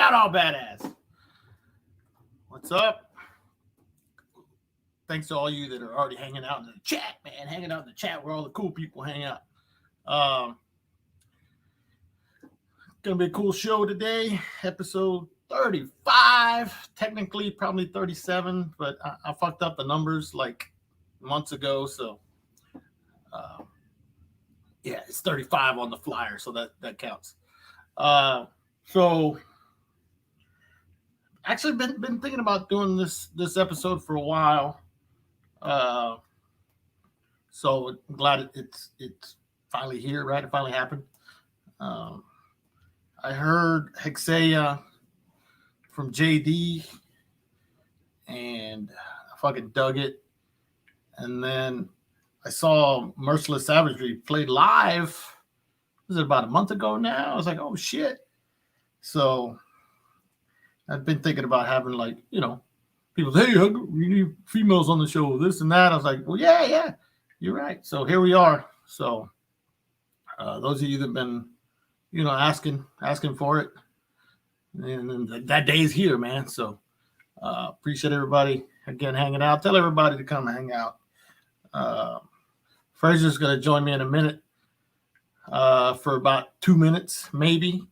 out all badass. What's up? Thanks to all you that are already hanging out in the chat, man. Hanging out in the chat where all the cool people hang out. Gonna be a cool show today. Episode 35. Technically, probably 37, but I fucked up the numbers like months ago. So, yeah, it's 35 on the flyer, so that counts. So actually been thinking about doing this episode for a while. So I'm glad it's finally here, right? It finally happened. I heard HEXELLA from JD and I fucking dug it. And then I saw MERCILESS Savagery played live. Was it about a month ago now? I was like, oh shit. So I've been thinking about having, like, you know, people say, hey, we need females on the show, this and that. I was like, well, yeah, you're right. So here we are. So those of you that have been, you know, asking for it, and that day is here, man. So appreciate everybody again hanging out. Tell everybody to come hang out. Fraser's going to join me in a minute for about 2 minutes, maybe.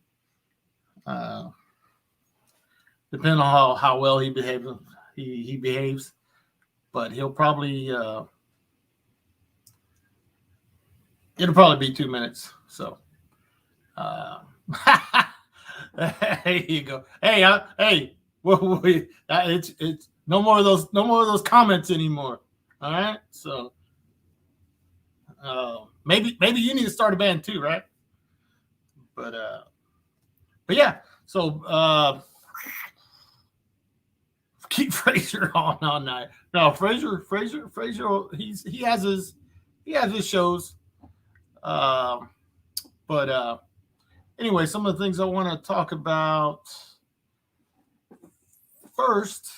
Depending on how well he behaves, he behaves, but he'll probably it'll probably be 2 minutes. So, there you go. Hey, it's no more of those comments anymore. All right, so maybe you need to start a band too, right? But yeah. So keep Fraser on all night. No, Fraser. He has his shows. But anyway, some of the things I want to talk about first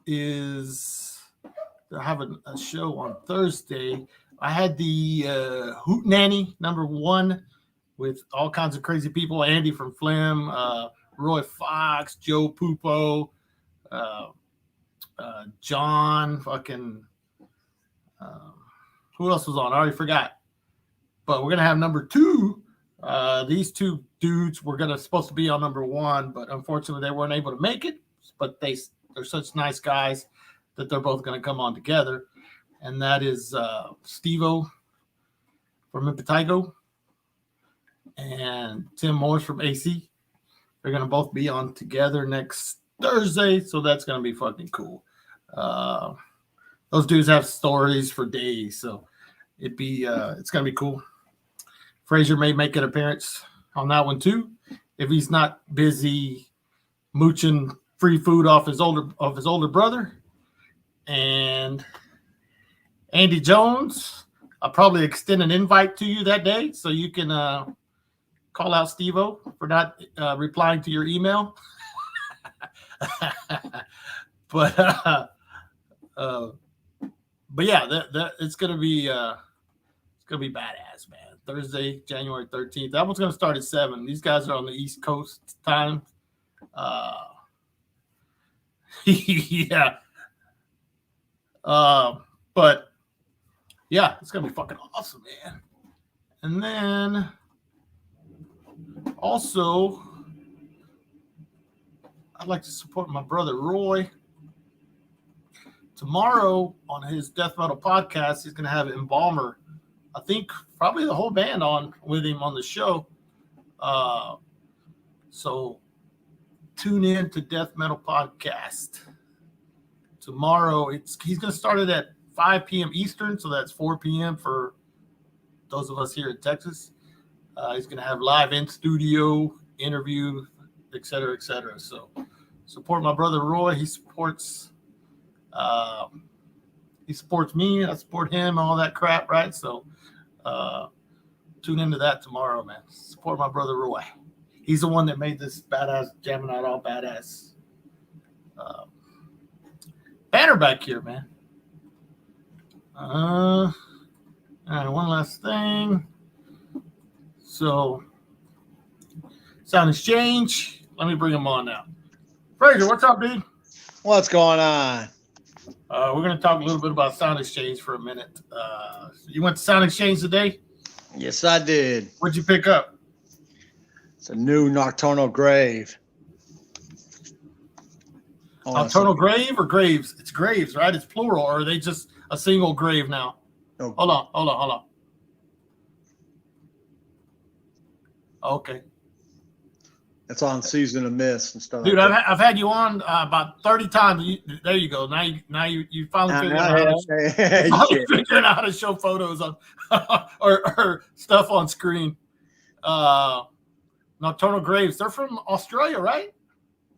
is I have a show on Thursday. I had the Hootenanny #1 with all kinds of crazy people. Andy from Flim, Roy Fox, Joe Pupo, John, fucking who else was on? I already forgot. But we're gonna have #2. These two dudes were supposed to be on #1, but unfortunately they weren't able to make it. But they're such nice guys that they're both gonna come on together, and that is Steve-O from Impetigo and Tim Morris from AC. They're gonna both be on together next Thursday, so that's gonna be fucking cool. Those dudes have stories for days, so it's gonna be cool. Fraser may make an appearance on that one too, if he's not busy mooching free food off his older brother. And Andy Jones, I'll probably extend an invite to you that day, so you can call out Steve-O for not replying to your email. But yeah, it's gonna be badass, man. Thursday, January 13th. That one's gonna start at 7. These guys are on the East Coast time. Yeah. But yeah, it's gonna be fucking awesome, man. And then also, I'd like to support my brother Roy. Tomorrow on his Death Metal podcast, he's gonna have Embalmer. I think probably the whole band on with him on the show. So tune in to Death Metal Podcast tomorrow. He's gonna start it at 5 p.m. Eastern, so that's 4 p.m. for those of us here in Texas. He's gonna have live in studio interview, etc., etc. So support my brother Roy. He supports me. I support him. All that crap, right? So tune into that tomorrow, man. Support my brother Roy. He's the one that made this badass jamming out all badass banner back here, man. All right, one last thing. So, Sound Exchange, Let me bring him on now. Fraser, what's up, dude? What's going on? We're going to talk a little bit about Sound Exchange for a minute. You went to Sound Exchange today? Yes, I did. What'd you pick up? It's a new Nocturnal Grave. Nocturnal Grave or Graves? It's Graves, right? It's plural, or are they just a single grave now? No. Hold on. Okay. It's on Season of Mist and stuff. Dude, like I've had you on about 30 times. There you go. Now you finally figuring out how to show photos on or stuff on screen. Nocturnal Graves. They're from Australia, right?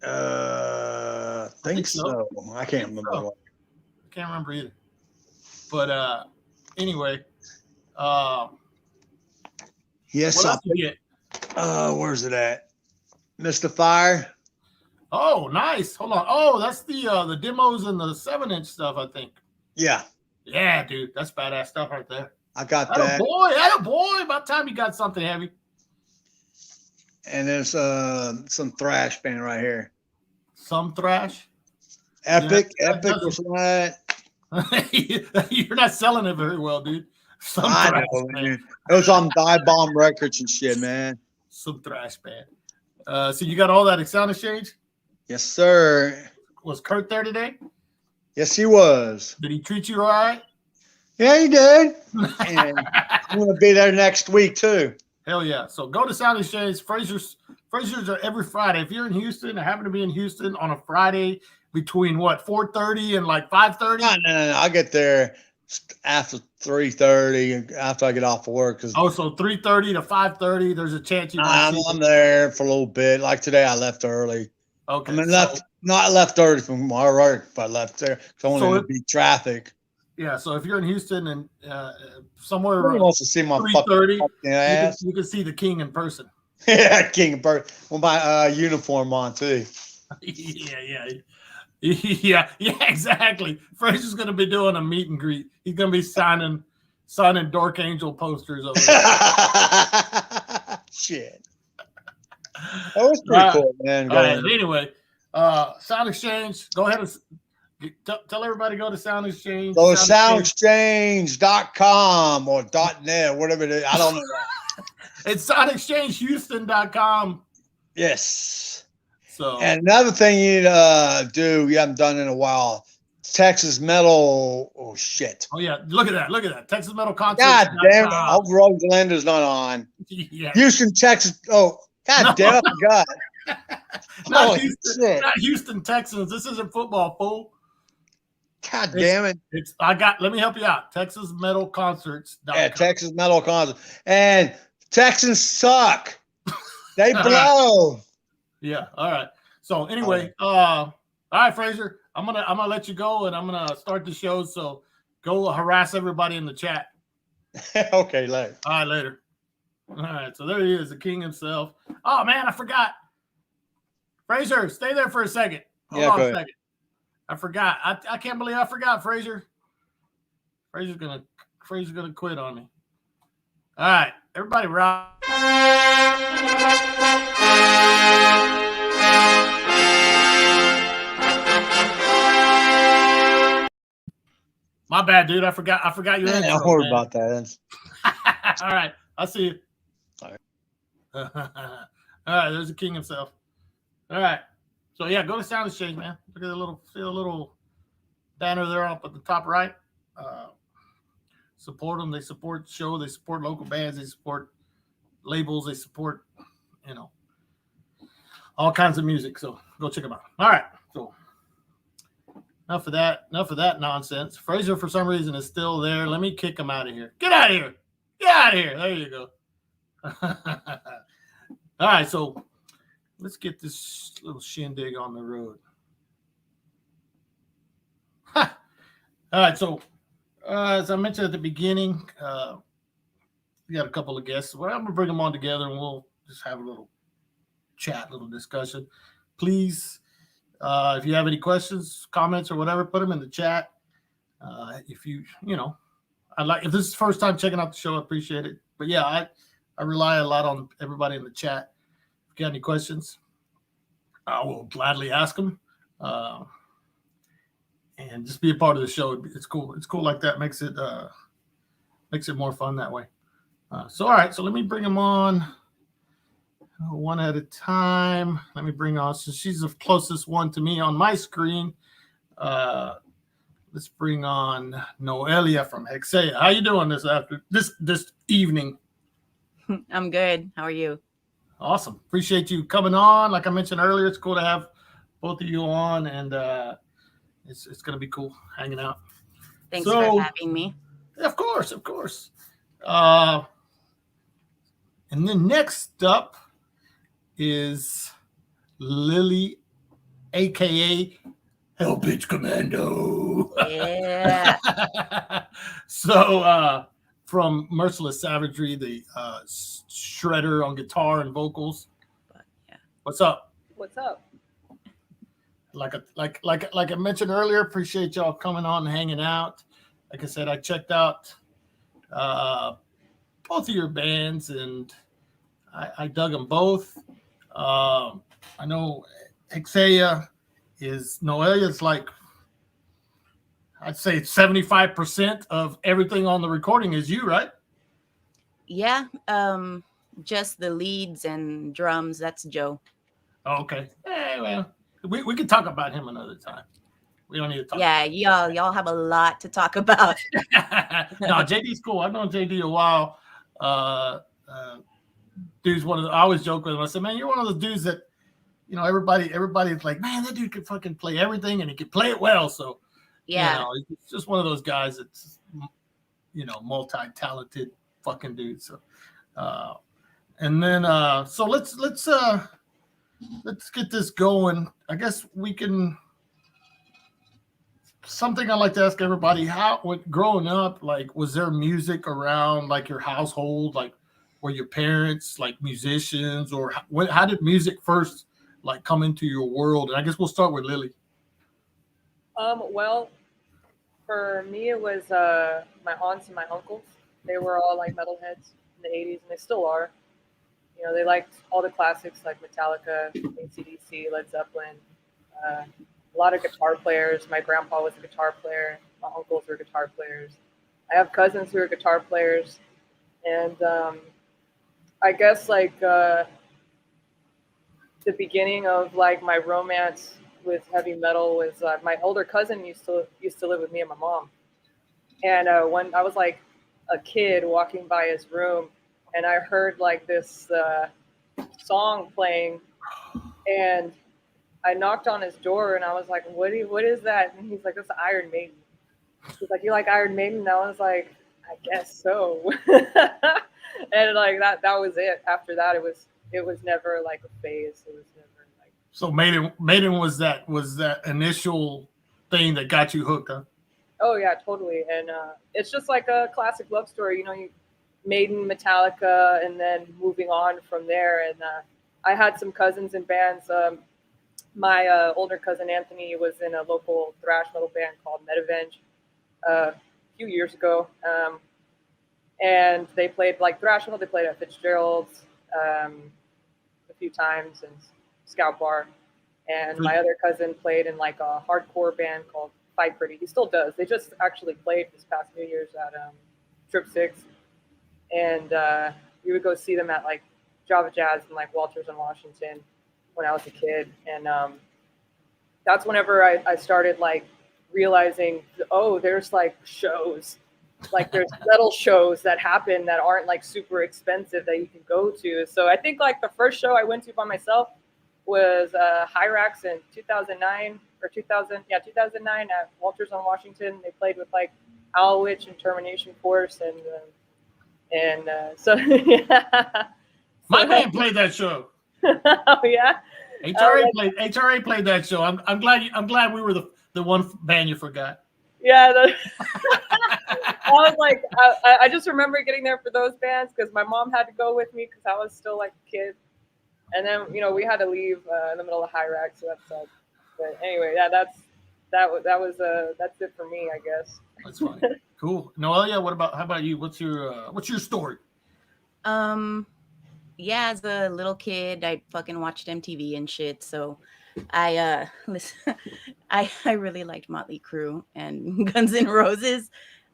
I think so. I can't remember. I can't remember either. But anyway, yes. What else you get? Where's it at? Mystifier. Oh, nice. Hold on. Oh, that's the demos and the 7-inch stuff, I think. Yeah. Yeah, dude, that's badass stuff right there. I got that. Boy. About time you got something heavy. And there's some thrash band right here. Some thrash. Epic was that. You're not selling it very well, dude. I know, man. It was on Die Bomb Records and shit, man. Some thrash band. So you got all that at Sound Exchange? Yes, sir. Was Kurt there today? Yes, he was. Did he treat you all right? Yeah, he did. And I'm going to be there next week, too. Hell yeah. So go to Sound Exchange. Fraser's are every Friday. If you're in Houston, I happen to be in Houston on a Friday between 4:30 and 5:30? No. I get there after 3:30 after I get off of work. So 3:30 to 5:30, there's a chance you might I'm there for a little bit. Like today, I left early. Okay. I mean, not left early from my work, but I left there because I wanted to beat traffic. Yeah, so if you're in Houston and somewhere around wants to see my 3:30, ass, you can see the king in person. Yeah, king in person with my uniform on too. Yeah, exactly. Fraser's going to be doing a meet and greet. He's going to be signing Dark Angel posters over there. Shit. That was pretty cool, man. All right, anyway, Sound Exchange, go ahead and tell everybody to go to Sound Exchange. Go to soundexchange.com or .net, whatever it is. I don't know. It's soundexchangehouston.com. Yes. So, and another thing you need to do, you haven't done in a while, Texas Metal. Oh, shit. Oh, yeah. Look at that. Texas Metal Concert. God damn it. I hope Rogue Glenda's not on. Yeah. Houston, Texas. Oh, God damn it. I forgot. Not Houston Texans. This isn't football, fool. God damn it. Let me help you out. Texas Metal Concerts. Yeah, Texas Metal Concert. And Texans suck. They blow. Yeah. All right. So anyway, all right, Fraser, I'm gonna let you go and I'm gonna start the show. So go harass everybody in the chat. Okay, later. All right, later. All right. So there he is, the king himself. Oh man, I forgot. Fraser, stay there for a second. Hold on a second. I forgot. I can't believe I forgot, Fraser. Fraser's gonna quit on me. All right, everybody, rock. My bad, dude. I forgot your intro. Don't worry about that. All right, I'll see you. All right. All right, there's the king himself. All right. So yeah, go to Sound Exchange, man. Look at the little banner there up at the top right. Support them. They support the show. They support local bands. They support labels. They support, all kinds of music. So go check them out. All right. So enough of that nonsense. Fraser, for some reason, is still there. Let me kick him out of here. Get out of here. Get out of here. There you go. All right. So let's get this little shindig on the road. All right. So as I mentioned at the beginning, we got a couple of guests. Well, I'm going to bring them on together and we'll just have a little chat, little discussion. Please, if you have any questions, comments, or whatever, put them in the chat. If if this is the first time checking out the show, I appreciate it. But yeah, I rely a lot on everybody in the chat. If you got any questions, I will gladly ask them. And just be a part of the show. It's cool. It's cool like that. Makes it more fun that way. So all right. So let me bring them on one at a time. Let me bring on. So she's the closest one to me on my screen. Let's bring on Noelia from HEXELLA. How you doing this evening? I'm good. How are you? Awesome. Appreciate you coming on. Like I mentioned earlier, it's cool to have both of you on, and it's going to be cool hanging out. Thanks for having me. Of course, of course. And then next up is Lily, aka Hell Bitch Commando. Yeah. So from Merciless Savagery, the shredder on guitar and vocals. Yeah. What's up? What's up? Like I mentioned earlier, appreciate y'all coming on and hanging out. Like I said, I checked out both of your bands, and I dug them both. I know HEXELLA is Noelia's like, I'd say 75% of everything on the recording is you, right? Yeah. Just the leads and drums. That's Joe. Oh, okay. Hey, well, we can talk about him another time. We don't need to talk. Yeah, y'all have a lot to talk about. No, JD's cool. I've known JD a while. Dude's one of the, I always joke with him. I said, man, you're one of those dudes that, you know, everybody's like, man, that dude can fucking play everything and he can play it well. So, yeah, you know, it's just one of those guys that's, you know, multi-talented fucking dude. So, and then, so let's get this going. I guess we can. Something I like to ask everybody: growing up, like, was there music around, like, your household? Like, were your parents like musicians, or how did music first like come into your world? And I guess we'll start with Lily. Well, for me, it was my aunts and my uncles. They were all like metalheads in the '80s, and they still are. You know, they liked all the classics like Metallica, AC/DC, Led Zeppelin. A lot of guitar players. My grandpa was a guitar player. My uncles were guitar players. I have cousins who are guitar players. And I guess like the beginning of like my romance with heavy metal was my older cousin used to live with me and my mom. And when I was like a kid walking by his room, and I heard like this song playing, and I knocked on his door, and I was like, what is that? And he's like, it's Iron Maiden. He's like, you like Iron Maiden? And I was like, I guess so. And like that was it. After that, it was never like a phase. It was never like. So Maiden was that initial thing that got you hooked, huh? Oh yeah, totally. And it's just like a classic love story, you know. You Maiden, Metallica, and then moving on from there. And I had some cousins in bands. My older cousin Anthony was in a local thrash metal band called Metavenge a few years ago. And they played like thrash metal. They played at Fitzgerald's a few times and Scout Bar. And my other cousin played in like a hardcore band called Fight Pretty. He still does. They just actually played this past New Year's at Trip 6. And we would go see them at like Java Jazz and like Walters in Washington when I was a kid. And that's whenever I started like realizing, oh, there's like shows. Like there's metal shows that happen that aren't like super expensive that you can go to. So I think like the first show I went to by myself was Hyrax in 2009 or 2009 at Walters on Washington. They played with like Owl Witch and Termination Force and so yeah. My band played that show. Oh yeah. HRA played that show. I'm glad we were the one band you forgot. Yeah. I was like, I just remember getting there for those bands because my mom had to go with me because I was still like a kid. And then, you know, we had to leave in the middle of Hyrax, so that sucked. But anyway, yeah, that's it for me, I guess. That's funny. Cool. Noelia, how about you? What's your story? yeah, as a little kid, I fucking watched MTV and shit. So I listen, I really liked Motley Crue and Guns N' Roses.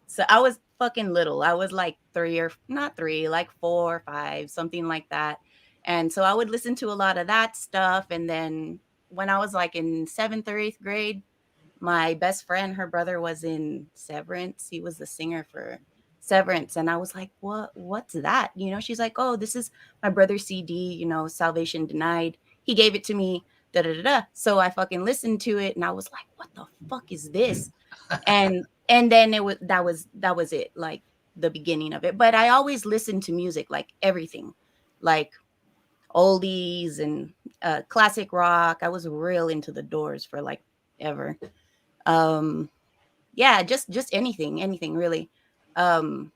So I was fucking little. I was like three or not three, like 4 or 5, something like that. And so I would listen to a lot of that stuff. And then when I was like in 7th or 8th grade, my best friend, her brother was in Severance. He was the singer for Severance. And I was like, what's that? You know, she's like, oh, this is my brother's CD, you know, Salvation Denied. He gave it to me. Da, da, da, da. So I fucking listened to it and I was like, what the fuck is this? And then that was it, like the beginning of it. But I always listened to music, like everything, like oldies and classic rock. I was real into the Doors for like ever. Um, yeah, just anything really. Um,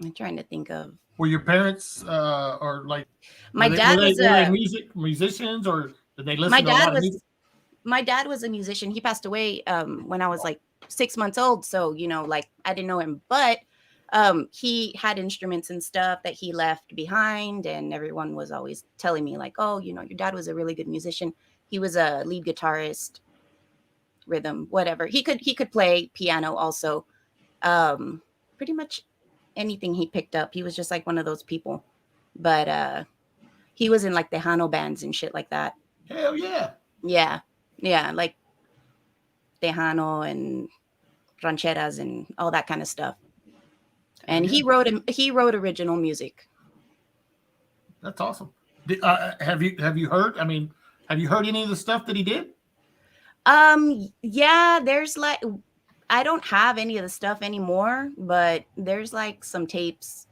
I'm trying to think of. Were your parents or like My dad was were they a musicians or did they my listen to a dad lot of was music? my dad was a musician. He passed away when I was like 6 months old. So, you know, like I didn't know him, but he had instruments and stuff that he left behind. And everyone was always telling me like, oh, you know, your dad was a really good musician. He was a lead guitarist, rhythm, whatever. He could play piano also. Um, Pretty much anything he picked up. He was just like one of those people. But he was in like the Hano bands and shit like that. Hell yeah. Yeah. Yeah, like Tejano and rancheras and all that kind of stuff. And Yeah. he wrote original music. That's awesome. Have you heard? I mean, have you heard any of the stuff that he did? Yeah, there's like I don't have any of the stuff anymore, but there's like some tapes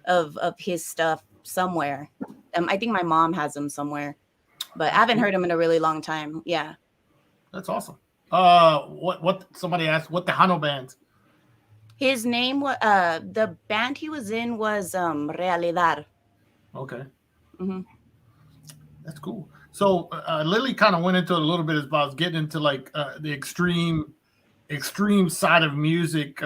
of his stuff somewhere. I think my mom has them somewhere, but I haven't heard him in a really long time. Yeah. That's awesome. What somebody asked what the Hano band? His name was the band he was in was Realidad. Okay, Hmm. that's cool. So Lily kind of went into it a little bit as I was getting into like the extreme side of music,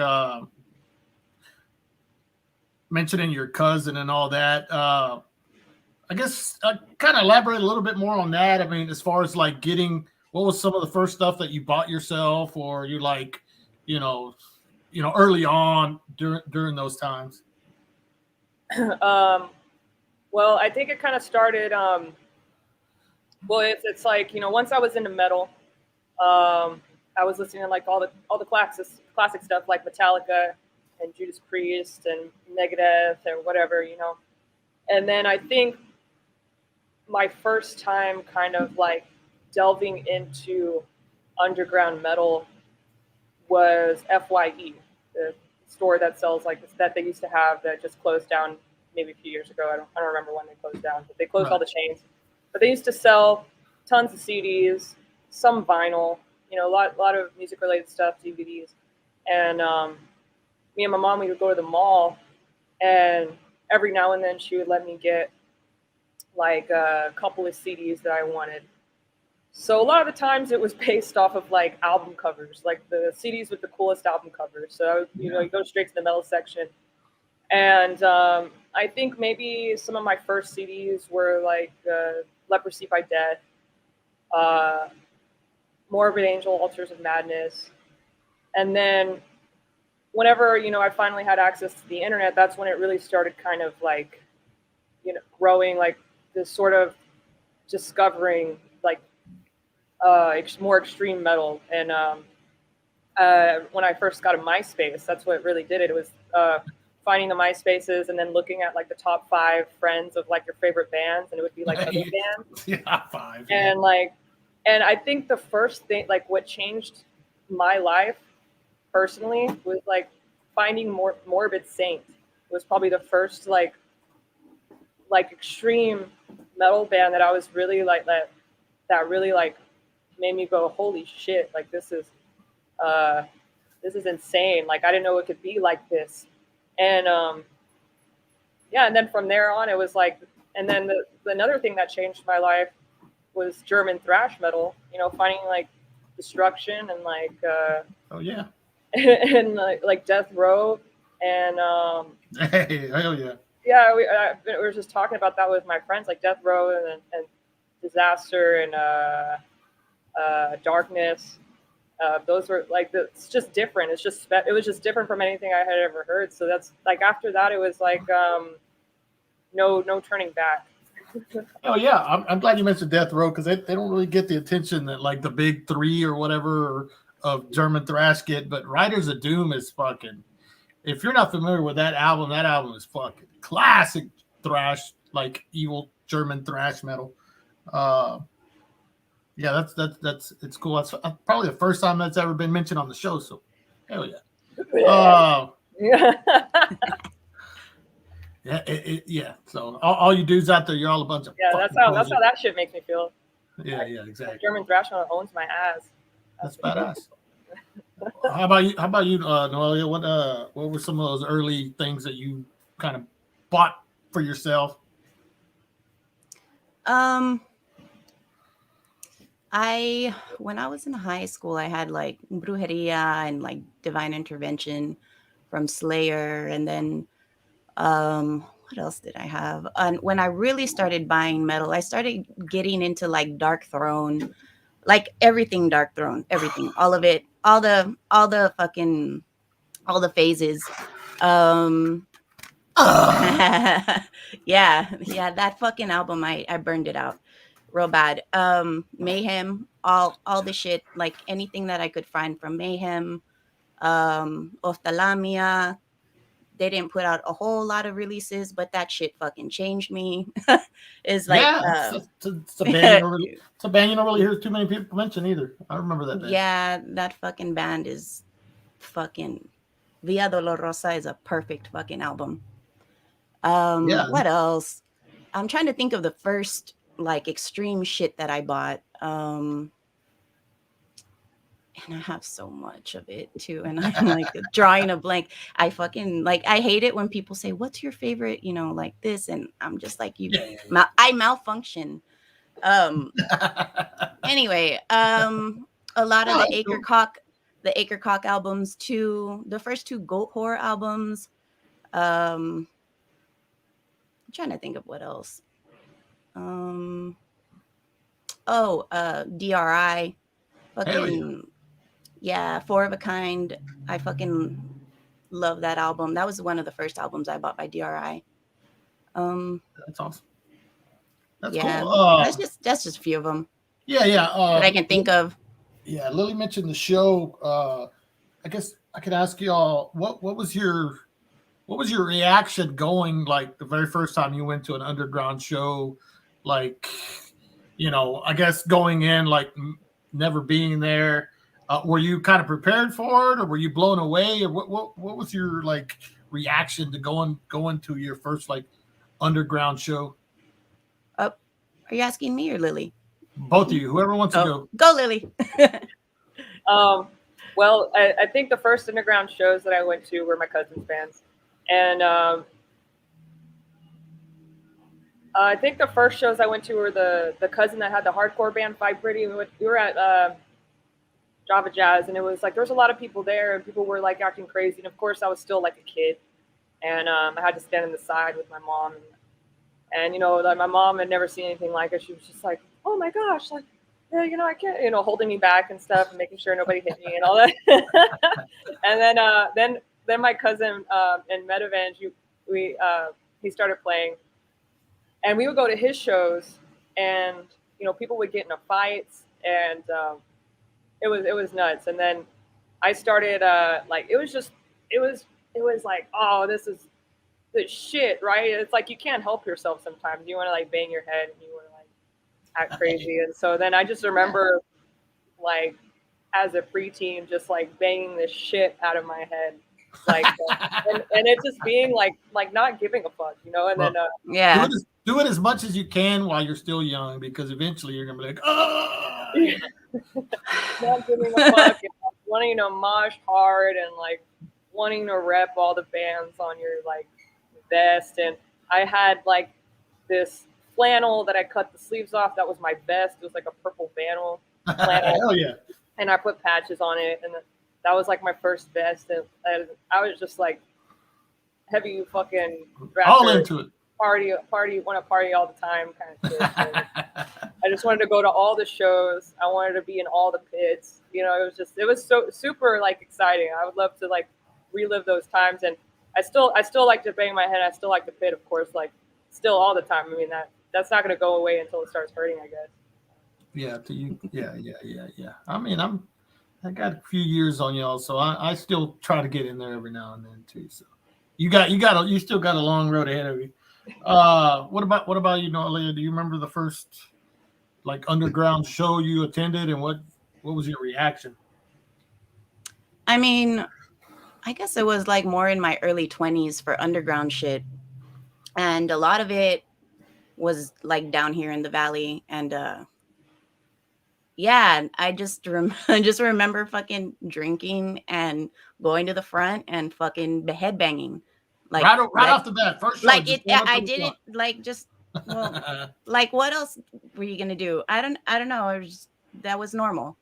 mentioning your cousin and all that. I guess kind of elaborate a little bit more on that. I mean, as far as like getting, what was some of the first stuff that you bought yourself, or you like, you know, early on during those times? Well, I think it kind of started. Well, it's like, you know, once I was into metal, I was listening to like all the classic stuff like Metallica and Judas Priest and Megadeth or whatever, you know. And then I think my first time kind of like delving into underground metal was FYE, the store that sells like that they used to have that just closed down maybe a few years ago. I don't remember when they closed down, but they closed all the chains. But they used to sell tons of CDs, some vinyl, you know, a lot of music related stuff, DVDs. And me and my mom, we would go to the mall, and every now and then she would let me get like a couple of CDs that I wanted. So a lot of the times it was based off of like album covers, like the CDs with the coolest album covers. So, you know, you go straight to the metal section. And I think maybe some of my first CDs were like Leprosy by Death, Morbid Angel, Altars of Madness. And then whenever, you know, I finally had access to the internet, that's when it really started kind of like, you know, growing, like this sort of discovering like more extreme metal. And when I first got a MySpace, that's what really did it. It was finding the MySpaces and then looking at like the top 5 friends of like your favorite bands, and it would be like other bands. Yeah, 5. And like, and I think the first thing, like what changed my life personally, was like finding Morbid Saint. It was probably the first like extreme metal band that I was really like that really like made me go, holy shit, like this is insane. Like I didn't know it could be like this. And yeah, and then from there on it was like, and then another thing that changed my life was German thrash metal, you know, finding like Destruction and like Oh yeah. and like Death Row and Hey, hell yeah. Yeah, we were just talking about that with my friends, like Death Row and Disaster and Darkness. Those were like it's just different. It was just different from anything I had ever heard. So that's like after that, it was like no turning back. Oh yeah, I'm glad you mentioned Death Row because they don't really get the attention that like the big three or whatever of German thrash get. But Riders of Doom is fucking. If you're not familiar with that album is fucking classic thrash, like evil German thrash metal. Yeah, that's it's cool. That's probably the first time that's ever been mentioned on the show. So, hell yeah. Yeah. Yeah. So all you dudes out there, you're all a bunch of that's how that shit makes me feel. Yeah, exactly. German thrash metal owns my ass. That's badass. How about you, Noelia? What were some of those early things that you kind of bought for yourself? When I was in high school, I had like Brujeria and like Divine Intervention from Slayer, and then what else did I have? And when I really started buying metal, I started getting into like Dark Throne, like everything Dark Throne, everything, all of it, all the phases. Yeah, that fucking album, I burned it out real bad. Mayhem, all the shit, like anything that I could find from Mayhem, Oftalamia. They didn't put out a whole lot of releases, but that shit fucking changed me. It's like it's a band you don't really hear too many people mention either. I remember that band. Yeah, that fucking band is fucking Via Dolorosa is a perfect fucking album. What else? I'm trying to think of the first like extreme shit that I bought. And I have so much of it too. And I'm like drawing a blank. I fucking like, I hate it when people say, what's your favorite, like this? And I'm just like, I malfunction. Anyway, a lot of the Acrecock albums too. The first two Goat Whore albums. I'm trying to think of what else. DRI. Fucking yeah, Four of a Kind. I fucking love that album. That was one of the first albums I bought by DRI. That's awesome. That's cool. That's just a few of them. Yeah. That I can think of. Yeah, Lily mentioned the show. I guess I could ask y'all what was your reaction going like the very first time you went to an underground show, like I guess going in like never being there. Were you kind of prepared for it, or were you blown away, or what was your like reaction to going to your first like underground show? Are you asking me or Lily? Both of you, whoever wants to go. Go, Lily. Well, I think the first underground shows that I went to were my cousin's bands, and I think the first shows I went to were the cousin that had the hardcore band Fight Pretty. We were at Java Jazz, and it was like there was a lot of people there, and people were like acting crazy. And of course, I was still like a kid, and I had to stand on the side with my mom, and like my mom had never seen anything like it. She was just like, "Oh my gosh, like, yeah, I can't," holding me back and stuff, and making sure nobody hit me and all that. And then my cousin in Medavenge, he started playing, and we would go to his shows, and people would get into fights, and it was nuts. And then I started like it was like, oh, this is the shit, right? It's like you can't help yourself sometimes. You want to like bang your head and you want to like act crazy. And so then I just remember like as a preteen just like banging the shit out of my head, like and it just being like not giving a fuck, and then yeah. Do it as much as you can while you're still young, because eventually you're gonna be like, oh, not giving a fuck, wanting to mosh hard and like wanting to rep all the bands on your like vest. And I had like this flannel that I cut the sleeves off. That was my vest. It was like a purple flannel. Hell yeah! And I put patches on it, and that was like my first vest. And I was just like, heavy fucking All rapper, into it. party, want to party all the time kind of shit. So I just wanted to go to all the shows. I wanted to be in all the pits. You know, it was so super like exciting. I would love to like relive those times, and I still like to bang my head. I still like the pit, of course, like still all the time. I mean that's not gonna go away until it starts hurting, I guess. Yeah, to you. Yeah. I mean, I got a few years on y'all, so I still try to get in there every now and then too. So you still got a long road ahead of you. What about you, Noelia? Do you remember the first like underground show you attended, and what was your reaction? I mean, I guess it was like more in my early 20s for underground shit. And a lot of it was like down here in the valley. And yeah, I just remember fucking drinking and going to the front and fucking headbanging. Like Right off the bat, first show. like just it going up I to the did it front. like just well like what else were you gonna do? I don't know. It was just, that was normal.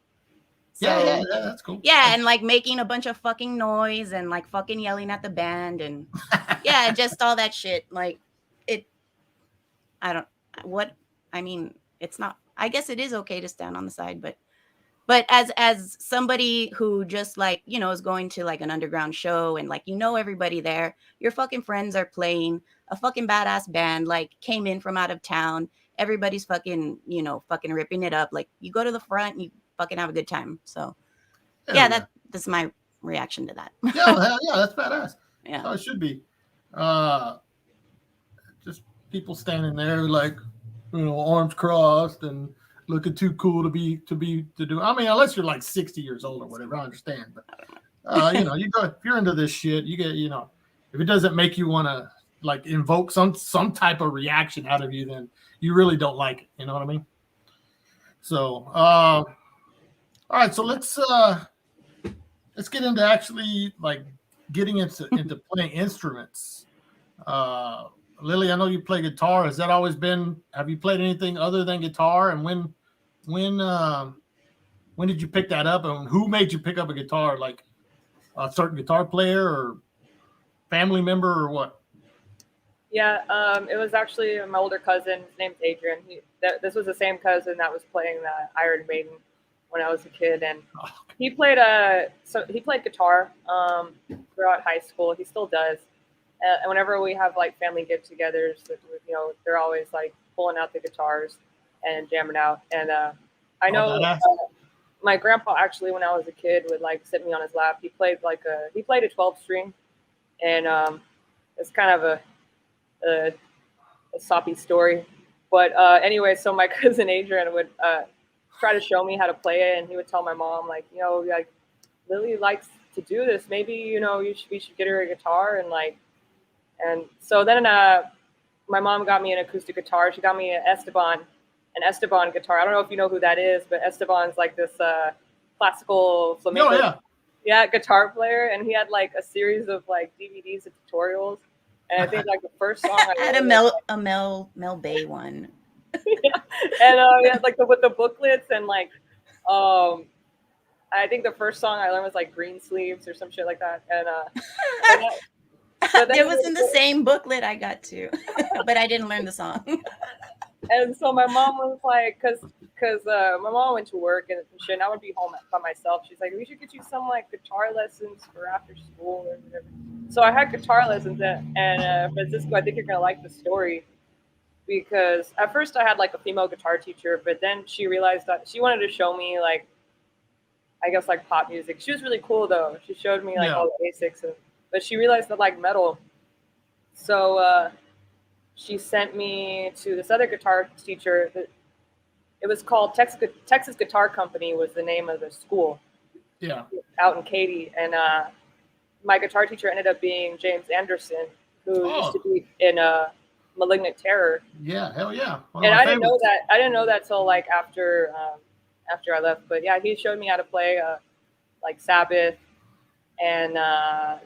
So Yeah, that's cool. yeah, and like making a bunch of fucking noise and like fucking yelling at the band and yeah, just all that shit. Like it, I don't, what, I mean, it's not, I guess it is okay to stand on the side, but as somebody who just like, you know, is going to like an underground show and like, you know, everybody there, your fucking friends are playing a fucking badass band, like came in from out of town. Everybody's fucking, you know, fucking ripping it up. Like you go to the front and you fucking have a good time. So yeah, that's my reaction to that. Hell yeah, that's badass. Yeah. So it should be. Just people standing there like, you know, arms crossed and looking too cool to do. I mean, unless you're like 60 years old or whatever, I understand. But you know, you go if you're into this shit, you get, you know, if it doesn't make you want to like invoke some type of reaction out of you, then you really don't like it. You know what I mean? So, all right, so let's get into actually like getting into playing instruments. Lily, I know you play guitar. Has that always been? Have you played anything other than guitar? And when did you pick that up? And who made you pick up a guitar? Like a certain guitar player or family member or what? Yeah, it was actually my older cousin. His name's Adrian. This was the same cousin that was playing the Iron Maiden when I was a kid, and he played guitar throughout high school. He still does. And whenever we have like family get-togethers, you know, they're always like pulling out the guitars and jamming out. And I know my grandpa actually, when I was a kid, would like sit me on his lap. He played a 12-string, and it's kind of a soppy story. But anyway, so my cousin Adrian would try to show me how to play it, and he would tell my mom like, you know, like Lily likes to do this. Maybe, you know, we should get her a guitar and so then my mom got me an acoustic guitar. She got me an Esteban guitar. I don't know if you know who that is, but Esteban's like this classical flamenco guitar player, and he had like a series of like DVDs and tutorials. And I think like the first song I had a Mel Bay one. Yeah. And he had like with the booklets and like I think the first song I learned was like Green Sleeves or some shit like that. And it was in the same booklet I got too, but I didn't learn the song. And so my mom was like, because my mom went to work and shit, and I would be home by myself. She's like, we should get you some like guitar lessons for after school or whatever. So I had guitar lessons, and Francisco, I think you're gonna like the story, because at first I had like a female guitar teacher, but then she realized that she wanted to show me like, I guess like pop music. She was really cool though. She showed me like all the basics, but she realized that like metal. So she sent me to this other guitar teacher. It was called Texas Guitar Company was the name of the school. Yeah. Out in Katy, and my guitar teacher ended up being James Anderson, who used to be in Malignant Terror. Yeah, hell yeah. And I didn't know that. I didn't know that till like after I left. But yeah, he showed me how to play like Sabbath and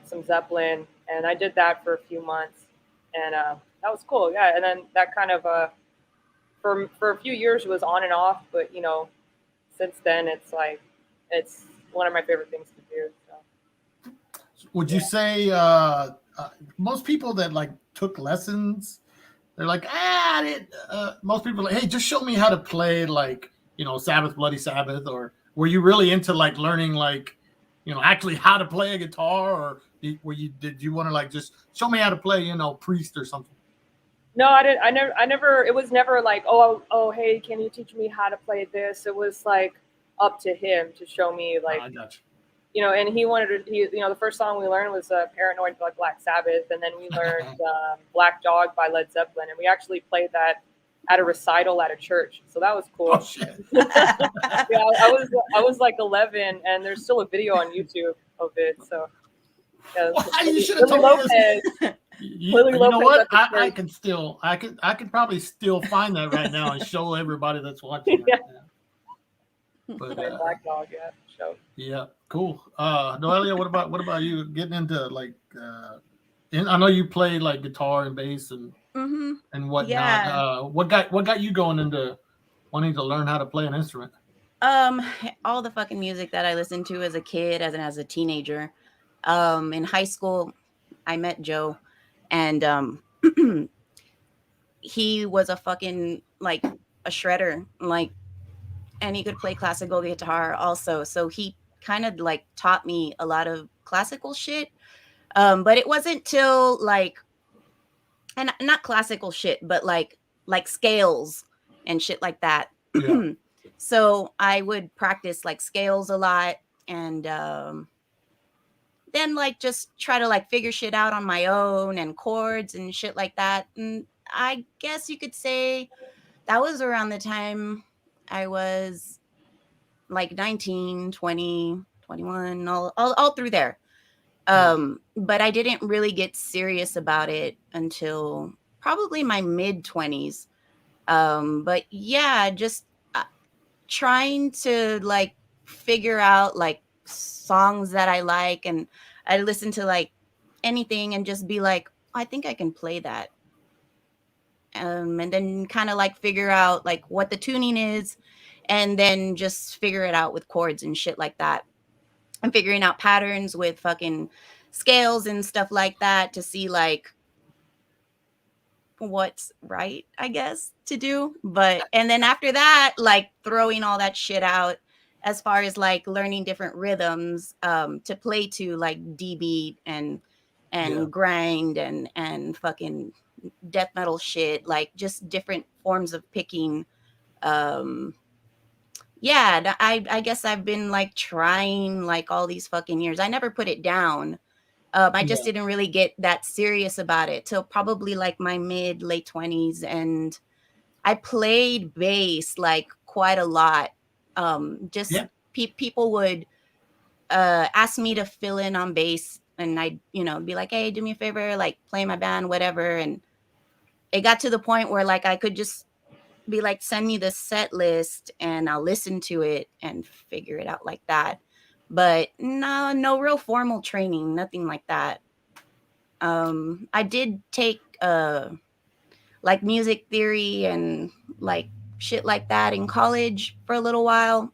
some Zeppelin, and I did that for a few months, and that was cool. Yeah, and then that kind of for a few years it was on and off, but you know, since then it's like it's one of my favorite things to do. So. Would you say most people that like took lessons, they're like, I didn't. Most people are like, hey, just show me how to play like, Sabbath, Bloody Sabbath, or were you really into like learning like, actually how to play a guitar, or did you want to like just show me how to play, Priest or something? No, I didn't. I never. It was never like, oh, hey, can you teach me how to play this? It was like up to him to show me, like, I got and he wanted to. The first song we learned was "Paranoid" by Black Sabbath, and then we learned "Black Dog" by Led Zeppelin, and we actually played that at a recital at a church. So that was cool. Oh shit! Yeah, I was like 11, and there's still a video on YouTube of it. So yeah, You should have told me this. You know what? I can probably still find that right now and show everybody that's watching. Yeah. Right now. But Black Dog, yeah, show. Yeah, cool. Noelia, what about you getting into like? I know you play like guitar and bass and whatnot. Yeah. What got you going into wanting to learn how to play an instrument? All the fucking music that I listened to as a kid, as a teenager. In high school, I met Joe, and he was a fucking like a shredder, like, and he could play classical guitar also. So he kind of like taught me a lot of classical shit. But it wasn't till like, and not classical shit, but like scales and shit like that. Yeah. So I would practice like scales a lot, and then like just try to like figure shit out on my own, and chords and shit like that. And I guess you could say that was around the time I was like 19, 20, 21, all through there. But I didn't really get serious about it until probably my mid 20s. But yeah, just trying to like figure out like songs that I like, and I listen to like anything and just be like, I think I can play that. And then kind of like figure out like what the tuning is, and then just figure it out with chords and shit like that. And figuring out patterns with fucking scales and stuff like that to see like what's right, I guess, to do. But and then after that, like throwing all that shit out as far as like learning different rhythms to play to, like D beat and grind and fucking death metal shit, like just different forms of picking. Yeah, I guess I've been like trying like all these fucking years. I never put it down. I just didn't really get that serious about it till probably like my late 20s, and I played bass like quite a lot. People would ask me to fill in on bass, and I'd be like, hey, do me a favor, like play my band, whatever. And it got to the point where like I could just be like, send me the set list and I'll listen to it and figure it out like that. But no real formal training, nothing like that. I did take like music theory and like shit like that in college for a little while.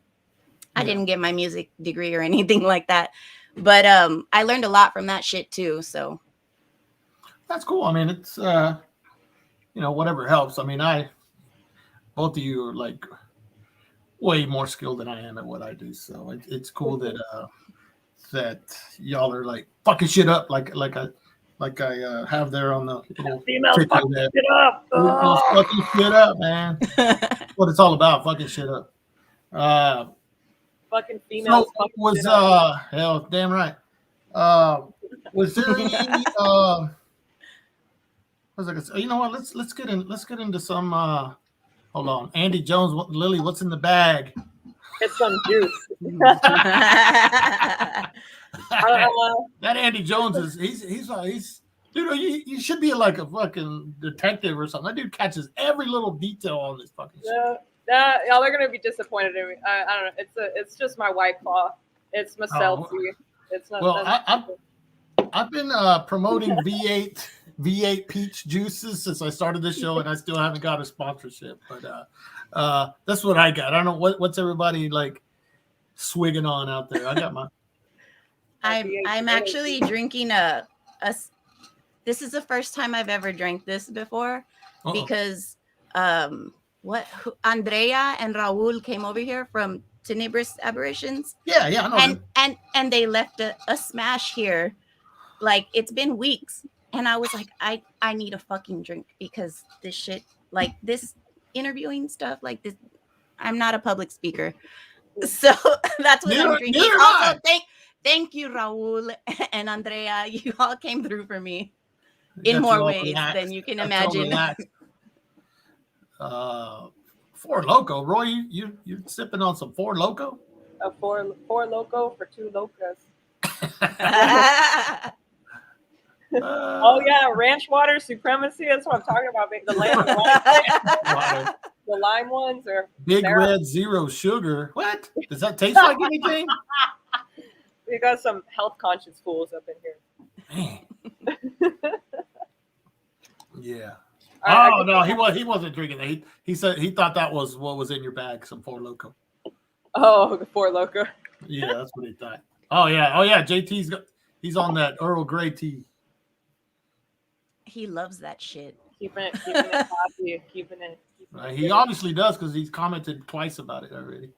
I didn't get my music degree or anything like that, but I learned a lot from that shit too. So that's cool. I mean, it's whatever helps. I mean, both of you are like way more skilled than I am at what I do. So it's cool that y'all are like fucking shit up like I have there on the little female fucking shit up. Fucking shit up, man. That's what it's all about, fucking shit up. Fucking females. So was hell damn right. Was there any what was I gonna say? You know what? Let's get into some hold on. Andy Jones, Lily, what's in the bag? It's some juice. That Andy Jones is he's dude, you should be like a fucking detective or something. That dude catches every little detail on this fucking shit. Y'all are gonna be disappointed in me. I don't know. It's just my White Claw. It's my selfie. It's not. Well, I've been promoting V8 peach juices since I started this show, and I still haven't got a sponsorship. But that's what I got. I don't know what's everybody like swigging on out there. I got my. I'm actually drinking a this is the first time I've ever drank this before because Andrea and Raul came over here from Tenebrous Aberrations. Yeah, I know. And they left a smash here. Like, it's been weeks. And I was like, I need a fucking drink because this shit, like this interviewing stuff, like this, I'm not a public speaker. So that's what I'm drinking. Also, thank you, Raul and Andrea. You all came through for me in more ways than you can imagine. Four Loko, Roy, you're sipping on some Four Loko? A four Loko for 2 locas. Oh yeah, ranch water supremacy. That's what I'm talking about. The lime ones are Big Red Zero Sugar. What? Does that taste like anything? We got some health conscious fools up in here. Man. Yeah. Oh no, he wasn't drinking that. He said he thought that was what was in your bag, some Four Loko. Oh, the Four Loko. Yeah, that's what he thought. Oh yeah, he's on that Earl Grey tea. He loves that shit. Keeping it happy, keeping it. He obviously does because he's commented twice about it already.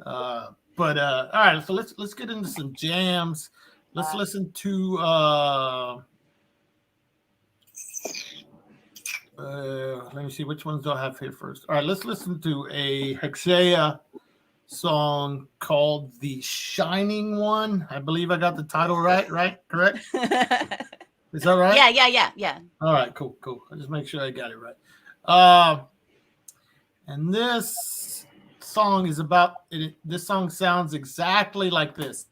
All right, so let's get into some jams. Let's listen to let me see which ones do I have here first. All right, let's listen to a HEXELLA song called "The Shining One." I believe I got the title right? Correct? Is that right? Yeah. All right, cool. I just make sure I got it right. And this song is about it. This song sounds exactly like this.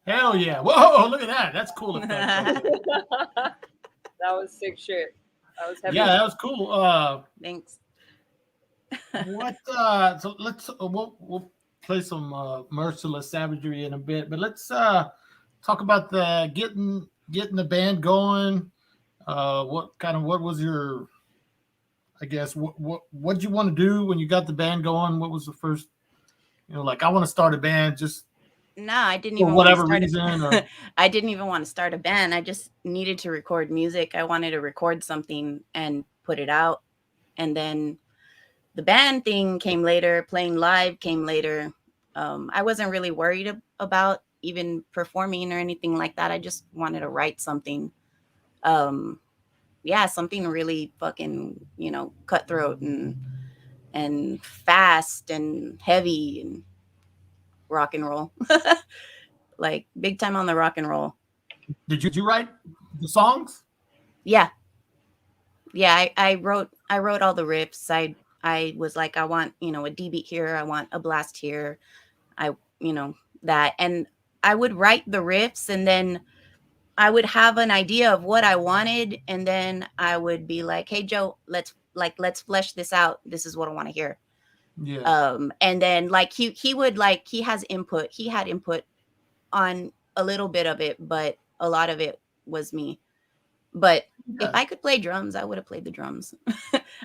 Hell yeah! Whoa, look at that. That's cool effect. That was sick shit. That was heavy. Yeah, that was cool. Thanks. What? So let's we'll play some Merciless Savagery in a bit, but let's talk about the getting the band going. What was your, I guess, what did you want to do when you got the band going? What was the first, like, I want to start a band just No, I didn't for even want to whatever start reason, or I didn't even want to start a band. I just needed to record music. I wanted to record something and put it out. And then the band thing came later, playing live came later. I wasn't really worried about even performing or anything like that. I just wanted to write something. Yeah, something really fucking, cutthroat and fast and heavy and rock and roll. Like big time on the rock and roll. did you write the songs? Yeah. Yeah, I wrote all the riffs. I was like, I want, a D beat here, I want a blast here. I, that. And I would write the riffs and then I would have an idea of what I wanted, and then I would be like, "Hey Joe, let's flesh this out. This is what I want to hear." Yeah. And then like he would like he has input. He had input on a little bit of it, but a lot of it was me. But if Yeah. I could play drums, I would have played the drums.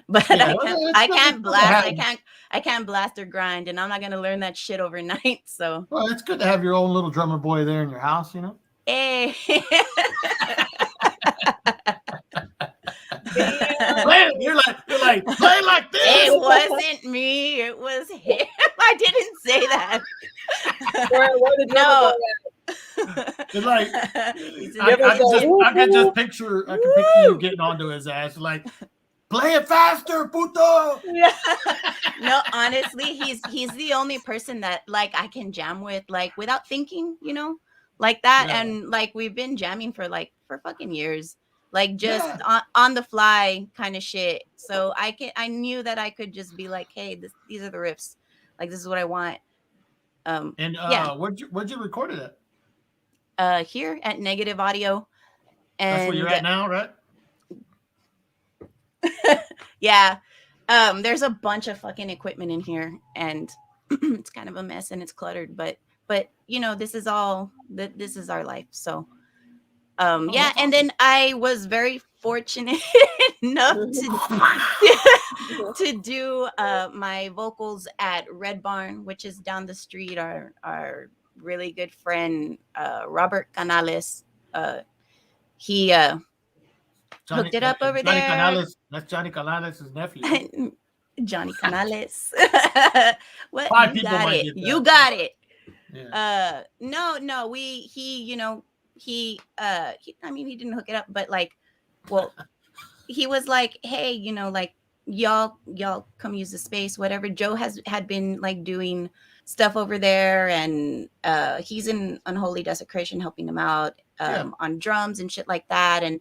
But Yeah, I can't blast. have- I can't blast or grind, and I'm not gonna learn that shit overnight. So Well, it's good to have your own little drummer boy there in your house, hey. You're like, play like this. It wasn't me. It was him. I didn't say that. Where the drummer No. boy at? It's like He's I in- can just picture you getting onto his ass like, play it faster, puto. No, honestly, he's the only person that like I can jam with, like without thinking, like that. Yeah. And like we've been jamming for fucking years, like just Yeah. on the fly kind of shit. So I knew that I could just be like, hey, these are the riffs, like this is what I want. And Yeah. where'd you record it at? Here at Negative Audio, and That's where you're at now, right? yeah, there's a bunch of fucking equipment in here, and it's kind of a mess and it's cluttered, but this is all this is our life. So yeah, and then I was very fortunate enough to do my vocals at Red Barn, which is down the street. Our really good friend Robert Canales, he hooked it up over Johnny there. Canales, that's Johnny Canales' nephew. Johnny Canales. What? Five You people got might it. get that. You got it. Yeah. No, he I mean, he didn't hook it up, but like, well, he was like, hey, like y'all come use the space, whatever. Joe had been like doing stuff over there, and he's in Unholy Desecration helping him out on drums and shit like that, and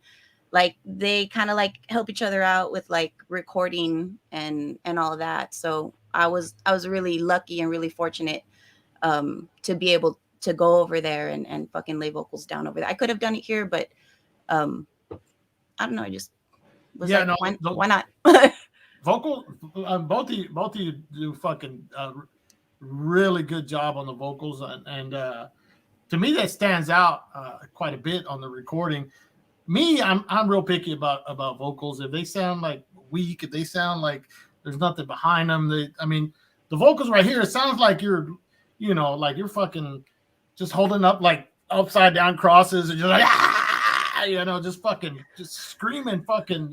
like they kind of like help each other out with like recording and all of that. So I was really lucky and really fortunate to be able to go over there and fucking lay vocals down over there. I could have done it here, but I don't know. I just was why not? Vocal, both of you do fucking really good job on the vocals, and to me that stands out quite a bit on the recording. Me, I'm real picky about vocals. If they sound like weak, if they sound like there's nothing behind them, the vocals right here, it sounds like you're fucking just holding up like upside down crosses and just like just screaming fucking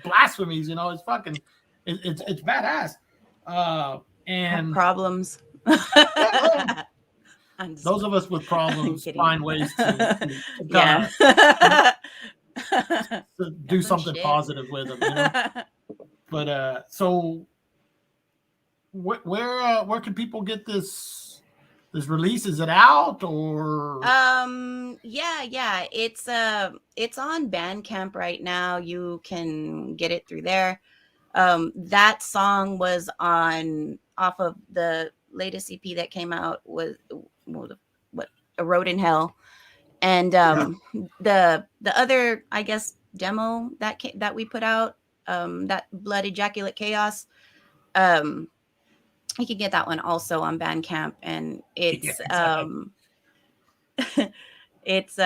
blasphemies. It's fucking it's badass. And problems. Those of us with problems find ways to do something positive with them, But so where can people get this release? Is it out or? Yeah, it's on Bandcamp right now. You can get it through there. That song was off of the latest EP that came out, was A Road in Hell, and the other, I guess, demo that we put out, that Blood Ejaculate Chaos, you can get that one also on Bandcamp, and it's it's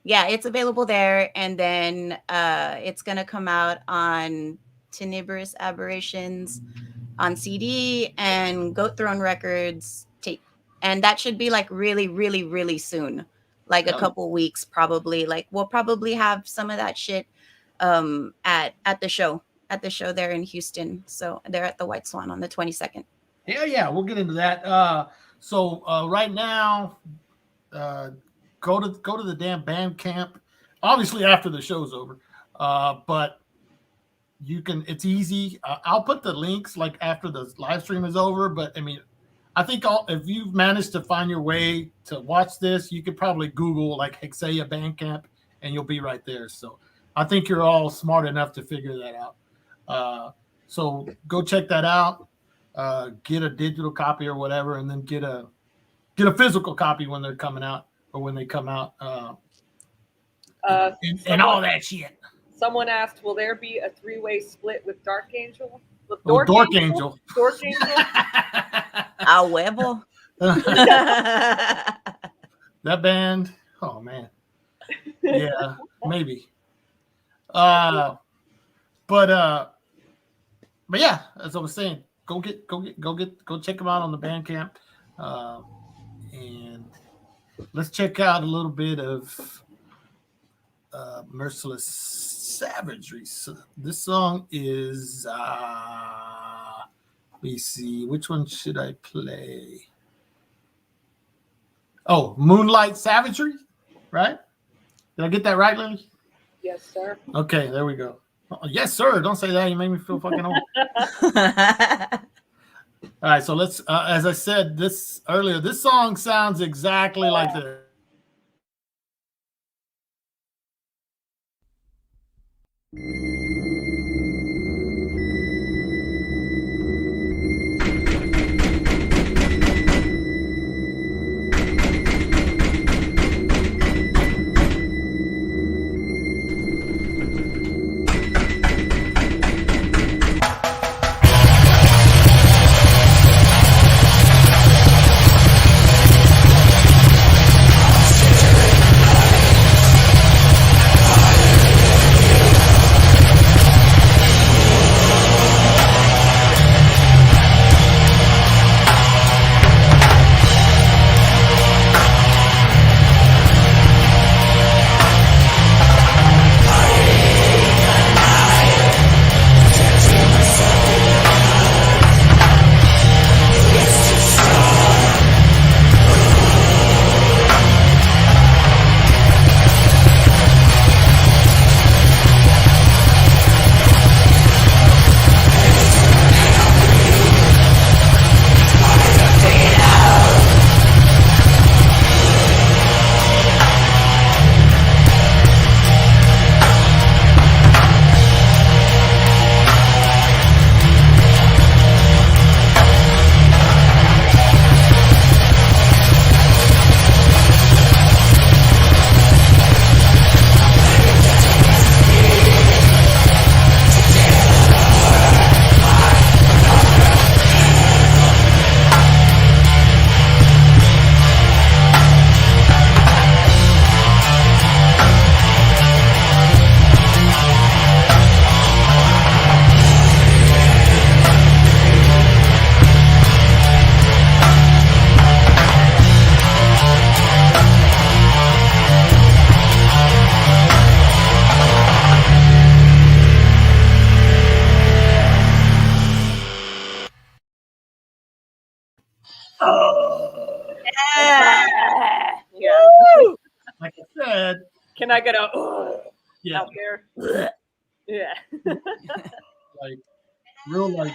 it's available there, and then it's gonna come out on Tenebrous Aberrations on CD and Goat Throne Records tape, and that should be like really, really, really soon, like a couple weeks probably. Like we'll probably have some of that shit at the show there in Houston. So they're at the White Swan on the 22nd. Yeah, we'll get into that. So right now, go to the damn Bandcamp. Obviously after the show's over, but you can. It's easy. I'll put the links like after the live stream is over. But I mean, I think if you've managed to find your way to watch this, you could probably Google like HEXELLA Bandcamp, and you'll be right there. So I think you're all smart enough to figure that out. So go check that out. Get a digital copy or whatever, and then get a physical copy when they're coming out or when they come out, and all that shit. Someone asked, will there be a 3-way split with Dark Angel? With Dork Angel. Dork Angel. A huevo. That band. Oh man. Yeah, maybe. But yeah, as I was saying, go check them out on the Bandcamp, and let's check out a little bit of Merciless Savagery. So this song is let me see, which one should I play? Oh, Moonlight Savagery, right? Did I get that right, Lily? Yes, sir. Okay, there we go. Oh, yes, sir. Don't say that. You make me feel fucking old. All right, so let's, as I said this earlier, this song sounds exactly like this. Yeah. Like I said, Can I get a yeah, out there? Yeah. like real like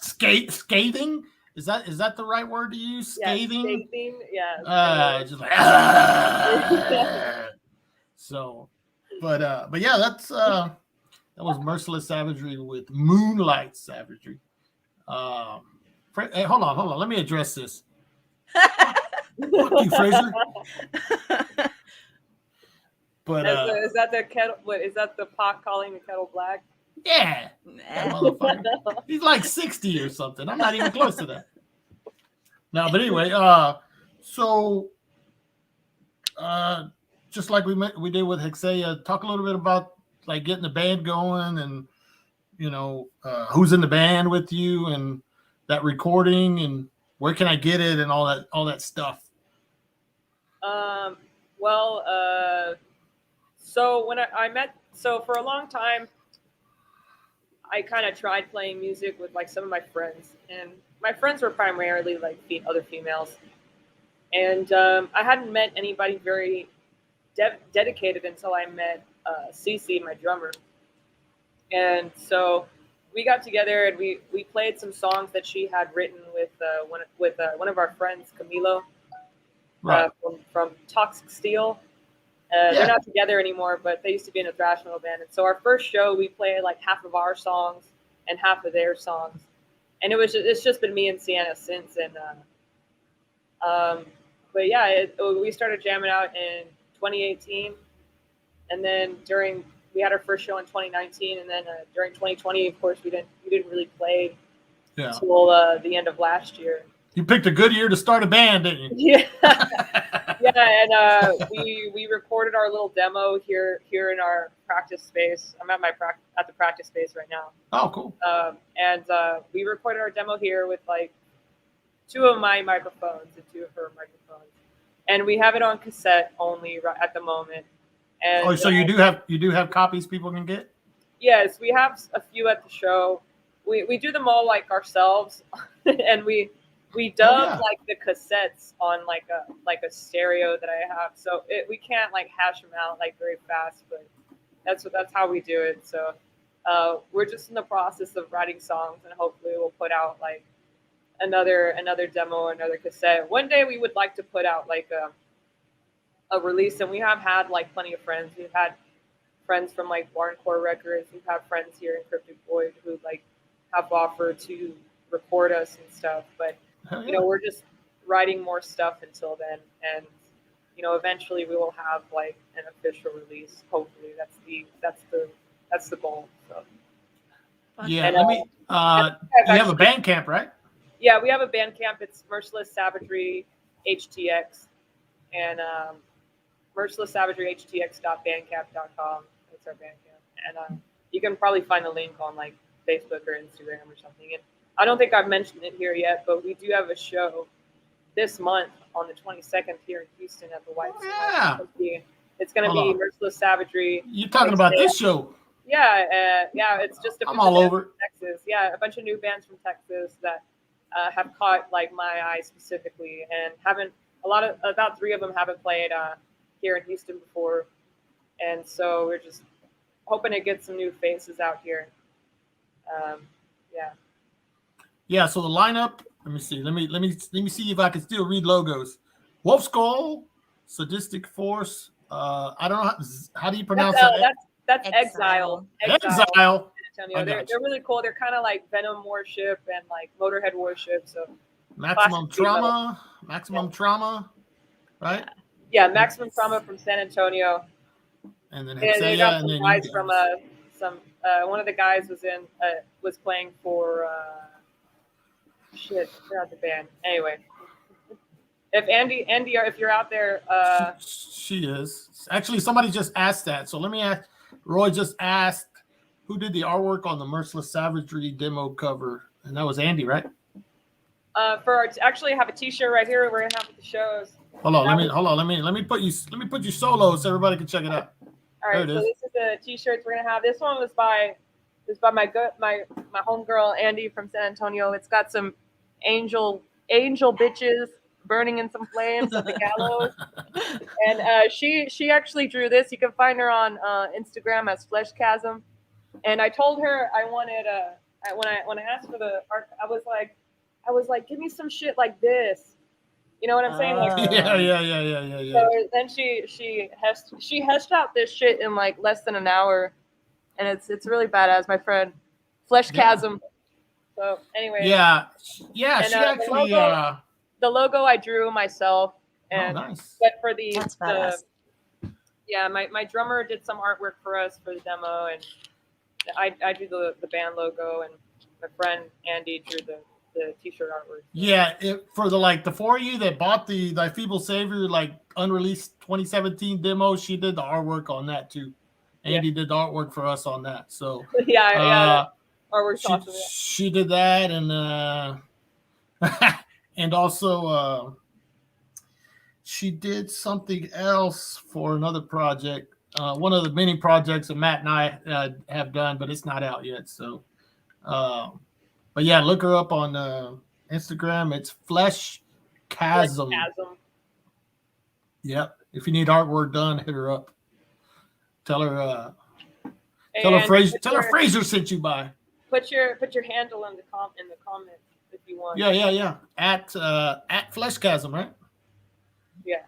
scathing. Is that the right word to use? Scathing. Yeah. Just like so, but yeah, that's that was Merciless Savagery with Moonlight Savagery. Hey, hold on. Let me address this. Fuck you, Fraser. But Is that the kettle? What is that? The pot calling the kettle black? yeah, that motherfucker. He's like 60 or something. I'm not even close to that. No, but anyway, so just like we did with HEXELLA, talk a little bit about like getting the band going and who's in the band with you and that recording and where can I get it and all that stuff. So when I met, so for a long time, I kind of tried playing music with like some of my friends, and my friends were primarily like other females, and I hadn't met anybody very dedicated until I met Cece, my drummer, and so we got together and we played some songs that she had written with one of our friends, Camilo, Right. From Toxic Steel. Yeah. They're not together anymore, but they used to be in a thrash metal band. And so our first show, we played like half of our songs and half of their songs, and it's just been me and Sienna since. And but yeah, we started jamming out in 2018, and then we had our first show in 2019, and then during 2020, of course, we didn't really play until the end of last year. You picked a good year to start a band, didn't you? Yeah. Yeah, and we recorded our little demo here in our practice space. I'm at the practice space right now. Oh, cool. And we recorded our demo here with like 2 of my microphones and 2 of her microphones, and we have it on cassette only at the moment. And so you do have copies people can get? Yes, we have a few at the show. We do them all like ourselves, and we dub like the cassettes on like a stereo that I have, so we can't like hash them out like very fast, but that's how we do it. So we're just in the process of writing songs, and hopefully we'll put out like another demo or another cassette. One day we would like to put out like a release, and we have had like plenty of friends. We've had friends from like Barncore Records. We've had friends here in Cryptic Void who like have offered to record us and stuff, but we're just writing more stuff until then, and eventually we will have like an official release. Hopefully, that's the goal. So. Yeah, and, you have a band camp, right? Yeah, we have a band camp. It's Merciless Savagery HTX, and mercilesssavageryhtx.bandcamp.com. That's our band camp, and you can probably find the link on like Facebook or Instagram or something. And I don't think I've mentioned it here yet, but we do have a show this month on the 22nd here in Houston at the White House. Yeah. It's going to be Merciless Savagery. You're talking about this show? Yeah, it's just I'm all over Texas. Yeah, a bunch of new bands from Texas that have caught like my eye specifically, and about 3 of them haven't played here in Houston before, and so we're just hoping to get some new faces out here. Yeah. Yeah, so the lineup, let me see. Let me see if I can still read logos. Wolf Skull, Sadistic Force. I don't know how do you pronounce that? That's Exile. Exile. They're really cool. They're kind of like Venom Worship and like Motorhead Worship. So Maximum Trauma, right? Yeah, Maximum Trauma from San Antonio. And then they got some guys from one of the guys was playing for forgot the band. Anyway, if Andy, if you're out there, she is actually. Somebody just asked that, so let me ask. Roy just asked who did the artwork on the Merciless Savagery demo cover, and that was Andy, right? Actually, I have a T-shirt right here. We're gonna have at the shows. Hold on, let me put you solo so everybody can check it out. All right, so this is the T-shirts we're gonna have. This one was by my homegirl Andy from San Antonio. It's got some angel bitches burning in some flames at the gallows, and she actually drew this. You can find her on Instagram as Fleshchasm. And I told her I wanted when I asked for the art, I was like, give me some shit like this. You know what I'm saying? Like, yeah. So then she heshed out this shit in like less than an hour, and it's really badass. My friend Fleshchasm. So anyway. Yeah. And, She actually the logo I drew myself. And nice. but for the That's badass. yeah, my drummer did some artwork for us for the demo, and I do the band logo, and my friend Andy drew the t-shirt artwork. Yeah, for the four of you that bought the Thy Feeble Savior unreleased 2017 demo, she did the artwork on that too. Andy did the artwork for us on that. So yeah, artwork's awesome. Yeah. She did that, and and also she did something else for another project. One of the many projects that Matt and I have done, but it's not out yet. So, but yeah, look her up on Instagram. It's Flesh Chasm. Yep. If you need artwork done, hit her up. Tell her Fraser sent you by. Put your handle in the comments if you want. Yeah. At Flesh Chasm, right? Yeah.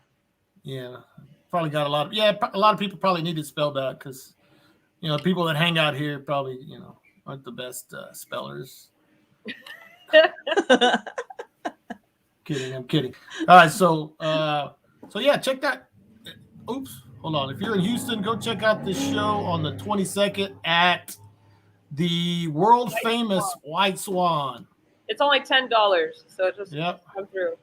Yeah. Probably got a lot of people probably need it spelled out because people that hang out here probably aren't the best spellers. I'm kidding. All right, so yeah, check that. Oops, hold on. If you're in Houston, go check out this show on the 22nd at the world famous White Swan. It's only $10, so just come through.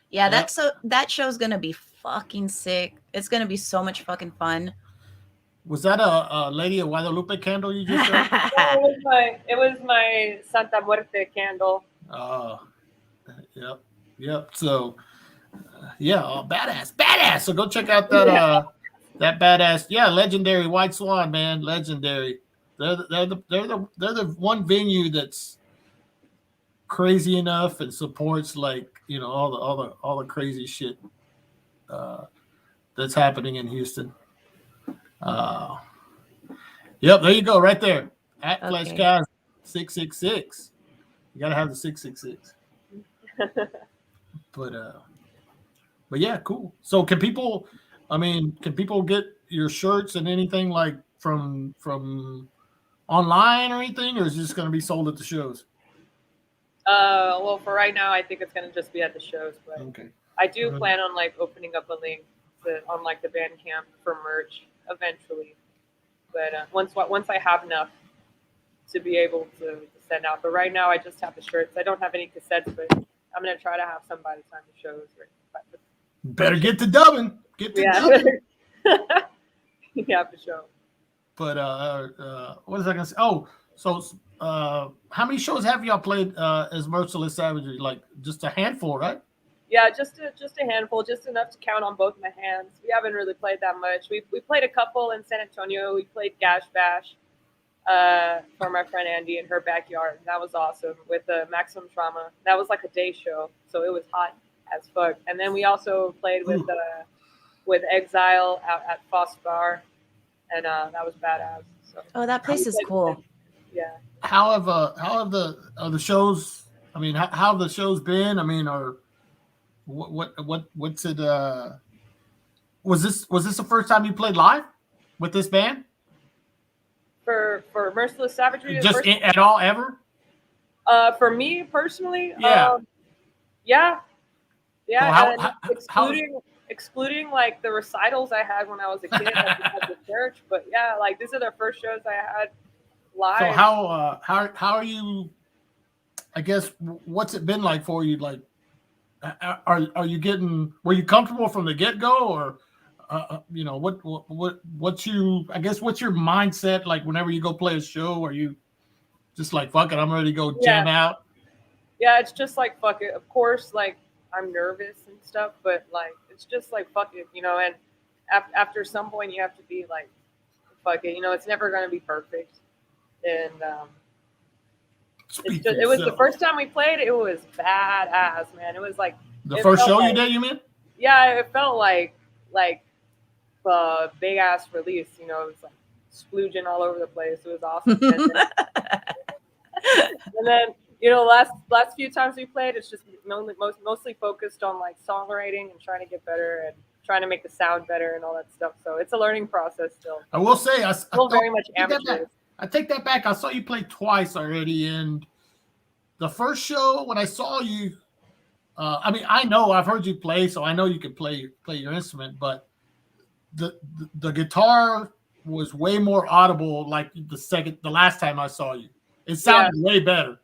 Yeah, that show's gonna be fucking sick. It's gonna be so much fucking fun. Was that a Lady of Guadalupe candle you just showed? It was my Santa Muerte candle. Oh, yep. So, badass. So go check out that that badass, legendary White Swan, man, legendary. They're the one venue that's crazy enough and supports all the crazy shit that's happening in Houston. Yep, there you go, right there at Flesh Guys 666. You gotta have the 666. But yeah, cool. So can people get your shirts and anything from online or anything, or is it just going to be sold at the shows? Well, for right now, I think it's going to just be at the shows, but I do plan on opening up a link on the Bandcamp for merch eventually. But once I have enough to be able to send out. But right now, I just have the shirts. I don't have any cassettes, but I'm going to try to have some by the time the show is ready. Better get to dubbing. Dubbing. Yeah, for sure. But what was I gonna say? Oh, so how many shows have y'all played as Merciless Savagery? Just a handful, right? Yeah, just a handful, just enough to count on both my hands. We haven't really played that much. We played a couple in San Antonio. We played Gash Bash for my friend Andy in her backyard. That was awesome with Maximum Trauma. That was like a day show, so it was hot as fuck. And then we also played with Exile out at Foss Bar, and that was badass. So, that place is cool. Yeah. How have the shows? I mean, how have the shows been? I mean, or what's it? Was this the first time you played live with this band? For Merciless Savagery, just at all ever? For me personally, yeah. So excluding the recitals I had when I was a kid at the church, but yeah, these are the first shows I had live. So how are you? I guess what's it been like for you? Are you getting? Were you comfortable from the get go, or what's your mindset whenever you go play a show? Are you just fuck it, I'm ready to go jam out? Yeah, it's just fuck it. Of course, I'm nervous and stuff, but it's just fuck it, and after some point you have to be fuck it, it's never gonna be perfect. And it was the first time we played, it was badass, man. It was the first show you did, you mean? Yeah, it felt like a big ass release, it was splooging all over the place. It was awesome. And then last few times we played, it's just mostly focused on songwriting and trying to get better and trying to make the sound better and all that stuff. So it's a learning process still. I will say, I very much amateur. I take that back. I saw you play twice already, and the first show when I saw you, I mean, I know I've heard you play, so I know you can play your instrument, but the guitar was way more audible. Like the last time I saw you, it sounded way better.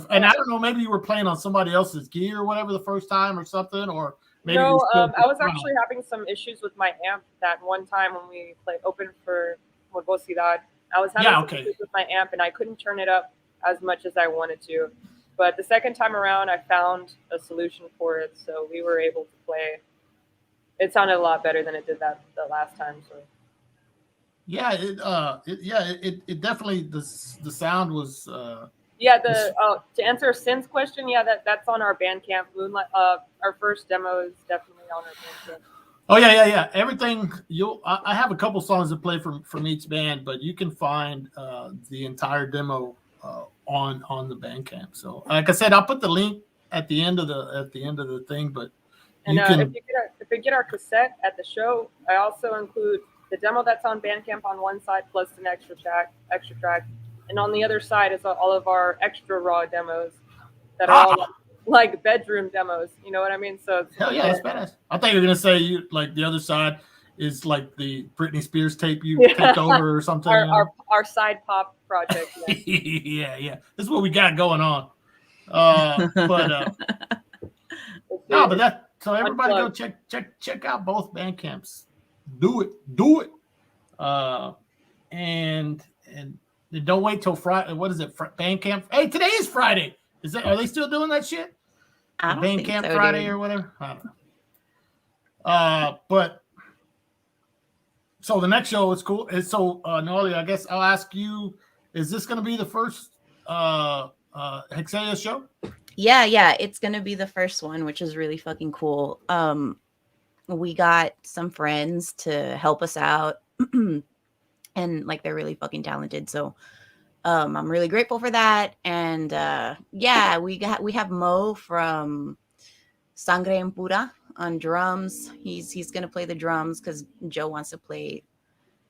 And I don't know, maybe you were playing on somebody else's gear or whatever the first time or something, or maybe no, I was actually having some issues with my amp that one time when we played open for Morbosidad. I was having some issues with my amp and I couldn't turn it up as much as I wanted to. But the second time around, I found a solution for it, so we were able to play. It sounded a lot better than it did the last time. So yeah, it definitely the sound was. Yeah, to answer Sin's question, yeah, that's on our Bandcamp. Moonlight, our first demo is definitely on our Bandcamp. Oh yeah. Everything I have a couple songs to play from each band, but you can find the entire demo on the Bandcamp. So, like I said, I'll put the link at the end of the thing. But if you get our cassette at the show, I also include the demo that's on Bandcamp on one side plus an extra track, and on the other side is all of our extra raw demos that are all like bedroom demos. You know what I mean? So hell yeah, that's badass. I thought you were gonna say like the other side is like the Britney Spears tape you taped over or something. Our side pop project. Yeah. This is what we got going on. But that. So everybody go check out both Bandcamps. Do it. And don't wait till Friday. What is it? Bandcamp. Hey, today is Friday. Are they still doing that shit? I don't think Bandcamp so, Friday dude. or whatever. I don't know. But so the next show is cool. So Norley, I guess I'll ask you: is this going to be the first HEXELLA show? Yeah, it's gonna be the first one, which is really fucking cool. We got some friends to help us out, and like they're really fucking talented. So I'm really grateful for that. And we have Mo from Sangre Impura on drums. He's gonna play the drums because Joe wants to play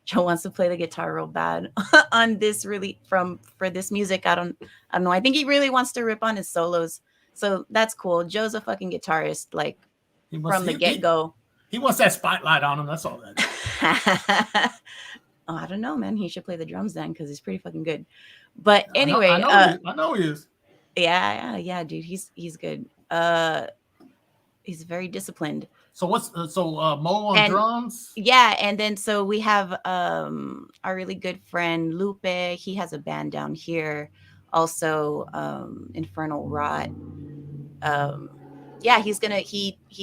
the guitar real bad on this for this music. I don't know. I think he really wants to rip on his solos. So that's cool. Joe's a fucking guitarist, like from the get-go. He wants that spotlight on him. That's all that is. Oh, I don't know, man. He should play the drums then because he's pretty fucking good. But anyway, I know he is. Yeah, dude. He's good. He's very disciplined. So Mo on drums? Yeah, and then so we have our really good friend Lupe. He has a band down here, also Infernal Rot. Yeah, he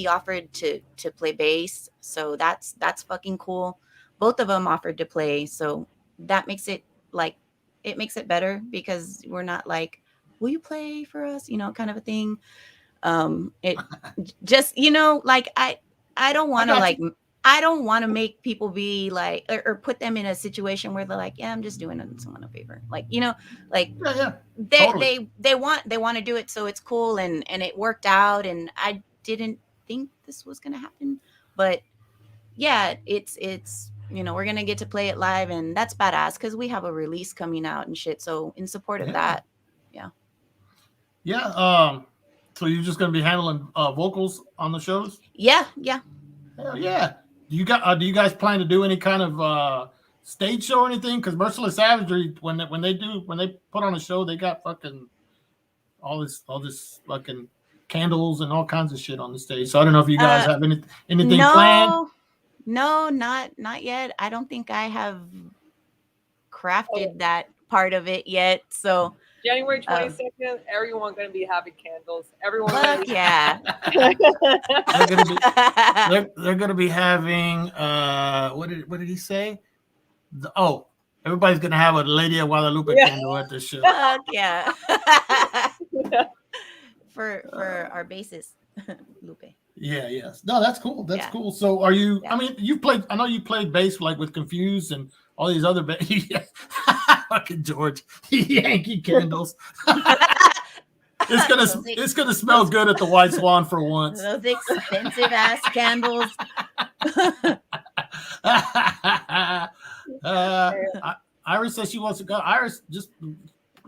offered to play bass, so that's fucking cool. Both of them offered to play, so that makes it better because we're not like, will you play for us, kind of a thing. It just, like I don't want to I don't want to make people be like, or put them in a situation where they're like, yeah, I'm just doing someone a favor. Like, totally. they want to do it. So it's cool. And it worked out. And I didn't think this was going to happen, but yeah, it's, we're going to get to play it live, and that's badass because we have a release coming out and shit. So in support of that. Yeah. Yeah. So you're just going to be handling vocals on the shows? Yeah. Hell yeah. Do you guys plan to do any kind of stage show or anything? Because Merciless Savagery, when they put on a show, they got fucking all this fucking candles and all kinds of shit on the stage. So I don't know if you guys have anything planned. No, not yet. I don't think I have crafted that part of it yet. So January 22nd, everyone going to be having candles. Everyone. Fuck yeah. They're going to be having what did he say? Everybody's going to have a Lady of Guadalupe candle at the show. Fuck yeah. For our bassist, Lupe. Yeah, yes. No, that's cool. That's cool. So are you, I mean, I know you played bass like with Confused and all these other fucking George. Yankee candles. It's gonna smell good at the White Swan for once. Those expensive ass candles. Iris says she wants to go. Iris, just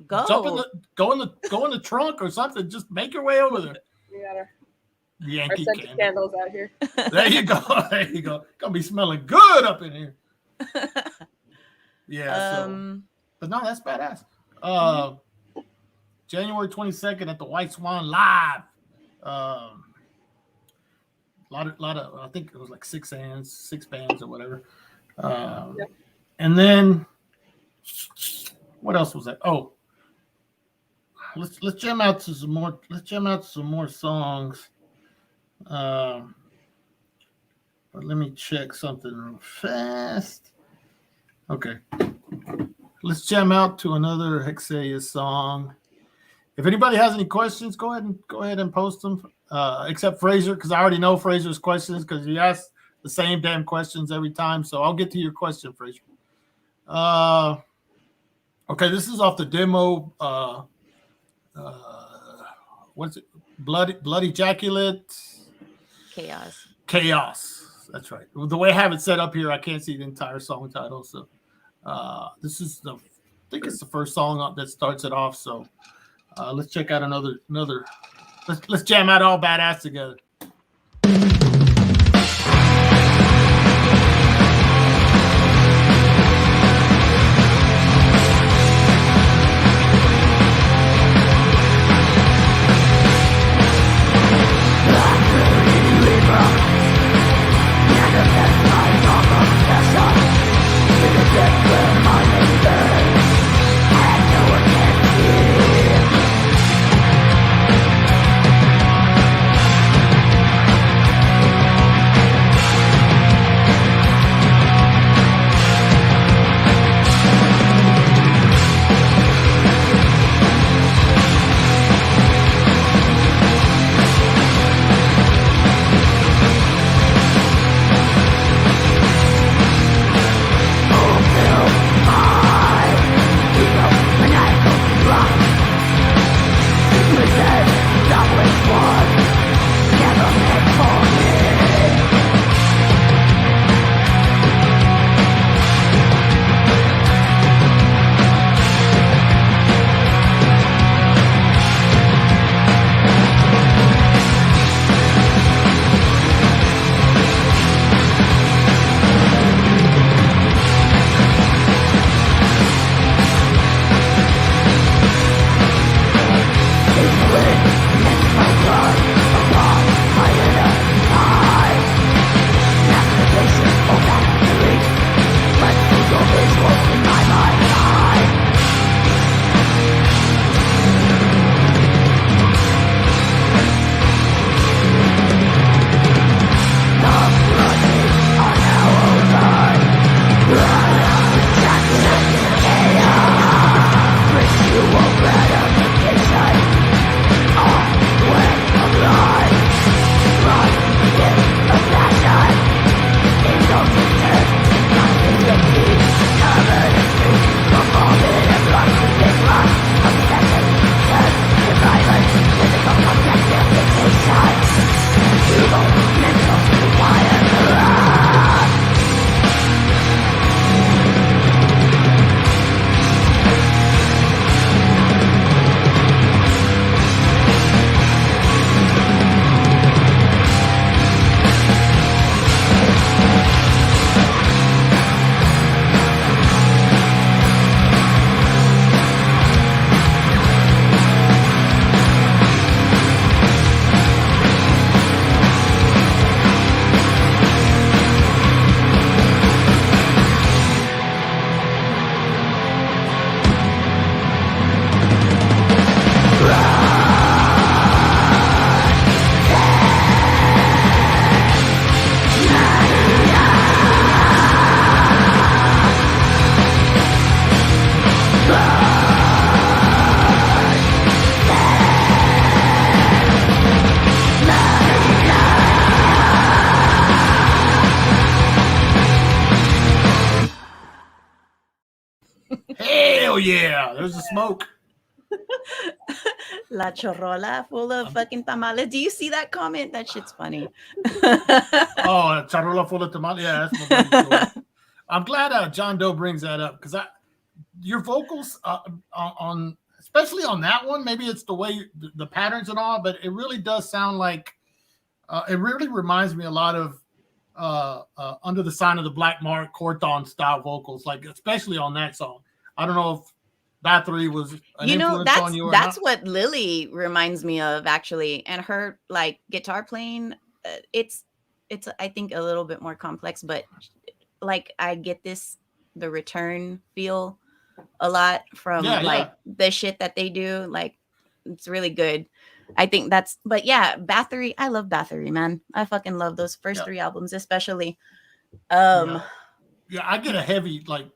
go in the trunk or something. Just make your way over there. Yeah. Yankee scented candle. candles out here. There you go. There you go. Gonna be smelling good up in here. Yeah. So, but no, that's badass. January 22nd at the White Swan Live. Lot of. I think it was like six bands or whatever. Yep. And then what else was that? Oh, let's jam out to some more. Let's jam out to some more songs. But let me check something real fast. Okay, let's jam out to another HEXELLA song. If anybody has any questions, go ahead and post them. Except Fraser, because I already know Fraser's questions because he asks the same damn questions every time. So I'll get to your question, Fraser. Okay, this is off the demo. What's it? Blood ejaculate. Chaos. That's right. The way I have it set up here, I can't see the entire song title. So this is I think it's the first song that starts it off. So let's check out another. Let's jam out all badass together. Hell yeah! There's the smoke. La Chorrola full of fucking tamales. Do you see that comment? That shit's funny. Oh, charola full of tamales. Yeah, that's my buddy. I'm glad John Doe brings that up because your vocals on especially on that one, maybe it's the way the patterns and all, but it really does sound like It really reminds me a lot of Under the Sign of the Black Mark, Corton style vocals, like especially on that song. I don't know if Bathory was an influence on you or that's not. what Lily reminds me of, actually, and her like guitar playing. It's I think a little bit more complex, but like I get the Return feel a lot from Yeah, like the shit that they do. Like it's really good. I think that's, but yeah, Bathory. I love Bathory, man. I fucking love those first Yeah. 3 albums, especially. Yeah, I get a heavy like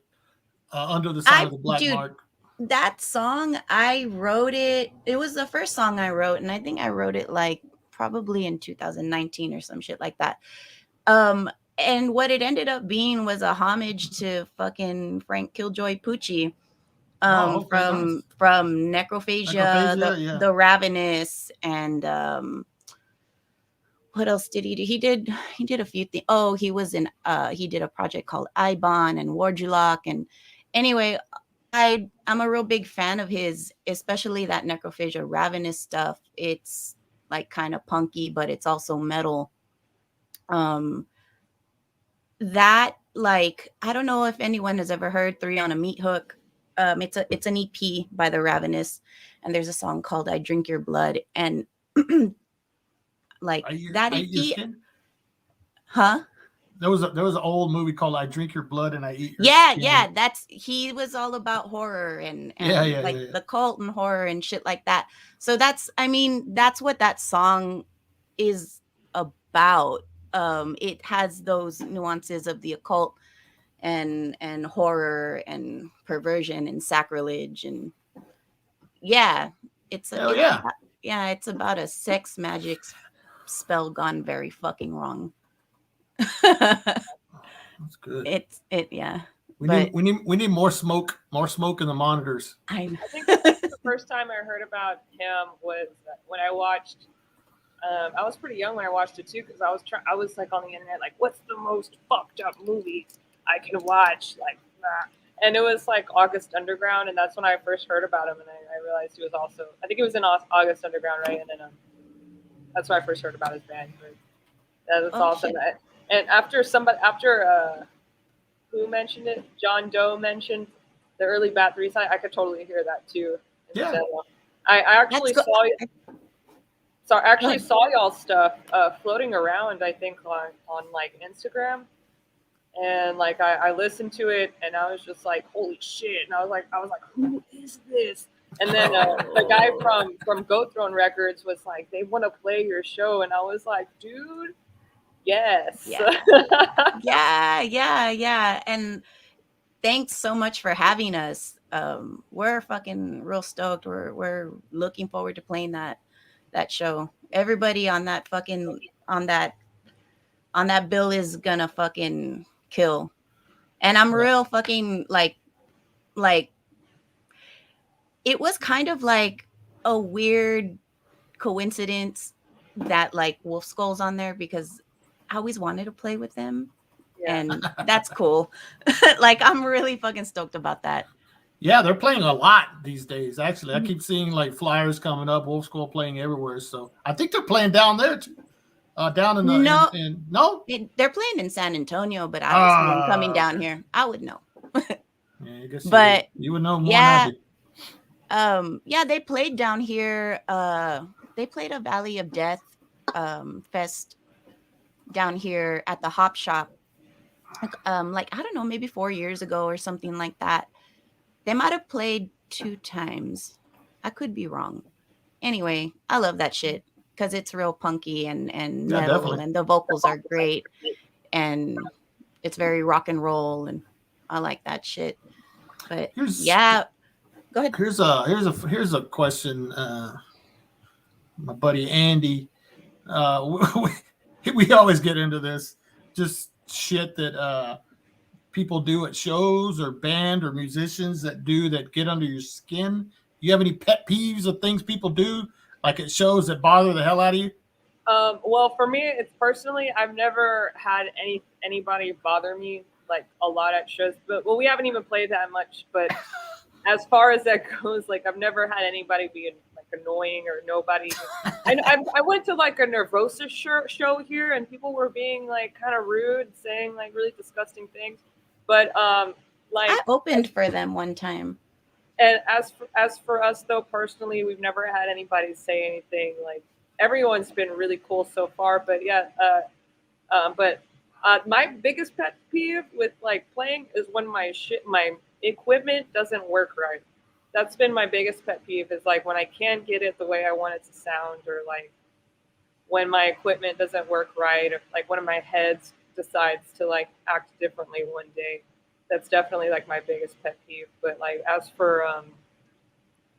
Under the Sign of the Black Dude, Mark. that song, I wrote it. It was the first song I wrote, and I think I wrote it like probably in 2019 or some shit like that. And what it ended up being was a homage to fucking Frank Killjoy Pucci. Okay, nice. From Necrophagia, Necrophagia, the Ravenous, and what else did he do? He did a few things. Oh, he did a project called Ibon and Wardulok. And anyway, I'm a real big fan of his, especially that Necrophagia Ravenous stuff. It's like kind of punky, but it's also metal. That, like, I don't know if anyone has ever heard 3 on a Meat Hook. It's an EP by the Ravenous, and there's a song called I Drink Your Blood. And like that I eat your EP, skin? huh? There was an old movie called I Drink Your Blood and I Eat Your Skin. Yeah, he was all about horror and the cult and horror and shit like that. So that's what that song is about. It has those nuances of the occult and horror and perversion and sacrilege, and it's about a sex magic spell gone very fucking wrong. That's good. We need more smoke in the monitors. I think the first time I heard about him was when I watched. I was pretty young when I watched it too, because I was like on the internet, like, what's the most fucked up movie I can watch, like that. And it was like August Underground, and that's when I first heard about him, and I realized he was also, I think it was in August Underground, right? And then that's when I first heard about his band. But that's awesome. And after who mentioned it? John Doe mentioned the early Bathory side. I could totally hear that too. Yeah. I actually saw y'all stuff floating around, I think on like Instagram, and like I listened to it, and I was just like, holy shit. And I was like, who is this? And then the guy from Goat Throne Records was like, they want to play your show, and I was like, dude, yes. Yeah. And thanks so much for having us. We're fucking real stoked. We're looking forward to playing that show. Everybody on that bill is gonna fucking kill. And I'm real fucking like it was kind of like a weird coincidence that like Wolf Skull's on there, because I always wanted to play with them. Yeah. And that's cool. Like, I'm really fucking stoked about that. Yeah, they're playing a lot these days. Actually, I keep seeing like flyers coming up. Wolf Skull playing everywhere. So I think they're playing down there too. Down in the no, they're playing in San Antonio, but I was coming down here. I would know. Yeah, I guess you would know more. Yeah, they played down here. They played a Valley of Death fest down here at the Hop Shop. Like I don't know, maybe 4 years ago or something like that. They might have played 2 times. I could be wrong. Anyway, I love that shit because it's real punky and metal, definitely. And the vocals are great, and it's very rock and roll, and I like that shit. But go ahead. Here's a question. My buddy Andy, we always get into this just shit that people do at shows or band or musicians that get under your skin. You have any pet peeves of things people do like at shows that bother the hell out of you? Well, for me, it's personally, I've never had anybody bother me like a lot at shows. But we haven't even played that much. But as far as that goes, like I've never had anybody be like annoying or nobody. I went to like a Nervosa show here, and people were being like kind of rude, saying like really disgusting things. But like I opened for them one time. and as for us though, personally, we've never had anybody say anything. Like everyone's been really cool so far. But yeah, but my biggest pet peeve with like playing is when my equipment doesn't work right. That's been my biggest pet peeve is like when I can't get it the way I want it to sound, or like when my equipment doesn't work right, or like one of my heads decides to like act differently one day. That's definitely like my biggest pet peeve. But like as for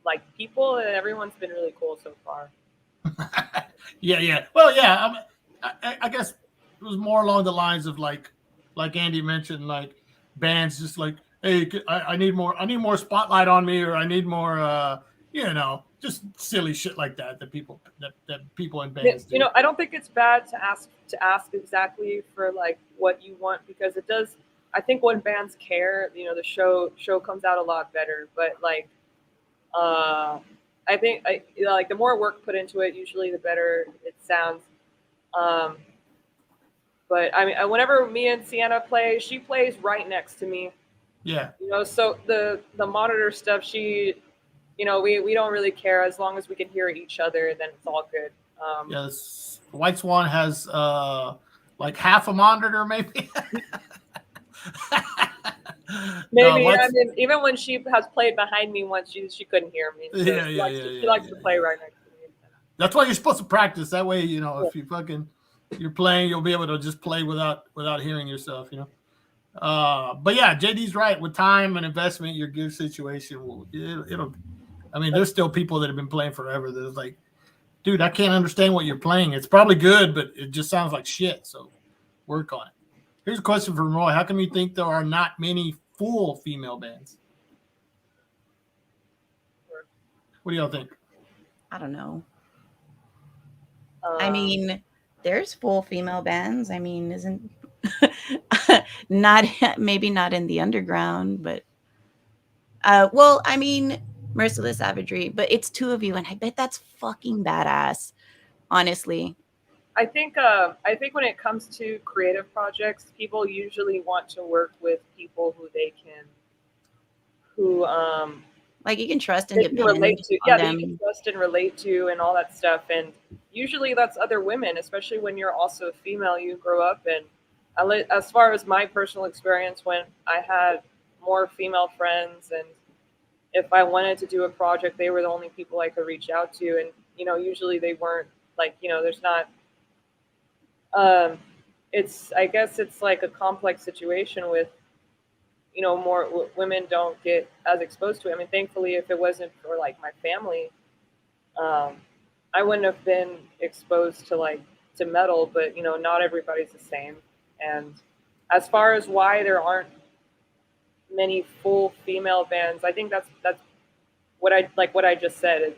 like people, everyone's been really cool so far. Yeah. Well, yeah. I guess it was more along the lines of like Andy mentioned, like bands just like, hey, I need more spotlight on me, or I need more, just silly shit like that people in bands do. I don't think it's bad to ask exactly for like what you want, because it does. I think when bands care, the show comes out a lot better. But like, I think like the more work put into it, usually the better it sounds. But I mean, whenever me and Sienna play, she plays right next to me. Yeah. So the monitor stuff, we don't really care as long as we can hear each other. Then it's all good. Yes, White Swan has like half a monitor, maybe. Maybe. I mean, even when she has played behind me once, she couldn't hear me. So she likes to play right next to me. That's why you're supposed to practice. That way, if you're playing, you'll be able to just play without hearing yourself. But yeah, JD's right. With time and investment, your gear situation it'll. I mean, there's still people that have been playing forever that is like, dude, I can't understand what you're playing. It's probably good, but it just sounds like shit. So work on it. Here's a question from Roy. How come you think there are not many full female bands? What do y'all think? I don't know. I mean, there's full female bands. I mean, isn't maybe not in the underground, but well, I mean, Merciless Savagery, but it's two of you, and I bet that's fucking badass, honestly. I think when it comes to creative projects, people usually want to work with people who like you can trust and they can relate to. Yeah, that them. you can trust and relate to, and all that stuff. And usually that's other women, especially when you're also a female. You grow up, and as far as my personal experience, when I had more female friends, and if I wanted to do a project, they were the only people I could reach out to. And usually they weren't like, there's not. I guess it's like a complex situation with, more women don't get as exposed to it. I mean, thankfully, if it wasn't for like my family, I wouldn't have been exposed to metal. But not everybody's the same. And as far as why there aren't many full female bands, I think that's what I just said.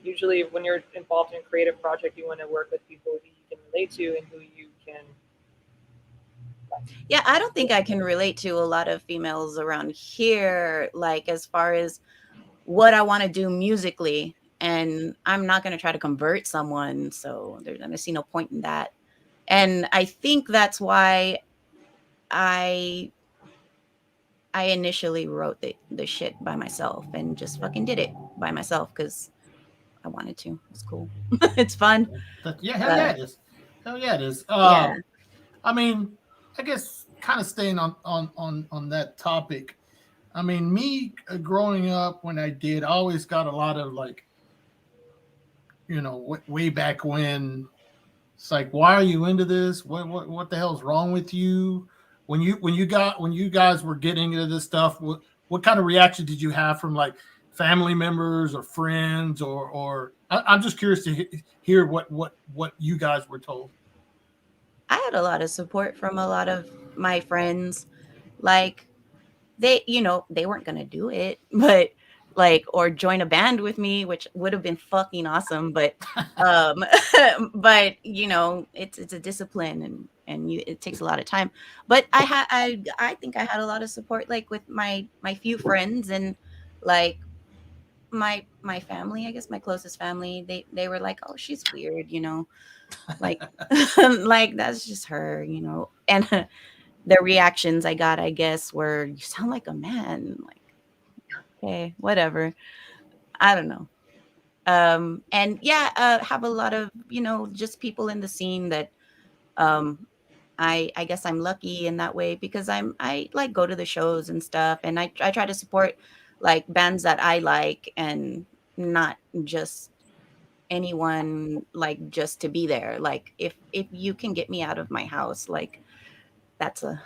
Usually when you're involved in a creative project, you want to work with people who you can relate to and who you can. Yeah, I don't think I can relate to a lot of females around here, like as far as what I want to do musically. And I'm not going to try to convert someone, so there's going to see no point in that. And I think that's why I initially wrote the shit by myself and just fucking did it by myself because I wanted to. It's cool. It's fun. Hell yeah, it is. Hell yeah, it is. Yeah. I mean, I guess kind of staying on that topic. I mean, me growing up when I did, I always got a lot of like, way back when. It's like, why are you into this? What the hell's wrong with you? When you guys were getting into this stuff, what kind of reaction did you have from like family members or friends or I'm just curious to hear what you guys were told. I had a lot of support from a lot of my friends. Like they weren't going to do it, but like, or join a band with me, which would have been fucking awesome. But, but it's a discipline and it takes a lot of time. But I think I had a lot of support, like with my few friends, and like my family, I guess my closest family, they were like, oh, she's weird, like like that's just her, and the reactions I got, I guess, were, you sound like a man. Like, okay, whatever. I don't know. And yeah, have a lot of, just people in the scene that um I guess I'm lucky in that way, because I like go to the shows and stuff, and I try to support like bands that I like, and not just anyone, like just to be there. Like if you can get me out of my house, like that's a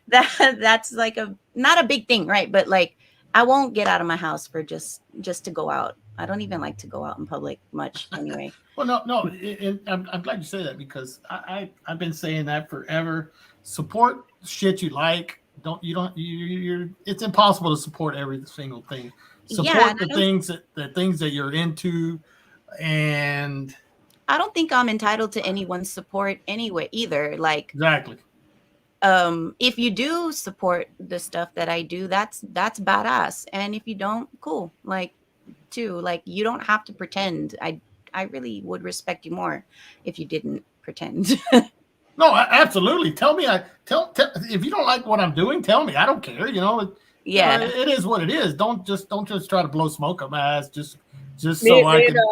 that's like a not a big thing, right? But like I won't get out of my house for just to go out. I don't even like to go out in public much anyway. Well, no. I'm glad you say that, because I've been saying that forever. Support shit you like. You're. It's impossible to support every single thing. Yeah, Support and the things that you're into, and I don't think I'm entitled to anyone's support anyway either. Like exactly. if you do support the stuff that I do, that's badass. And if you don't, cool. Like too, like you don't have to pretend. I really would respect you more if you didn't pretend. No, absolutely. Tell me. Tell if you don't like what I'm doing, tell me. I don't care. Yeah. It is what it is. Don't just try to blow smoke up my ass. Just Me, so I me can. and,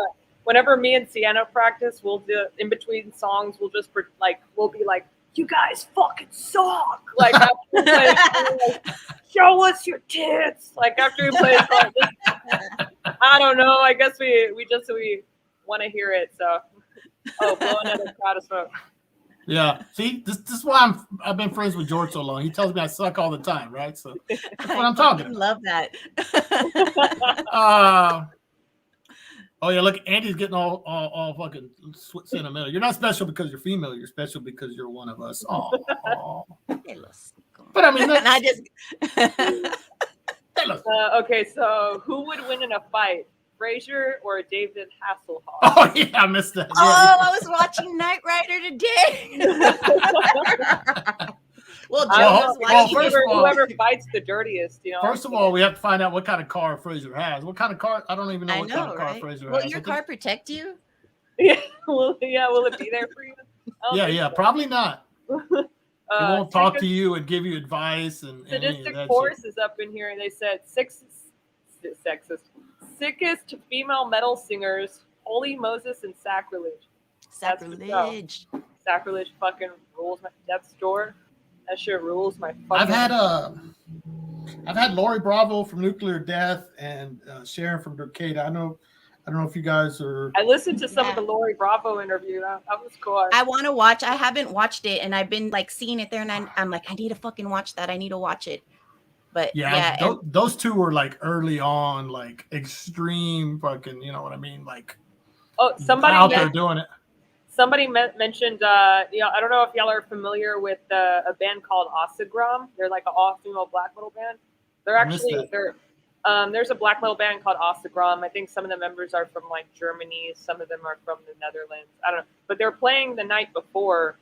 whenever me and Sienna practice, we'll do in between songs. We'll just we'll be like, "You guys fucking suck!" Like after we play a song, like, "Show us your tits!" Like after we play a song, I don't know. I guess we want to hear it. So, blow another cloud of smoke. Yeah. See, this is why I've been friends with George so long. He tells me I suck all the time, right? So that's what I'm talking about. Love that. Oh yeah, look, Andy's getting all fucking sentimental. You're not special because you're female. You're special because you're one of us. Oh. But I mean, and I just. Okay, so who would win in a fight, Frazier or David Hasselhoff? Oh yeah, I missed that. Oh, I was watching Knight Rider today. Well, Joe was watching whoever fights the dirtiest. First of all, we have to find out what kind of car Frazier has. What kind of car? I don't even know what kind of car Frazier has. Will your car protect you? Yeah. Will it be there for you? Yeah. Probably not. It won't talk to you and give you advice. And Sadistic Force is up in here, and they said sickest female metal singers: Holy Moses and Sacrilege. Sacrilege fucking rules. My Death's Door. That shit rules. My fucking. I've had Lori Bravo from Nuclear Death and Sharon from Dercada. I don't know if you guys are. I listened to some of the Lori Bravo interview. That was cool. I want to watch. I haven't watched it, and I've been like seeing it there, and I'm like, I need to fucking watch that. I need to watch it. But those two were like early on, like extreme fucking. You know what I mean? Like, somebody out there doing it. Somebody mentioned, I don't know if y'all are familiar with a band called Osagram. They're like an all-female black metal band. There's a black metal band called Osagram. I think some of the members are from like Germany. Some of them are from the Netherlands. I don't know. But they're playing the night before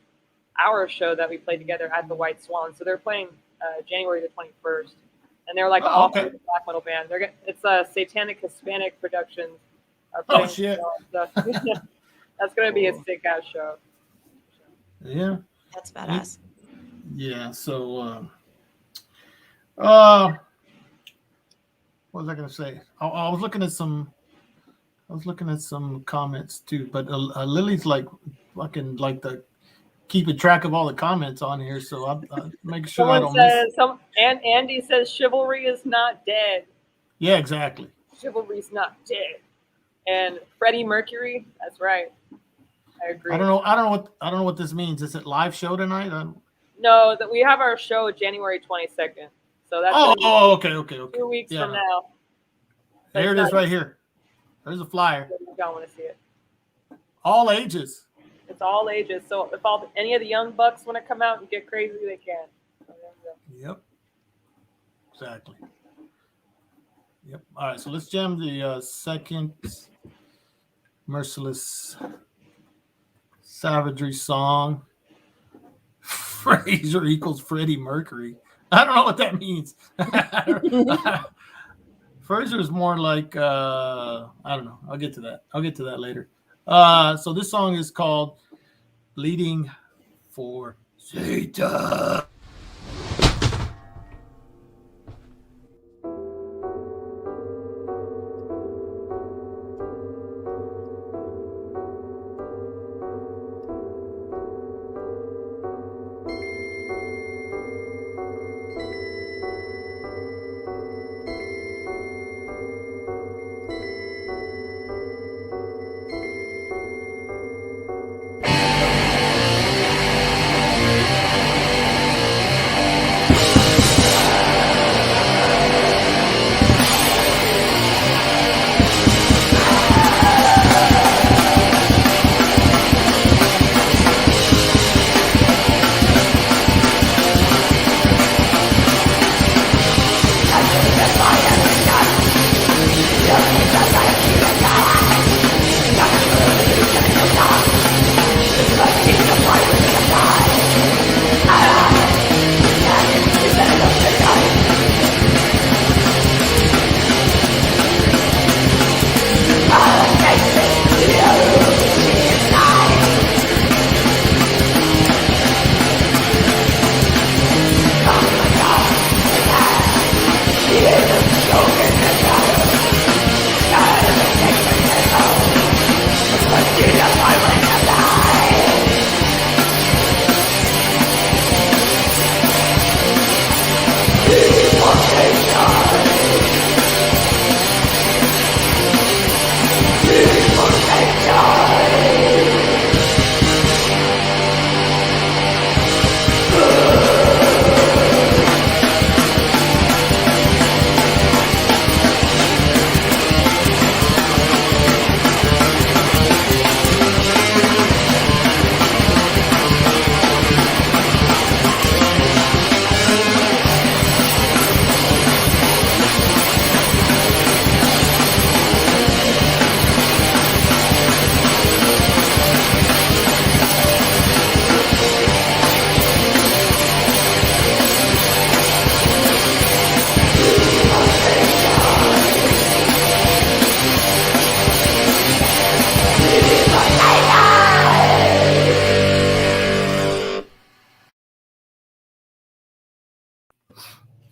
our show that we played together at the White Swan. So they're playing January the 21st. And they're like an all-female black metal band. It's Satanic Hispanic Productions. Oh, shit. That's going to be a sick ass show. Yeah. That's badass. Yeah. So, what was I going to say? I was looking at some comments too, but Lily's like fucking like keeping track of all the comments on here. So I'm making sure I don't miss. And Andy says chivalry is not dead. Yeah, exactly. Chivalry's not dead. And Freddie Mercury, that's right. I agree. I don't know what this means. Is it live show tonight? No, that we have our show January 22nd. So that's okay. 2 weeks from now. There it is right here. There's a flyer. You don't want to see it. All ages. It's all ages. So if any of the young bucks want to come out and get crazy, they can. So yep. Exactly. Yep. All right. So let's jam the second Merciless Savagery song. Frazier equals Freddie Mercury. I don't know what that means. Fraser is more like I don't know. I'll get to that later. So this song is called "Bleeding for Satan."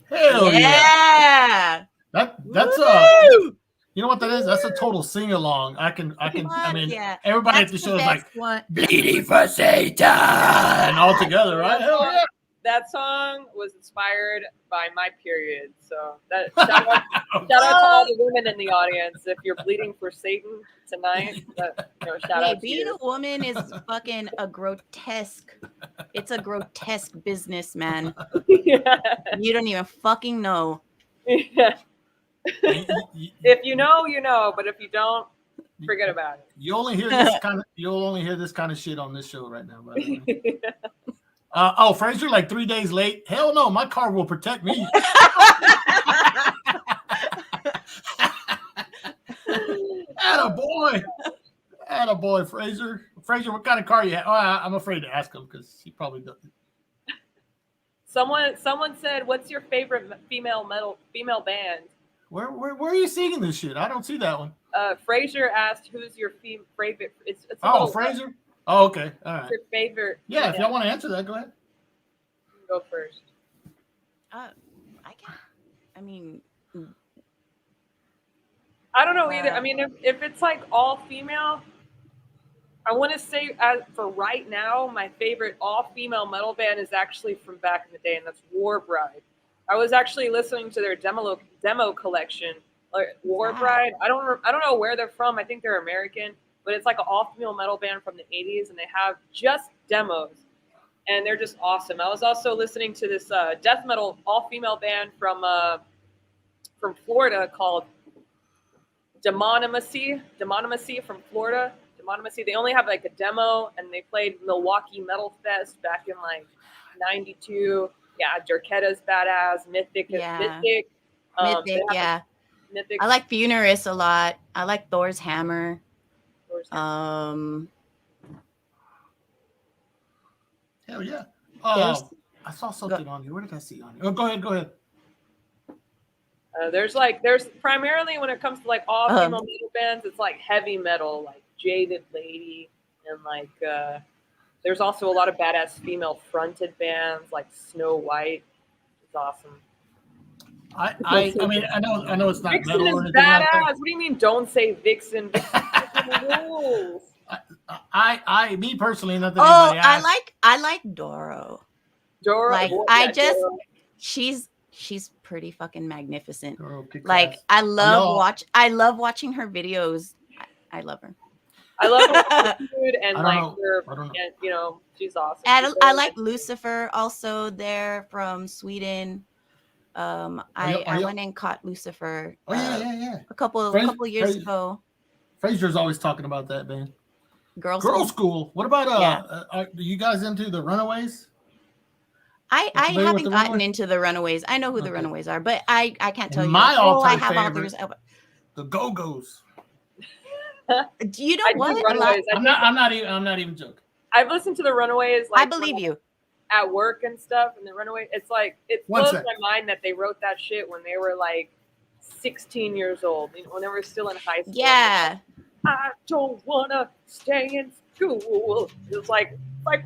Hell yeah! That's Woo! you know what that is? That's a total sing along. I mean, Yeah. everybody That's at the the show is like best one. bleeding for Satan all together, right? Hell yeah! That song was inspired by my period. So that shout out to all the women in the audience. If you're bleeding for Satan tonight, shout Hey, out to being you. a woman is fucking a grotesque. It's a grotesque business, man. Yeah. You don't even fucking know. Yeah. If you know, you know, but if you don't, forget about it. You only hear this kind of shit on this show right now, by the way. Fraser, like 3 days late. Hell no, my car will protect me. Attaboy, Fraser. Fraser, what kind of car you have? Oh, I'm afraid to ask him because he probably doesn't. Someone said, "What's your favorite female band?" Where are you seeing this shit? I don't see that one. Fraser asked, "Who's your favorite?" It's Fraser. Oh, okay. All right. Your favorite? Yeah, if y'all want to answer that, go ahead. Go first. I can't. I mean, I don't know either. I mean, if it's like all female, I want to say for right now, my favorite all female metal band is actually from back in the day, and that's War Bride. I was actually listening to their demo collection, like War Bride. I don't know where they're from. I think they're American, but it's like an all female metal band from the 80s, and they have just demos, and they're just awesome. I was also listening to this death metal all female band from Florida called Demonimacy from Florida. Demonimacy. They only have like a demo, and they played Milwaukee Metal Fest back in like '92. Yeah, Durketta's badass. Mythic. Mythic. Yeah. Mythic. I like Funerus a lot. I like Thor's Hammer. Hell yeah. I saw something on you. Where did I see on you? Oh, go ahead. There's primarily when it comes to like all female metal bands, it's like heavy metal, like Jaded Lady, and like there's also a lot of badass female fronted bands like Snow White. It's awesome. I mean I know it's not Vixen metal is or anything badass. like that. What do you mean? Don't say Vixen. Vixen rules. I me personally, nothing. Oh, Anybody asked. I like Doro. Dora, Like yeah, Dora. she's pretty fucking magnificent. Doro kick Like ass. I love watching her videos. I love her. I love her attitude and I like don't know. her, I don't know. and, you know, she's awesome. And She's I very- like Lucifer also. They're from Sweden. I went and caught Lucifer. Oh yeah. A couple years ago. Fraser's always talking about that band. Girl School. What about are you guys into the Runaways? I familiar with haven't the gotten Runaways? into the Runaways. I know who the Okay. Runaways are, but I can't tell you. My all-time I have all favorite, those. the Go-Go's. Do you know I do what? Runaways. I'm not even joking. I've listened to the Runaways. Like, I believe you. At work and stuff, and the Runaways. It's like it One blows sec. my mind that they wrote that shit when they were like 16 years old. You know, when they were still in high school. Yeah. I don't wanna stay in school. It was like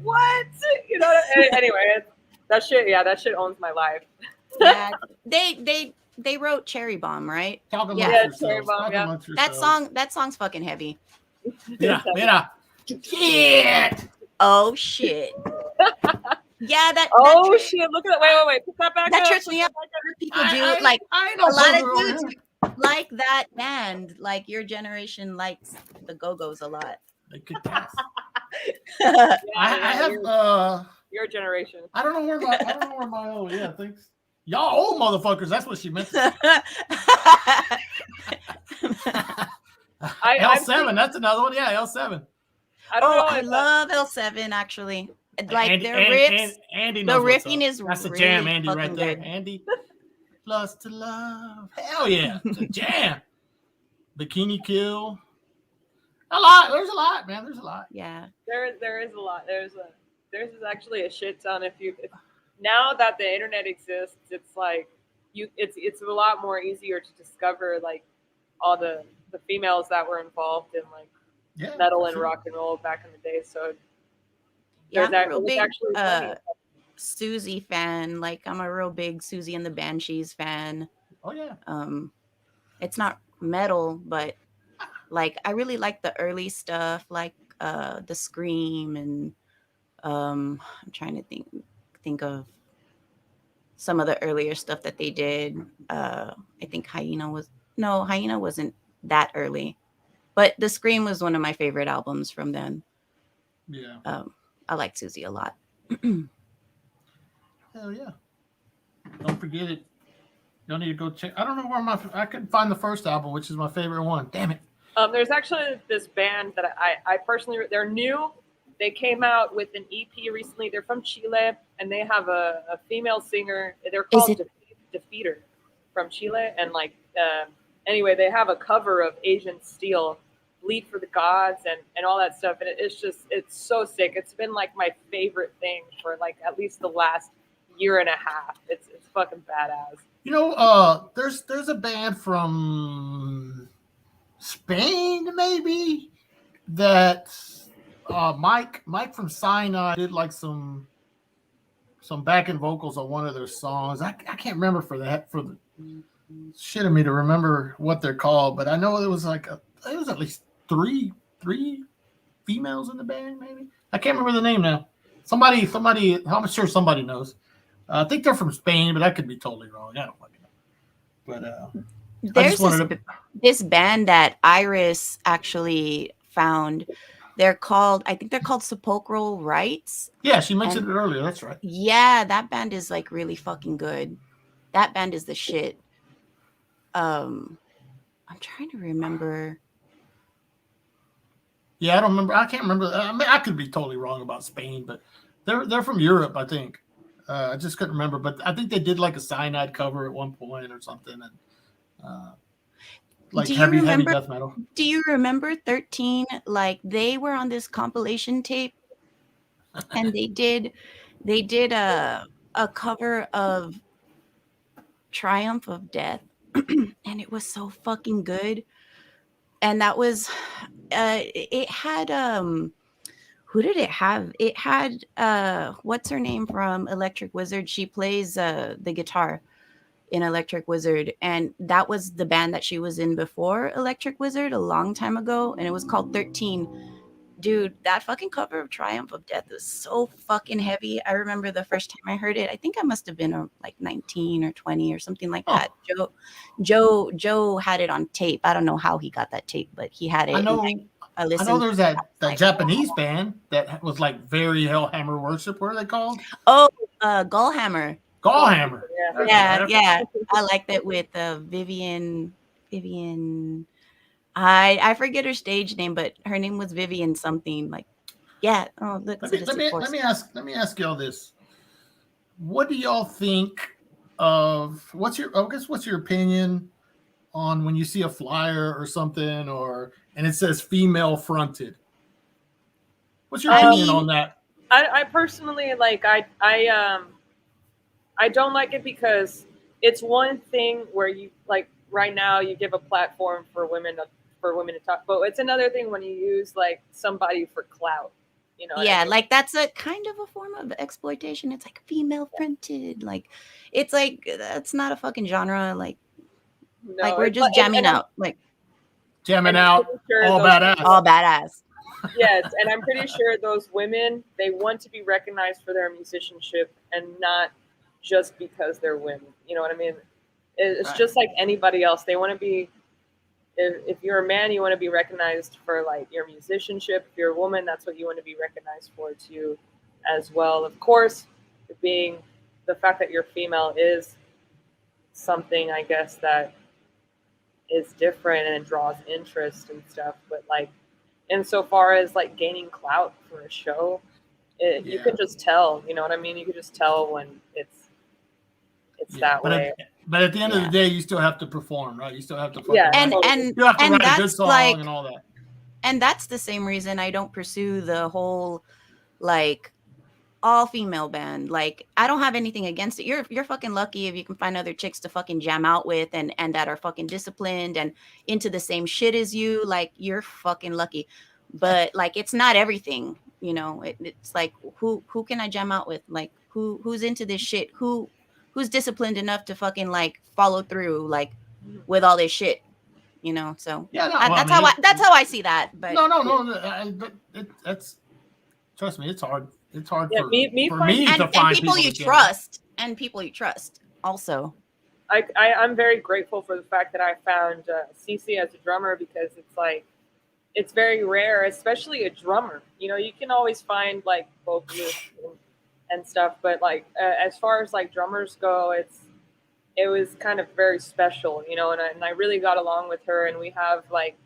what? You know. Anyway, that shit owns my life. Yeah. They wrote Cherry Bomb, right? Talk amongst Yeah, yourselves. Cherry Bomb, Talk yeah. amongst That yourselves. song's fucking heavy. Mira. Shit. Oh shit. Yeah, Oh shit! Look at that! Wait! Put that back that up. trips me up. People do I a know lot of Booger dudes over like that band. Like your generation likes the Go-Go's a lot. here. They kick ass. Yeah, I have your generation. I don't know where my oh yeah, thanks. Y'all old motherfuckers, that's what she meant to say. L7, that's another one. Yeah, L7. I don't know. I love L7 actually. Like Andy, their riffs. Andy The knows what's riffing up. is That's a really jam, Andy, right fucking there. good. Andy, plus to love. Hell yeah, it's a jam. Bikini Kill. A lot. There's a lot, man. There's a lot. Yeah. There is a lot. There's actually a shit ton. If now that the internet exists, it's like it's a lot more easier to discover like all the females that were involved in like metal and rock and roll back in the day. So Yeah, I'm a real there's big actually plenty. Susie fan. Like I'm a real big Susie and the Banshees fan. Oh yeah. It's not metal, but like I really like the early stuff, like the Scream and I'm trying to think of some of the earlier stuff that they did. I think Hyena wasn't that early, but the Scream was one of my favorite albums from then. Yeah. I like Susie a lot. Hell yeah. Don't forget it. You'll need to go check. I don't know where I couldn't find the first album, which is my favorite one. Damn it. There's actually this band that I personally, they're new. They came out with an EP recently. They're from Chile, and they have a female singer. They're called Defeater from Chile. And like, anyway, they have a cover of Asian Steel, Bleed for the Gods, and all that stuff. And it's so sick. It's been like my favorite thing for like at least the last year and a half. It's fucking badass. You know, there's a band from Spain, maybe, that Mike from Sinai did like some backing vocals on one of their songs. I can't remember for the shit of me to remember what they're called, but I know it was like it was at least three females in the band, maybe. I can't remember the name now. Somebody, I'm sure somebody knows. I think they're from Spain, but I could be totally wrong. I don't fucking know. But there's this band that Iris actually found. I think they're called Sepulchral Rites. Yeah, she mentioned it earlier. That's right. Yeah, that band is like really fucking good. That band is the shit. I'm trying to remember. Yeah, I don't remember. I can't remember. I mean, I could be totally wrong about Spain, but they're from Europe, I think. I just couldn't remember, but I think they did like a Cyanide cover at one point or something, and like heavy death metal. Do you remember 13? Like they were on this compilation tape, and they did a cover of Triumph of Death. and it was so fucking good. And that was it had who did it have? It had what's her name from Electric Wizard? She plays the guitar in Electric Wizard, and that was the band that she was in before Electric Wizard a long time ago, and it was called 13. Dude, that fucking cover of Triumph of Death was so fucking heavy. I remember the first time I heard it, I think I must have been like 19 or 20 or something like that. Joe had it on tape. I don't know how he got that tape, but he had it. I know. I I listened. know there's that like, Japanese band that was like very Hellhammer worship. What are they called? Oh, Gallhammer. Gallhammer. Yeah. I like that with Vivian. I forget her stage name, but her name was Vivian something. Like, yeah. Oh, look. Let me ask y'all this. What do y'all think of what's your opinion on when you see a flyer or something and it says female fronted? What's your opinion on that? I personally like I don't like it because it's one thing where you like right now you give a platform for women to talk, but it's another thing when you use like somebody for clout. You know, yeah, I mean? Like that's a kind of a form of exploitation. It's like female fronted. Like it's like that's not a fucking genre. Like we're just jamming out. Like jamming out all badass. All badass. Yes, and I'm pretty sure those women, they want to be recognized for their musicianship and not just because they're women. You know what I mean? It's right. Just like anybody else. They want to be, if you're a man, you want to be recognized for like your musicianship. If you're a woman, that's what you want to be recognized for too, as well. Of course, being the fact that you're female is something, I guess, that is different and it draws interest and stuff. But like, insofar as like gaining clout for a show, you could just tell. You know what I mean? You could just tell when it's that way. But at the end of the day, you still have to perform, right? You still have to and you have to write a good song like, and all that. And that's the same reason I don't pursue the whole like all female band. Like I don't have anything against it. You're fucking lucky if you can find other chicks to fucking jam out with and that are fucking disciplined and into the same shit as you. Like you're fucking lucky. But like it's not everything, you know. It's like who can I jam out with? Like who's into this shit? Who's disciplined enough to fucking like follow through like with all this shit, you know? So yeah, that's how I see that. But that's trust me, it's hard. It's hard for me to find people you trust and people you trust also. I'm very grateful for the fact that I found Cece as a drummer because it's like it's very rare, especially a drummer. You know, you can always find like vocalists and stuff, but like as far as like drummers go, it was kind of very special, you know. And I really got along with her, and we have like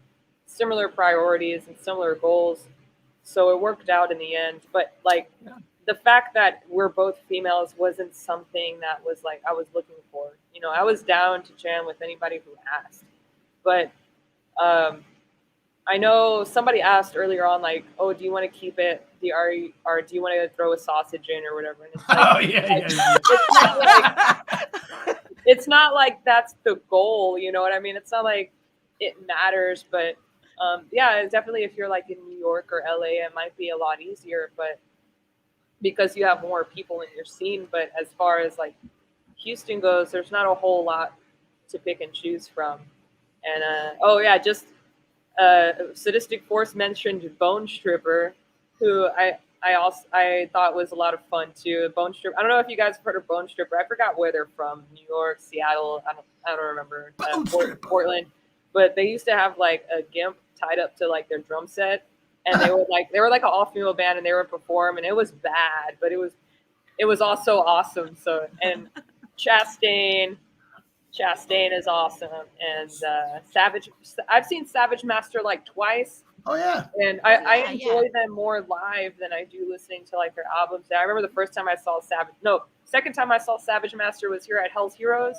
similar priorities and similar goals, so it worked out in the end. But like the fact that we're both females wasn't something that was like I was looking for. You know, I was down to jam with anybody who asked, but I know somebody asked earlier on, like, "Oh, do you want to keep it or do you want to throw a sausage in or whatever?" And it's like, it's not like that's the goal, you know what I mean? It's not like it matters, but definitely if you're like in New York or LA, it might be a lot easier, but because you have more people in your scene. But as far as like Houston goes, there's not a whole lot to pick and choose from. And just. Sadistic Force mentioned Bone Stripper, who I thought was a lot of fun too. Bone Stripper. I don't know if you guys have heard of Bone Stripper. I forgot where they're from. New York, Seattle. I don't remember. Portland. But they used to have like a gimp tied up to like their drum set, and they were like an all female band, and they would perform, and it was bad, but it was also awesome. So and Chastain is awesome, and Savage. I've seen Savage Master like twice. Oh yeah, and I enjoy them more live than I do listening to like their albums. I remember the second time I saw Savage Master was here at Hell's Heroes,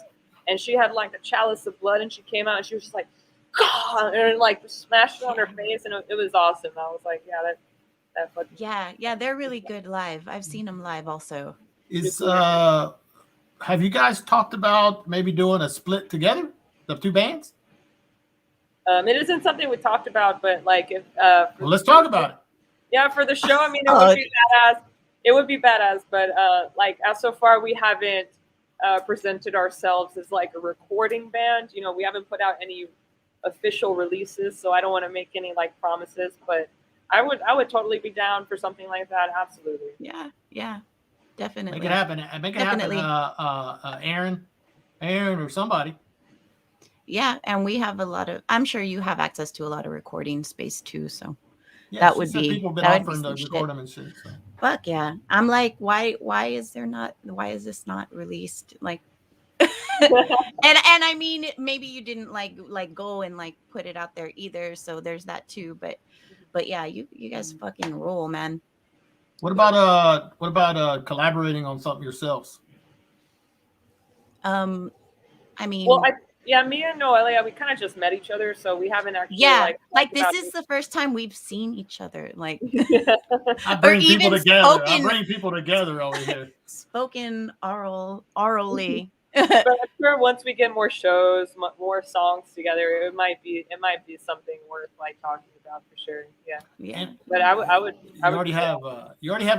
and she had like a chalice of blood, and she came out and she was just like, God, and like smashed it on her face, and it was awesome. I was like, that fucking they're really good live. I've seen them live also. Have you guys talked about maybe doing a split together? The two bands? It isn't something we talked about, but like if Well, let's talk about it. yeah, for the show, I mean, it would be badass. It would be badass, but like as so far, we haven't presented ourselves as like a recording band. You know, we haven't put out any official releases, so I don't want to make any like promises. But I would totally be down for something like that. Absolutely. Yeah, definitely. Make it happen. Make it Definitely. happen. Aaron, or somebody. Yeah, and we have a lot of. I'm sure you have access to a lot of recording space too. So Yeah, that she would said be people have been that would be offering to some shit. record them and shit. So. Fuck yeah! I'm like, why is there not? Why is this not released? Like, and I mean, maybe you didn't like go and like put it out there either. So there's that too. But yeah, you guys fucking rule, man. What about collaborating on something yourselves? I mean, Well, me and Noelia, we kind of just met each other, so we haven't actually like this is the first time we've seen each other. Like, I bring people even together. I spoken- bring people together over here. spoken orally. But I'm sure once we get more shows, more songs together, it might be something worth like talking about for sure. Yeah. Yeah. And But I would. you already have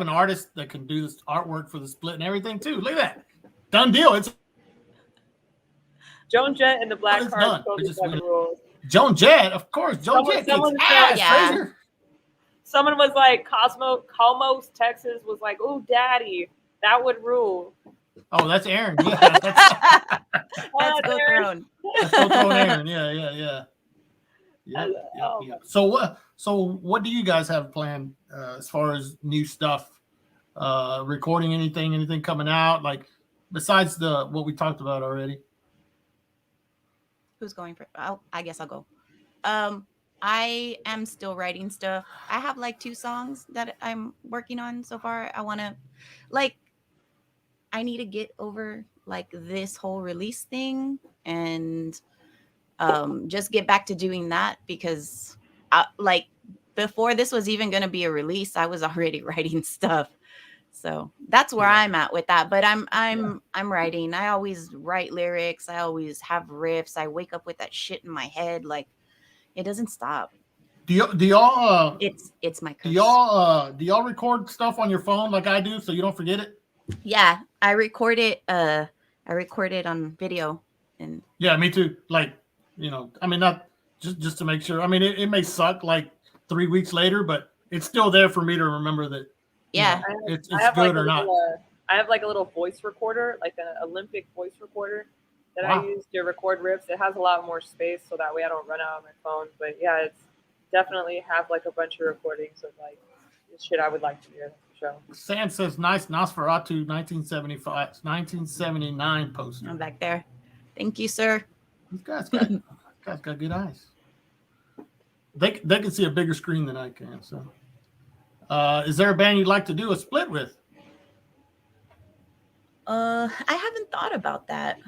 an artist that can do this artwork for the split and everything too. Look at that, done deal. It's Joan Jett and the Black It's Cards done. totally We just fucking went- rules. Joan Jett, of course. Joan Someone- Jett someone kicks said- ass. Yeah. Fraser. Someone was like, Calmos, Texas was like, "Oh, daddy, that would rule." Oh, that's Aaron. Yeah, Let's Oh, go there. Throne. that's so throwing Aaron. Yeah. Oh, So what do you guys have planned as far as new stuff? Recording anything coming out, like besides what we talked about already? Who's going for? I guess I'll go. I am still writing stuff. I have like 2 songs that I'm working on so far. I need to get over like this whole release thing and just get back to doing that because like before this was even going to be a release, I was already writing stuff. So that's where I'm at with that. But I'm writing. I always write lyrics. I always have riffs. I wake up with that shit in my head. Like it doesn't stop. Do y'all It's my curse. do y'all record stuff on your phone like I do so you don't forget it? Yeah, I record it on video and Yeah, me too. Like, I mean, not just to make sure. I mean, it may suck like 3 weeks later, but it's still there for me to remember that. yeah. It's I have good like or not. I have like a little voice recorder, like an Olympic voice recorder that Wow. I use to record riffs. It has a lot more space, so that way I don't run out on my phone. But yeah, it's definitely have like a bunch of recordings of like shit I would like to hear. So Sam says nice Nosferatu 1979 poster. I'm back there. Thank you, sir. These guys got good eyes. They can see a bigger screen than I can. So, is there a band you'd like to do a split with? I haven't thought about that.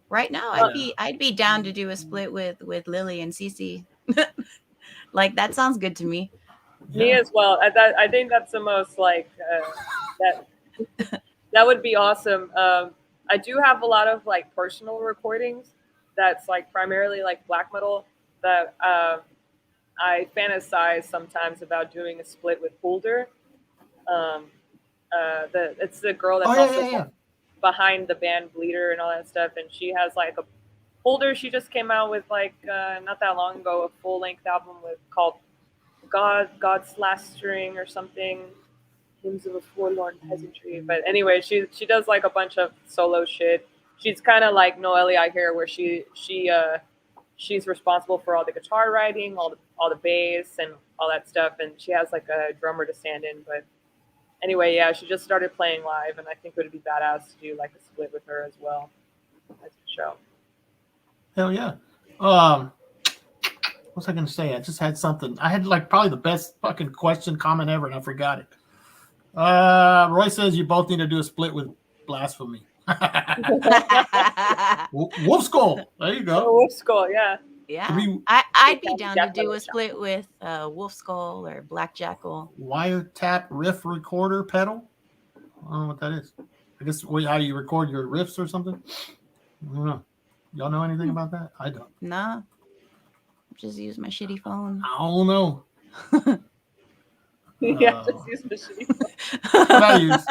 Right now, I'd be down to do a split with Lily and Cece. Like that sounds good to me. me as well. I think that's the most like that would be awesome. I do have a lot of like personal recordings that's like primarily like black metal that I fantasize sometimes about doing a split with Holder. It's the girl that's also behind the band Bleeder and all that stuff, and she has like a Holder. She just came out with like not that long ago a full length album called God's Last String or something, Hymns of a Forlorn Peasantry. But anyway, she does like a bunch of solo shit. She's kind of like Noelia here, where she's responsible for all the guitar writing, all the bass and all that stuff, and she has like a drummer to stand in. But anyway, yeah, she just started playing live, and I think it would be badass to do like a split with her as well as a show. Hell yeah. What's I gonna say? I just had something. I had like probably the best fucking comment ever, and I forgot it. Roy says you both need to do a split with Blasphemy. Wolf Skull. There you go. Oh, Wolf Skull, yeah. Yeah, We- I'd be down to do Definitely. a split with Wolf Skull or Black Jackal. Wiretap riff recorder pedal. I don't know what that is. I guess how you record your riffs or something. I don't know. Y'all know anything about that? I don't. Nah. Just use my shitty phone. I don't know. Yeah, just use machine. What I use.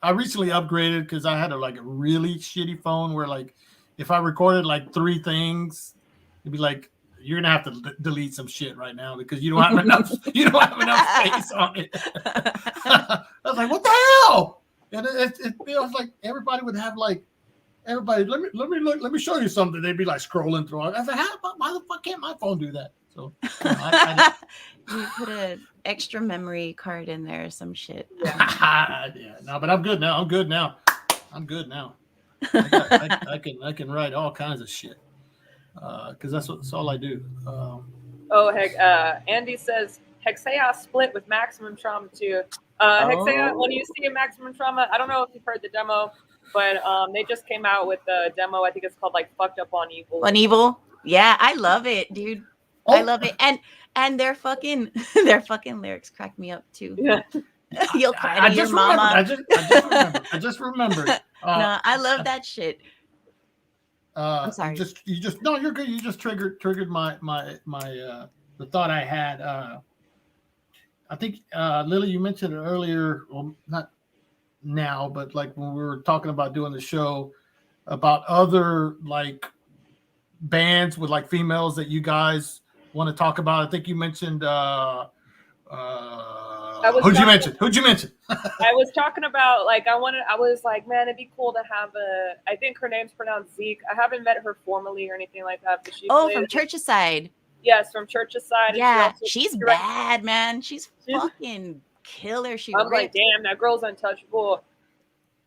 I recently upgraded because I had a really shitty phone where like if I recorded like 3 things, it'd be like you're gonna have to delete some shit right now because you don't have enough space on it. I was like, what the hell? And it feels like everybody would have like everybody. Let me show you something. They'd be like scrolling through. I was like, why the fuck can't my phone do that? So you put an extra memory card in there or some shit. Yeah, no, but I'm good now. I'm good now. I can write all kinds of shit because that's all I do. Oh heck, Andy says Hexea split with Maximum Trauma too. Hexea, when you see a Maximum Trauma, I don't know if you've heard the demo, but they just came out with the demo. I think it's called like Fucked Up on Evil. On Evil? Yeah, I love it, dude. I love it. And their fucking lyrics crack me up too. Yeah. You'll cry to your mama. I just remembered. No, I love that shit. I'm sorry. You just no, you're good. You just triggered my the thought I had. I think Lily, you mentioned it earlier. Well, not now, but like when we were talking about doing the show about other like bands with like females that you guys want to talk about. I think you mentioned who'd you mention? I was talking about like I was like, man, it'd be cool to have I think her name's pronounced Zeke. I haven't met her formally or anything like that, but from Church's Side. Yes, from Church's Side. Yeah, she's bad, man. She's fucking killer. I'm like, damn, that girl's untouchable.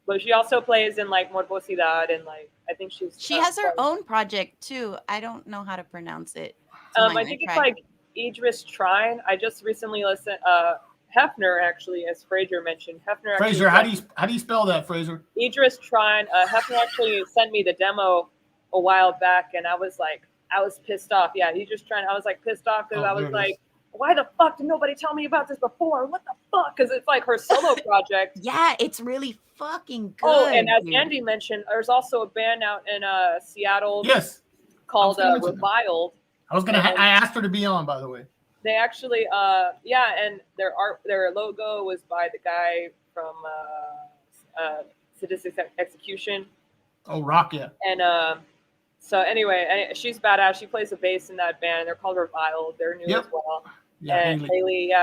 But she also plays in like Morbosidad and like I think she has her own project too. I don't know how to pronounce it. I think it's like Idris Trine. I just recently listened. Hefner actually, as Fraser mentioned. Fraser, how do you spell that, Fraser? Idris Trine. Hefner actually sent me the demo a while back, and I was pissed off. Yeah, Idris Trine. I was like pissed off because I was like, why the fuck did nobody tell me about this before? What the fuck? Because it's like her solo project. Yeah, it's really fucking good. Oh, and as Andy mentioned, there's also a band out in Seattle. Yes. Called Reviled. I asked her to be on, by the way. They actually, and their logo was by the guy from Sadistic Execution. Oh, rock, yeah. And so anyway, she's badass. She plays the bass in that band. They're called Reviled. They're new as well. Yeah, and Haley,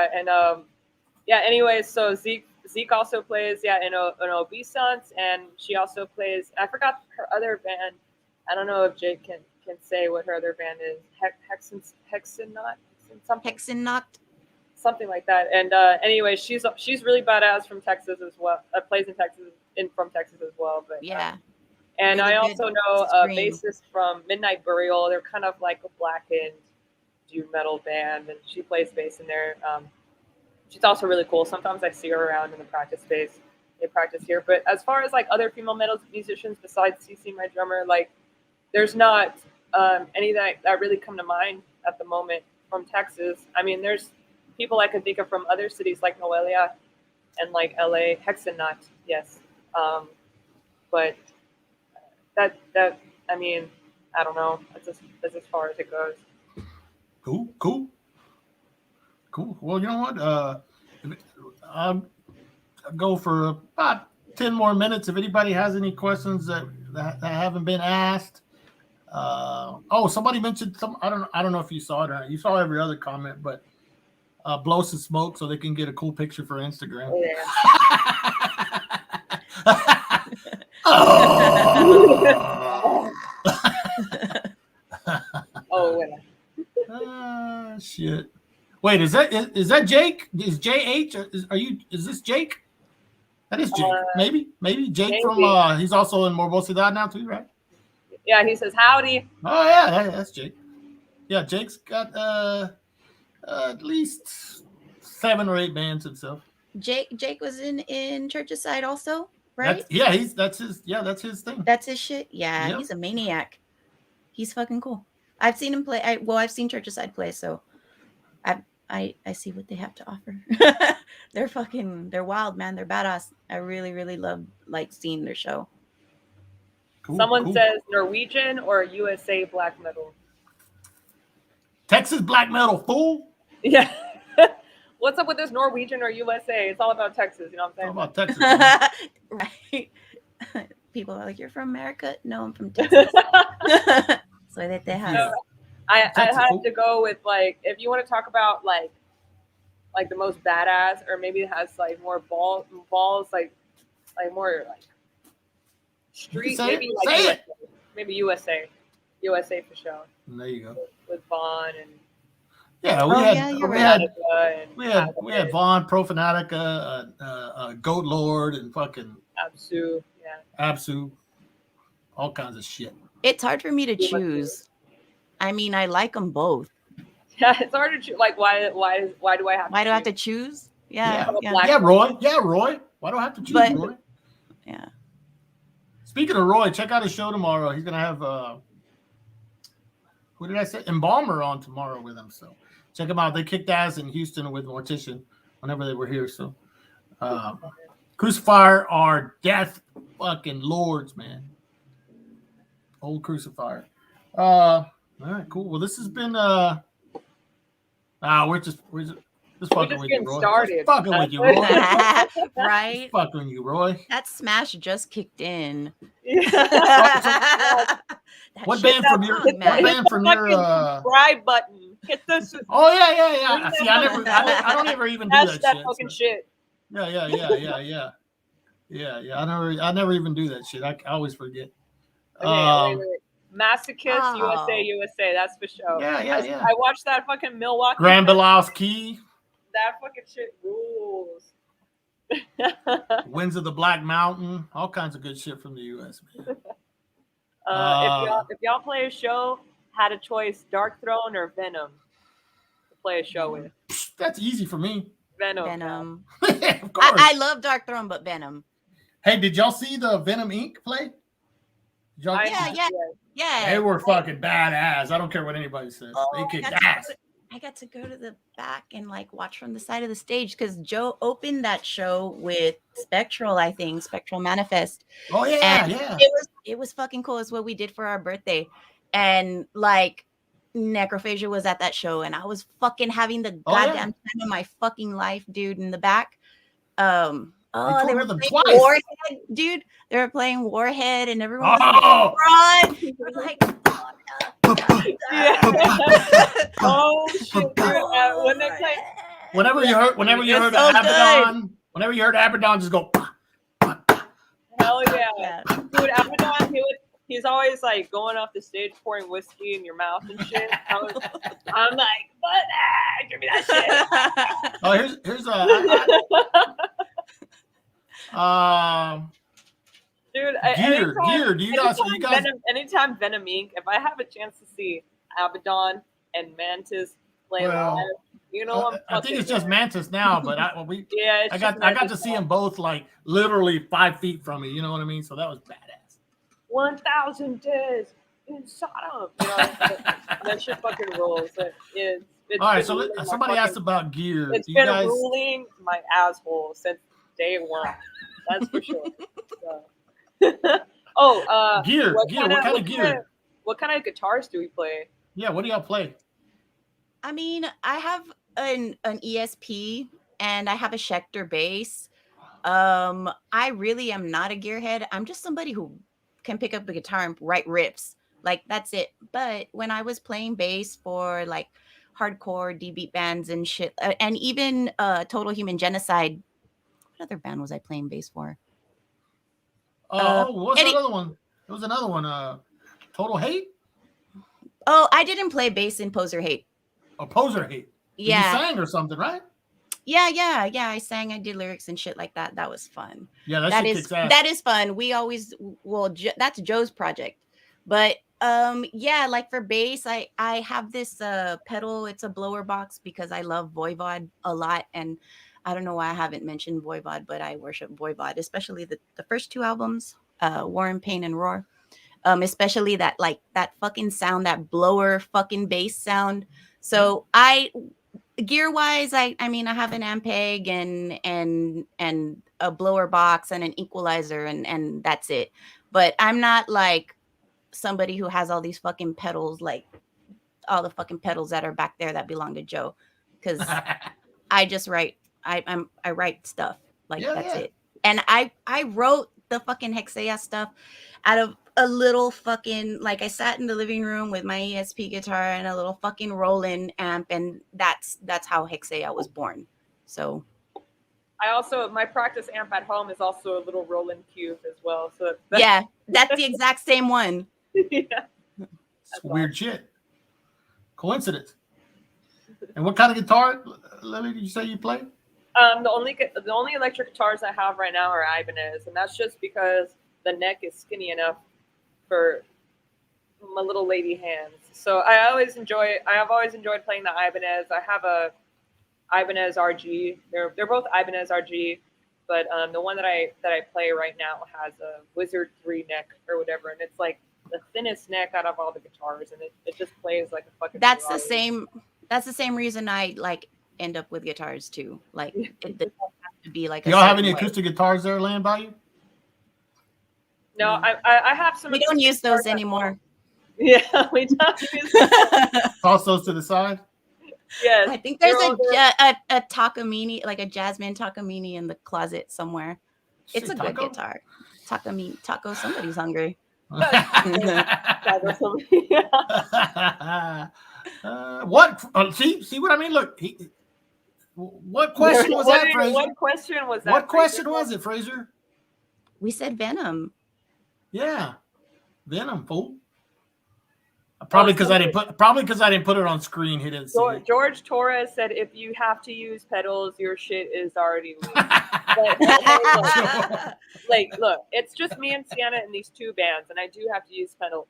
Anyway, so Zeke also plays in Obeisance, and she also plays. I forgot her other band. I don't know if Jake can say what her other band is. Hexennacht, something like that. And anyway, she's really badass from Texas as well. Plays in Texas from Texas as well. But yeah. And really I also know a bassist from Midnight Burial. They're kind of like a blackened doom metal band, and she plays bass in there. She's also really cool. Sometimes I see her around in the practice space. They practice here. But as far as like other female metal musicians besides CC, my drummer, like there's not any that really come to mind at the moment from Texas. I mean, there's people I could think of from other cities like Noelia and like LA, Hexennacht, yes. But that I mean, I don't know. That's as far as it goes. Cool. Well, you know what? I'll go for about 10 more minutes. If anybody has any questions that haven't been asked. Somebody mentioned some. I don't know if you saw it or not. You saw every other comment, but blow some smoke so they can get a cool picture for Instagram. Yeah. Shit. Wait, is that Jake? Is JH? Is this Jake? That is Jake. Maybe Jake from he's also in Morbosidad now too, right? Yeah, he says howdy. Oh yeah, that's Jake. Yeah, Jake's got at least 7 or 8 bands himself. Jake was in Church's Side also, right? That's his thing. That's his shit. Yeah, yep. He's a maniac. He's fucking cool. I've seen him play. I've seen Church's Side play, so I see what they have to offer. They're wild, man. They're badass. I really, really love seeing their show. Someone says Norwegian or USA black metal. Texas black metal, fool. Yeah. What's up with this Norwegian or USA? It's all about Texas. You know what I'm saying? All about Texas. Man. Right. People are like, "You're from America?" No, I'm from Texas. So that they have. Yeah. I Texas, had fool. to go with like, if you want to talk about like the most badass, or maybe it has like more balls, like more like street, say maybe it. like Say USA. it. Maybe USA for sure. There you go. With Vaughn and Yeah, we Oh, had yeah, you're we right. had we had Vaughn, Pro Fanatica, Goat Lord, and fucking Absu. Yeah. Absu, all kinds of shit. It's hard for me to choose. I mean, I like them both. Yeah, it's hard to choose. Like, why do I have? Why to do I have choose? to choose? Yeah. Yeah, Roy. Yeah, Roy. Why do I have to choose, But- Roy? Yeah. Speaking of Roy, check out his show tomorrow. He's gonna have who did I say? Embalmer on tomorrow with him. So check him out. They kicked ass in Houston with Mortician whenever they were here. So Crucifier are death fucking lords, man. Old Crucifier. All right, cool. Well, this has been we're just fucking with you, getting Roy. started. Just fucking with you, Roy. Right? Just fucking with you, Roy. That smash just kicked in. Yeah. What band from your subscribe button? Hit this. Oh yeah. See, I don't ever even do That's that that fucking so. shit. Yeah. I never even do that shit. I always forget. Okay, wait. Masochist Oh. USA. That's for sure. Yeah. I watched that fucking Milwaukee. Grand Belowski, That fucking shit rules. Winds of the Black Mountain, all kinds of good shit from the U.S. Man. If y'all play a show, had a choice, Dark Throne or Venom to play a show with. That's easy for me. Venom. Of course. I love Dark Throne, but Venom. Hey, did y'all see the Venom Inc. play? Yeah. They were fucking badass. I don't care what anybody says. They kicked ass. I got to go to the back and like watch from the side of the stage because Joe opened that show with Spectral, I think, Spectral Manifest. Oh yeah, And yeah. It was fucking cool. It's what we did for our birthday. And like Necrophagia was at that show and I was fucking having the goddamn time of my fucking life, dude, in the back. They were them playing twice. Warhead, dude. They were playing Warhead and everyone was Oh! like, Oh shit, dude. When they play, Whenever you heard so Abaddon, whenever you heard Abaddon, just go. hell yeah. Dude, Abaddon, he's always like going off the stage pouring whiskey in your mouth and shit. I'm like, what? Give me that shit. Oh, here's Dude, Gear. Do you guys? Anytime Venom Inc., if I have a chance to see Abaddon and Mantis play live, you know I think it's just Mantis now, but I got to see them both like literally 5 feet from me. You know what I mean? So that was badass. 1,000 days in Sodom. You know, that shit fucking rules. It's all right, so somebody asked about Gear. It's been ruling my asshole since day one. That's for sure. Gear. What kind of gear? What kind of guitars do we play? Yeah, what do y'all play? I mean, I have an ESP and I have a Schecter bass. I really am not a gearhead. I'm just somebody who can pick up a guitar and write riffs. Like that's it. But when I was playing bass for like hardcore D-beat bands and shit, and even Total Human Genocide, what other band was I playing bass for? What's another one? There was another one. Total Hate. Oh, I didn't play bass in Poser Hate. Oh, Poser Hate. Yeah. You sang or something, right? Yeah. I sang. I did lyrics and shit like that. That was fun. Yeah, that is fun. We always that's Joe's project, but like for bass, I have this pedal. It's a blower box because I love Voivod a lot, and I don't know why I haven't mentioned Voivod, but I worship Voivod, especially the first two albums, War and Pain and Roar. Especially that fucking sound, that blower fucking bass sound. So gear wise, I mean I have an Ampeg and a blower box and an equalizer and that's it. But I'm not like somebody who has all these fucking pedals, like all the fucking pedals that are back there that belong to Joe, because I just write. I write stuff like that's it. And I wrote the fucking Hexea stuff out of a little fucking, like, I sat in the living room with my ESP guitar and a little fucking Roland amp, and that's how Hexea was born. So I also, my practice amp at home is also a little Roland Cube as well. So yeah, that's the exact same one. Yeah. It's weird shit. Coincidence. And what kind of guitar, Lily, did you say you play? The only electric guitars I have right now are Ibanez, and that's just because the neck is skinny enough for my little lady hands. So I have always enjoyed playing the Ibanez. I have a Ibanez RG. They're both Ibanez RG, but the one that I play right now has a Wizard 3 neck or whatever, and it's like the thinnest neck out of all the guitars, and it just plays like a fucking That's Ferrari. the same reason I like end up with guitars too. Like it doesn't have to be like Do y'all have any acoustic guitars there laying by you? No, I have some. We don't use those anymore. Yeah, we don't use them. Toss those to the side. Yes. I think there's a Takamine, like a Jasmine Takamine in the closet somewhere. It's a good guitar. Taco, somebody's hungry. What? See what I mean? Look, what question was that, Fraser? What question was that? What question was it, Fraser? We said Venom. Yeah, Venom, fool. Probably because I didn't put it on screen. He didn't see it. George Torres said, "If you have to use pedals, your shit is already loose." Look, it's just me and Sienna in these two bands, and I do have to use pedals.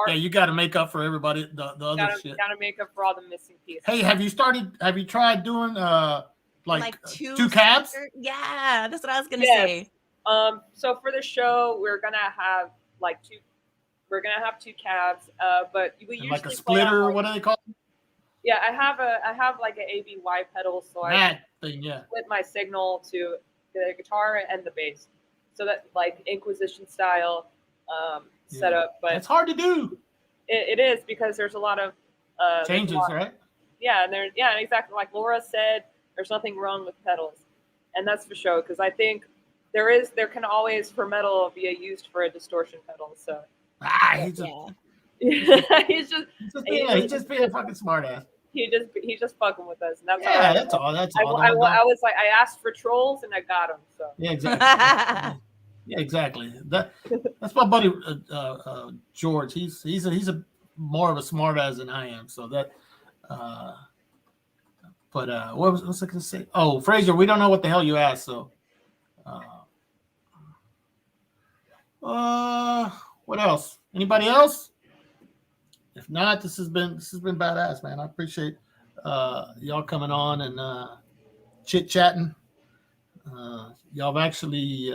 Yeah, you got to make up for everybody. The other shit. Got to make up for all the missing pieces. Hey, have you tried doing like two cabs? Yeah, that's what I was gonna say. So for the show, we're gonna have two. We're gonna have two cabs, but we usually like a splitter. What do they call it? Yeah, I have like an ABY pedal, so I split my signal to the guitar and the bass, so that like Inquisition style setup. But it's hard to do. It is because there's a lot of changes, right? Yeah, and exactly like Laura said, there's nothing wrong with pedals, and that's for sure. Because I think there can always for metal be used for a distortion pedal. So. He's just being a fucking smart ass. He's just fucking with us. And that's that's all. That's all. I was like, I asked for trolls and I got them. So yeah, exactly. That's my buddy George. He's a more of a smart ass than I am. So that. But what was I gonna say? Oh, Fraser, we don't know what the hell you asked. So. What else? Anybody else? If not, this has been badass, man. I appreciate y'all coming on and chit chatting. Y'all have actually.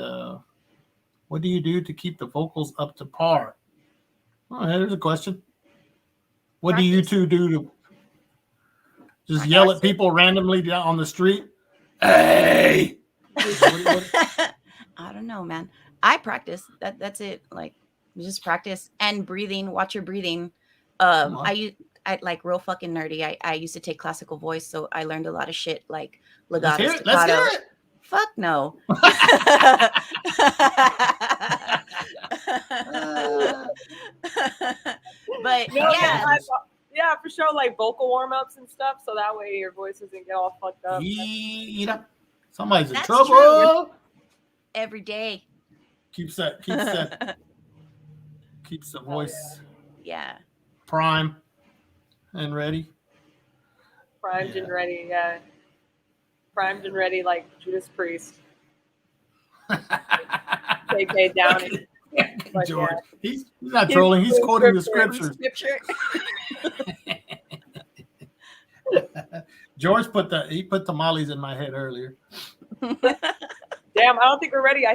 What do you do to keep the vocals up to par? Oh, there's a question. What do you two do to just yell at people randomly down on the street? Hey! I don't know, man. I practice. That's it. Like. Just practice and breathing. Watch your breathing. I like real fucking nerdy. I used to take classical voice, so I learned a lot of shit like legato, Let's staccato. hear it. Fuck no. But yeah, for sure, like vocal warm ups and stuff, so that way your voice doesn't get all fucked up. Somebody's in That's trouble. True. Every day. Keeps the voice prime and ready. Primed and ready, yeah. Primed and ready like Judas Priest. KK down. George. He's not trolling, he's quoting the scriptures. George put tamales in my head earlier. Damn, I don't think we're ready. I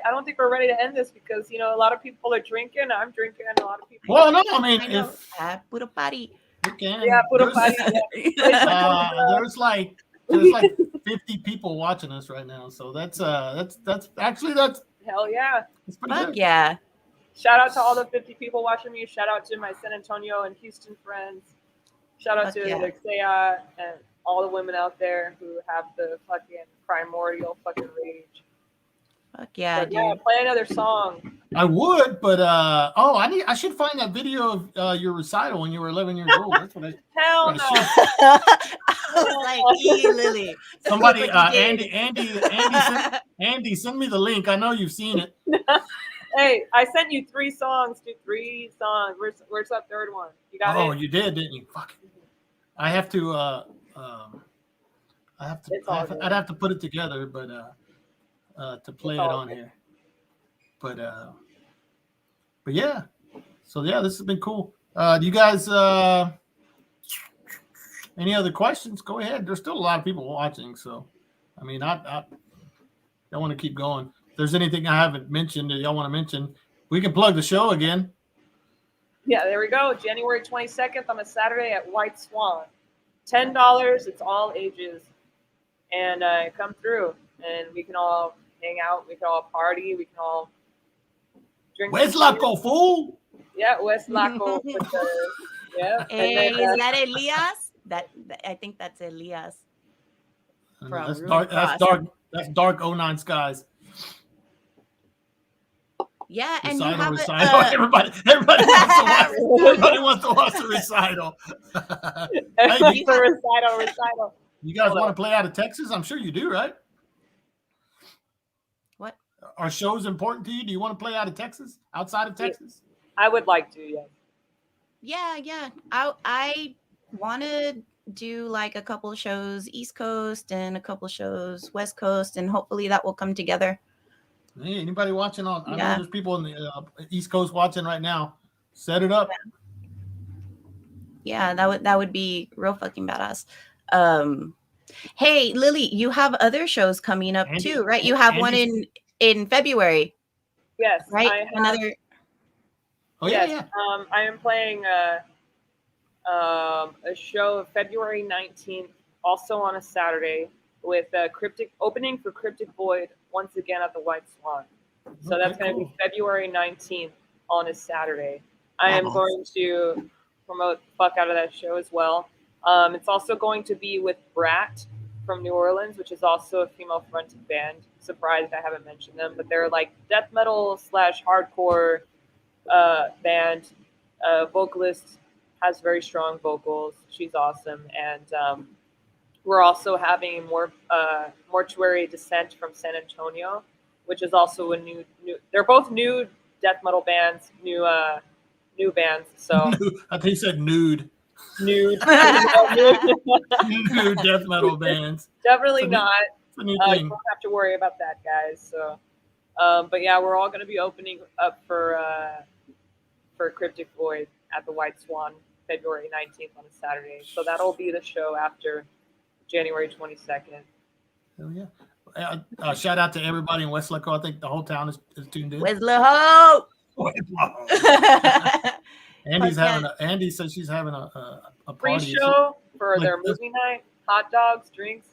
don't think we're ready to end this because a lot of people are drinking. I'm drinking, and a lot of people. Well, no, I mean, if put a party. Yeah, put a party. There's like 50 people watching us right now, so that's Hell yeah. It's pretty Fuck good. yeah. Shout out to all the 50 people watching me. Shout out to my San Antonio and Houston friends. Shout out Fuck to yeah. Alexea and all the women out there who have the fucking primordial fucking rage. Fuck yeah, But dude. yeah, play another song. I would, but I should find that video of your recital when you were 11 years old. That's what I. Hell I no. I was like, "E Lily." Somebody, That's what you did. Andy, send me the link. I know you've seen it. Hey, I sent you 3 songs, dude. 3 songs. Where's that third one? You got Oh, it? you did, didn't you? Fuck. I have to. It's all good. I'd have to put it together, but to play it all on good. here. But yeah. So yeah, this has been cool. Do you guys any other questions? Go ahead. There's still a lot of people watching, so I mean, I want to keep going. If there's anything I haven't mentioned that y'all want to mention, we can plug the show again. Yeah, there we go. January 22nd on a Saturday at White Swan. $10. It's all ages. And come through. And we can all hang out. We can all party. We can all drink. Where's some beer. Laco, fool? Yeah, West Laco. Yeah. Hey, And is then, that Elias? That I think that's Elias. From That's Ruby dark. That's Cross. dark. That's dark. 09 skies. Yeah, and you Recital, have recital. Everybody wants to watch the recital. Everyone's a recital. You guys want to play out of Texas? I'm sure you do, right? What? Are shows important to you? Do you want to play out of Texas? Outside of Texas? I would like to, yeah. Yeah. I want to do like a couple of shows East Coast and a couple of shows West Coast, and hopefully that will come together. Hey, anybody watching on? I know Yeah. there's people in the East Coast watching right now. Set it up. Yeah, that would be real fucking badass. Hey, Lily, you have other shows coming up too, right? You have one in February, Yes. right? I have, Another. Oh yes, yeah. I am playing a show February 19th, also on a Saturday, with Cryptic opening for Cryptic Void once again at the White Swan. So that's going to be February 19th on a Saturday. I am going to promote the fuck out of that show as well. It's also going to be with Brat from New Orleans, which is also a female-fronted band. Surprised I haven't mentioned them, but they're like death metal / hardcore band. Vocalist has very strong vocals. She's awesome, and we're also having Mortuary Descent from San Antonio, which is also a new. They're both new death metal bands, new bands. So I think you said nude. Nude. Nude death metal bands. Definitely not. It's a new You thing. don't have to worry about that, guys. So, but yeah, we're all going to be opening up for Cryptic Void at the White Swan February 19th on a Saturday. So that'll be the show after January 22nd. Hell yeah. Shout out to everybody in West Laco. I think the whole town is tuned in. Where's Laho? Andy says she's having a Free party. show for like their this. movie night, hot dogs, drinks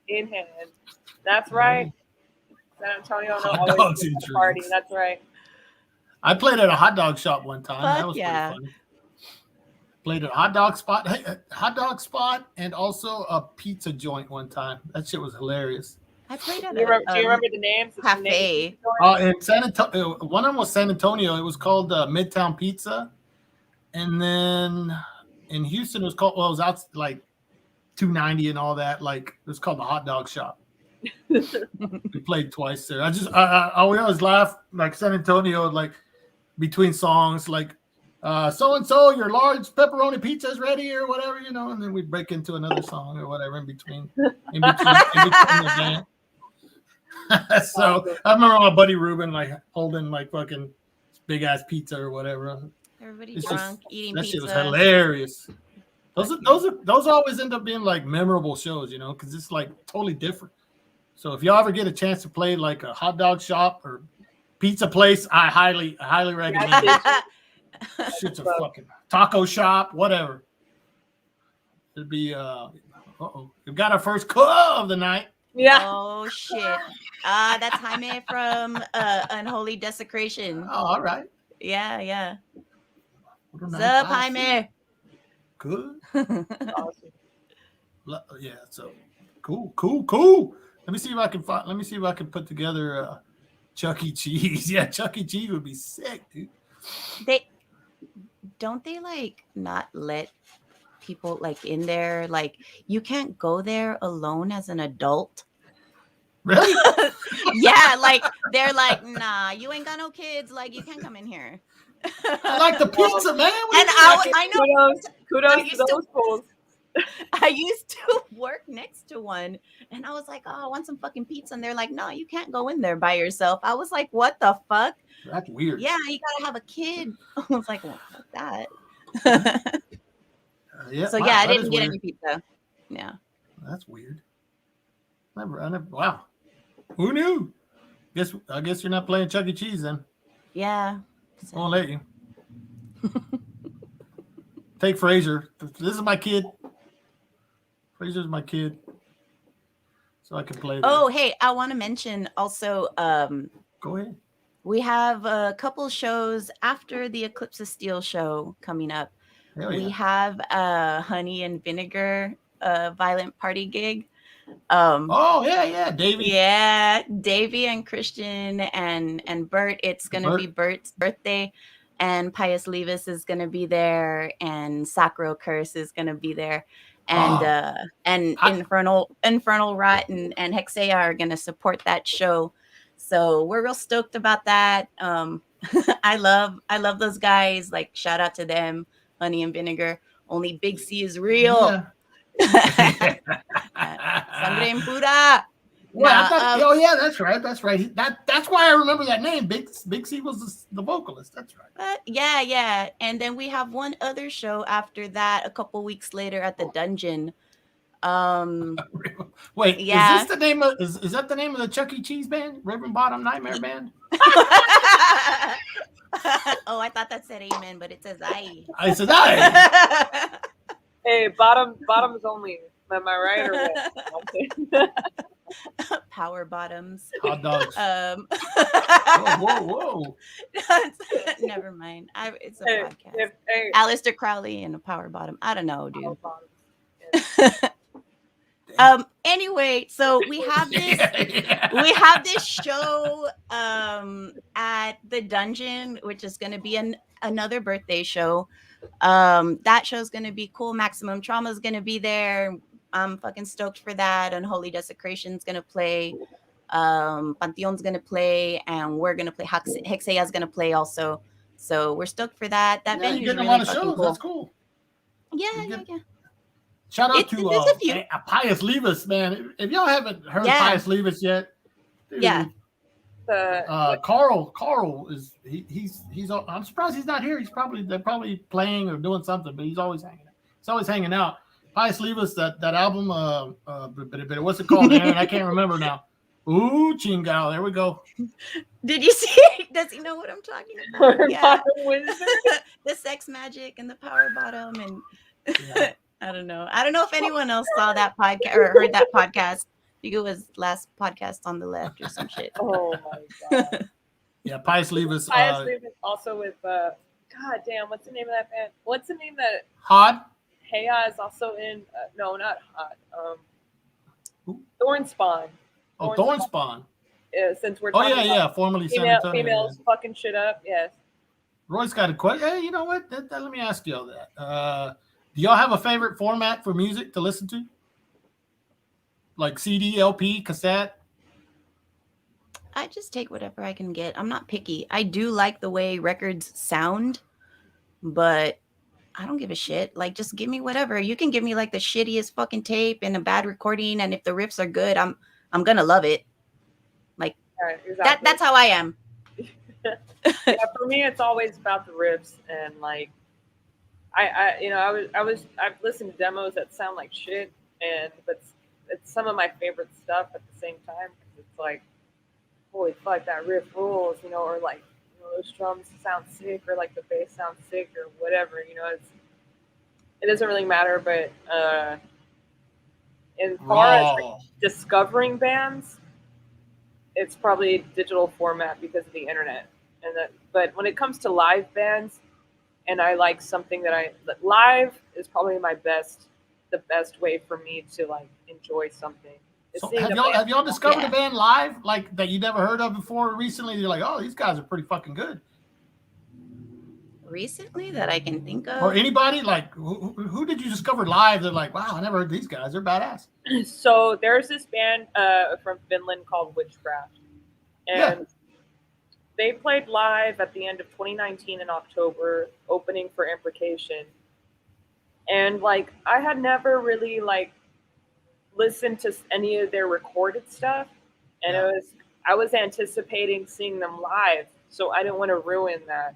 in hand. That's right. San Antonio Hot always dogs does and a party. drinks. That's right. I played at a hot dog shop one time. Fuck That was yeah. pretty funny. Played at a hot dog spot, and also a pizza joint one time. That shit was hilarious. I played at Do you remember the names? cafe. In San Antonio, one of them was San Antonio. It was called Midtown Pizza, and then in Houston it was called. Well, it was out like 290 and all that. Like it was called the Hot Dog Shop. We played twice there. I always laugh like San Antonio, like between songs, like so and so, your large pepperoni pizza is ready or whatever, and then we break into another song or whatever in between the band. So I remember my buddy Ruben like holding like fucking big ass pizza or whatever. Everybody drunk, eating that pizza. shit was hilarious. Those always end up being like memorable shows, because it's like totally different. So if y'all ever get a chance to play like a hot dog shop or pizza place, I highly recommend it. Shit's a fucking taco shop, whatever. It'd be we've got our first call of the night. Yeah. Oh shit. That's Jaime from Unholy Desecration. Oh, all right. Yeah. What a nice Sup, five feet. Jaime? Good. Awesome. Yeah. So cool. Let me see if I can find. Let me see if I can put together Chuck E. Cheese. Yeah, Chuck E. Cheese would be sick, dude. They don't they like not let people like in there, like you can't go there alone as an adult. Really? Yeah, like they're like, nah, you ain't got no kids, like you can't come in here. I like the pizza, man. What do you And mean? I know Kudos to used to- those fools. I used to work next to one and I was like, oh, I want some fucking pizza. And they're like, no, you can't go in there by yourself. I was like, what the fuck? That's weird. Yeah, you gotta have a kid. I was like, well, fuck that. Yeah. So Wow, yeah, I that is didn't get weird. any pizza. Yeah. That's weird. I never. Wow. Who knew? I guess you're not playing Chuck E. Cheese then. Yeah. Won't let you. Take Fraser. This is my kid. Fraser's my kid. So I can play. Oh, hey, I want to mention also, Go ahead. we have a couple shows after the Eclipse of Steel show coming up. Hell We yeah. have Honey and Vinegar violent party gig. Oh yeah, Davey. Yeah, Davey and Christian and Bert. It's gonna be Bert's birthday, and Pius Levis is gonna be there, and Sacro Curse is gonna be there, and Infernal Rot and Hexea are gonna support that show. So we're real stoked about that. I love those guys. Like shout out to them, Honey and Vinegar. Only Big C is real. Yeah. Sangre impura. Well, oh yeah, that's right. That's why I remember that name. Big C was the vocalist. That's right. Yeah. And then we have one other show after that a couple weeks later at the Dungeon. Wait, yeah. is this the name of is that the name of the Chuck E. Cheese band? Reverend Bottom Nightmare Band? Oh, I thought that said amen, but it says I. I said I. Hey, bottoms only. Am I right or what? Power bottoms. Hot dogs. Whoa. Never mind. It's a podcast. Hey. Aleister Crowley and a power bottom. I don't know, dude. Anyway, so we have this we have this show at the Dungeon, which is going to be another birthday show. That show's going to be cool. Maximum Trauma is going to be there. I'm fucking stoked for that. Unholy Desecration's going to play. Pantheon's going to play, and we're going to play. Hexea's going to play also. So we're stoked for that. That venue's really fucking cool. That's cool. Yeah. Shout out to Pius Levis, man. If y'all haven't heard Pius Levis yet, dude, Carl is he's I'm surprised he's not here. They're probably playing or doing something, but he's always hanging out. Pius Levis, that album, but what's it called? Aaron? I can't remember now. Ooh, Chingao, there we go. Did you see? Does he know what I'm talking about? Yeah. The sex magic and the power bottom and I don't know if anyone else saw that podcast or heard that podcast. I think it was last podcast on the left or some shit. Oh my god. Yeah, Pius Levis. Pius Levis also with God damn, what's the name of that band? What's the name of that? Hod. Heya is also in. No, not Hod. Thornspawn. Oh, Thornspawn. Since we're talking formerly females fucking shit up. Yes. Roy's got a question. Hey, you know what? Let me ask y'all that. Do y'all have a favorite format for music to listen to? Like CD, LP, cassette? I just take whatever I can get. I'm not picky. I do like the way records sound, but I don't give a shit. Like, just give me whatever. You can give me like the shittiest fucking tape and a bad recording, and if the riffs are good, I'm gonna love it. Like exactly. That's how I am. Yeah, for me, it's always about the riffs and like. I've listened to demos that sound like shit, but it's some of my favorite stuff at the same time because it's like, holy fuck, that riff rules, or like, those drums sound sick, or like the bass sounds sick, or whatever, it doesn't really matter, but as far as like, Oh, discovering bands, it's probably digital format because of the internet. But when it comes to live bands, and I like something that live is probably the best way for me to like enjoy something. Is so seeing a have band. y'all discovered Yeah. a band live like that you never heard of before recently? You're like, oh, these guys are pretty fucking good. Recently that I can think Or of. anybody like who did you discover live? They're like, wow, I never heard these guys. They're badass. So there's this band from Finland called Witchcraft, and Yeah. they played live at the end of 2019 in October, opening for Imprecation. And like I had never really like listened to any of their recorded stuff, and Yeah. I was anticipating seeing them live, so I didn't want to ruin that.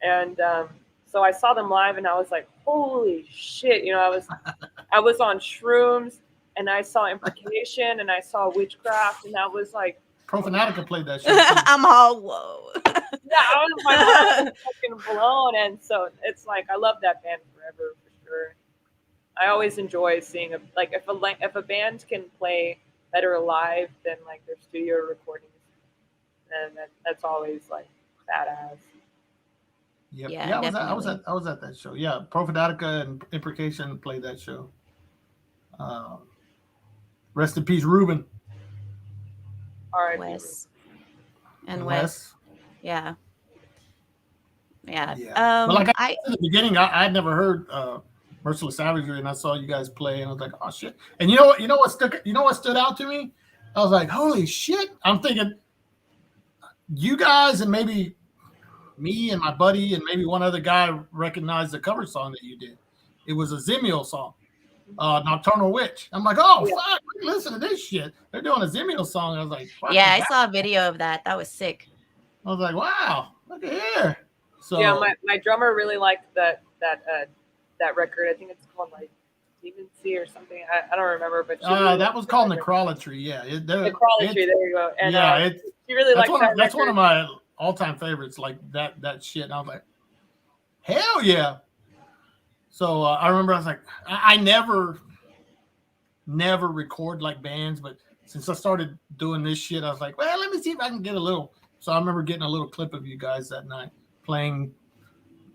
And so I saw them live, and I was like, "Holy shit!" You know, I was on shrooms, and I saw Imprecation, and I saw Witchcraft, and I was like, Profanatica played that shit too. I'm all whoa. "Yeah, my mind was fucking blown." And so it's like I love that band forever for sure. I always enjoy seeing if a band can play better live than like their studio recordings, then that's always like badass. Yep. Yeah, Yeah, definitely. I was at that show. Yeah, Profanatica and Imprecation played that show. Rest in peace, Ruben All right, Wes and and Wes. Wes. Yeah. Yeah. Yeah. But like I I said in the beginning, I had never heard Merciless Savagery, and I saw you guys play, and I was like, oh shit. And you know what stood out to me? I was like, holy shit. I'm thinking you guys and maybe me and my buddy and maybe one other guy recognized the cover song that you did. It was a Zemiel song, Nocturnal Witch. I'm like, oh Yeah. fuck, listen to this shit. They're doing a Zemiel song. I was like, yeah, I saw a video of that. That was sick. I was like, wow, look at here. So yeah, my drummer really liked that record. I think it's called like Demon Sea or something. I don't remember, but she really that was liked called record. Necrolatry. Yeah, Necrolatry. There you go. And yeah, she really liked that that's one record. of my all-time favorites. Like that shit. And I was like, hell yeah. So I remember I was like, I never record like bands, but since I started doing this shit, I was like, well, let me see if I can get a little. So I remember getting a little clip of you guys that night playing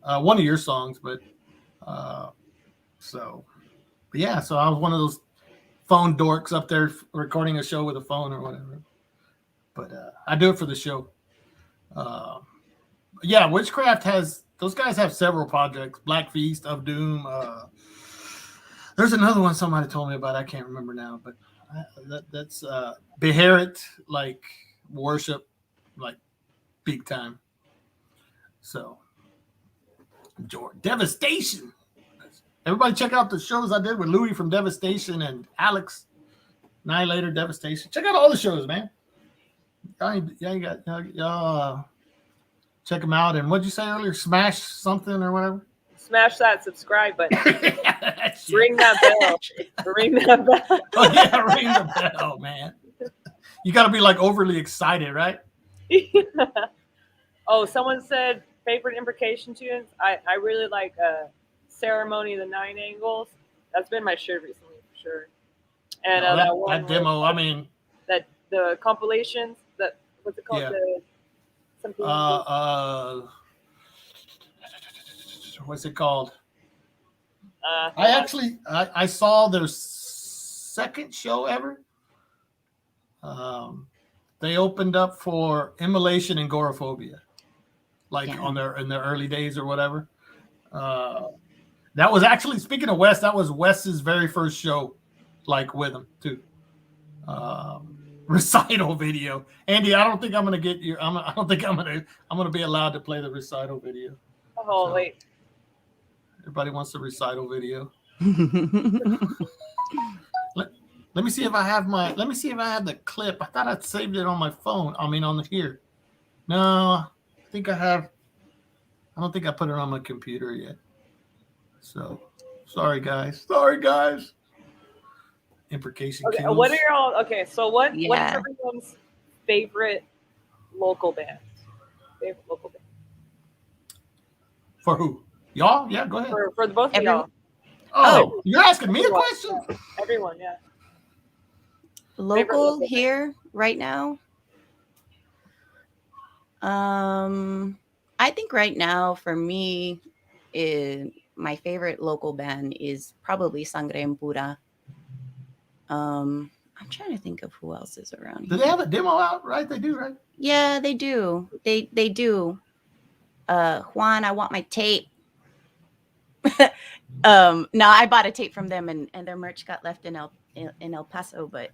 one of your songs, but yeah, so I was one of those phone dorks up there recording a show with a phone or whatever. But I do it for the show. Yeah, Witchcraft those guys have several projects. Black Feast, of Doom. There's another one somebody told me about. I can't remember now, but that's Beharit, like worship, like big time. So, Devastation. Everybody check out the shows I did with Louis from Devastation and Alex Annihilator, Devastation. Check out all the shows, man. Y'all check them out. And what'd you say earlier? Smash something or whatever? Smash that subscribe button. Ring that bell. Ring that bell. Oh, yeah, ring the bell, man. You got to be like overly excited, right? Oh, someone said favorite Imprecation tunes. I really like Ceremony of the Nine Angles. That's been my shirt recently for sure. And that demo, I mean, that the compilations. That what's it called? Yeah. Something. What's it called? I I saw their second show ever. They opened up for Immolation and Goraphobia, like in their early days or whatever. That was actually, speaking of Wes, that was Wes's very first show, like with him too. Recital video, Andy. I don't think I'm gonna get you. I don't think I'm gonna be allowed to play the recital video. Oh wait. Everybody wants the recital video. Let me see if I have let me see if I have the clip. I thought I'd saved it on my phone. I mean, on here. No, I think I have. I don't think I put it on my computer yet. So, sorry guys. Imprecation. Okay, kills. what are y'all? Okay, so what's Yeah. everyone's favorite local band? Favorite local band For who? Y'all? Yeah, go ahead. for the both of y'all. Oh, you're asking me a question? Everyone, yeah. Local band? here right now. I think right now for me, my favorite local band is probably Sangre en Pura. I'm trying to think of who else is around Do here. they have a demo out? Right, they do, right? Yeah, they do. They do. Juan, I want my tape. No, I bought a tape from them, and their merch got left in El Paso, but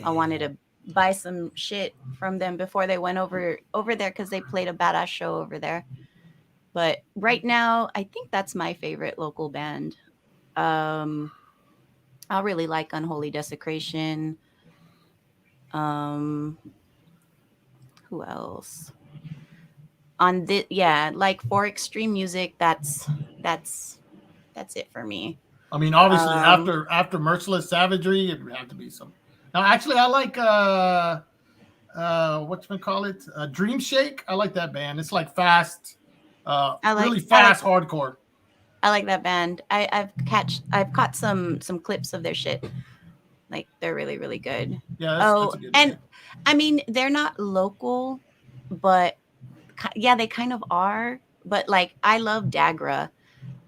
I wanted to buy some shit from them before they went over there because they played a badass show over there. But right now, I think that's my favorite local band. I really like Unholy Desecration. Um, who else? On the like for extreme music, that's it for me. I mean, obviously, Um, after Merciless Savagery, it would have to be some. Now, actually, I like whatchamacallit, Dream Shake. I like that band. It's like fast, really fast hardcore. I like that band. I've caught some clips of their shit. Like they're really really good. Yeah, that's Oh, a good and band. I mean they're not local, but yeah, they kind of are. But like I love Dagra,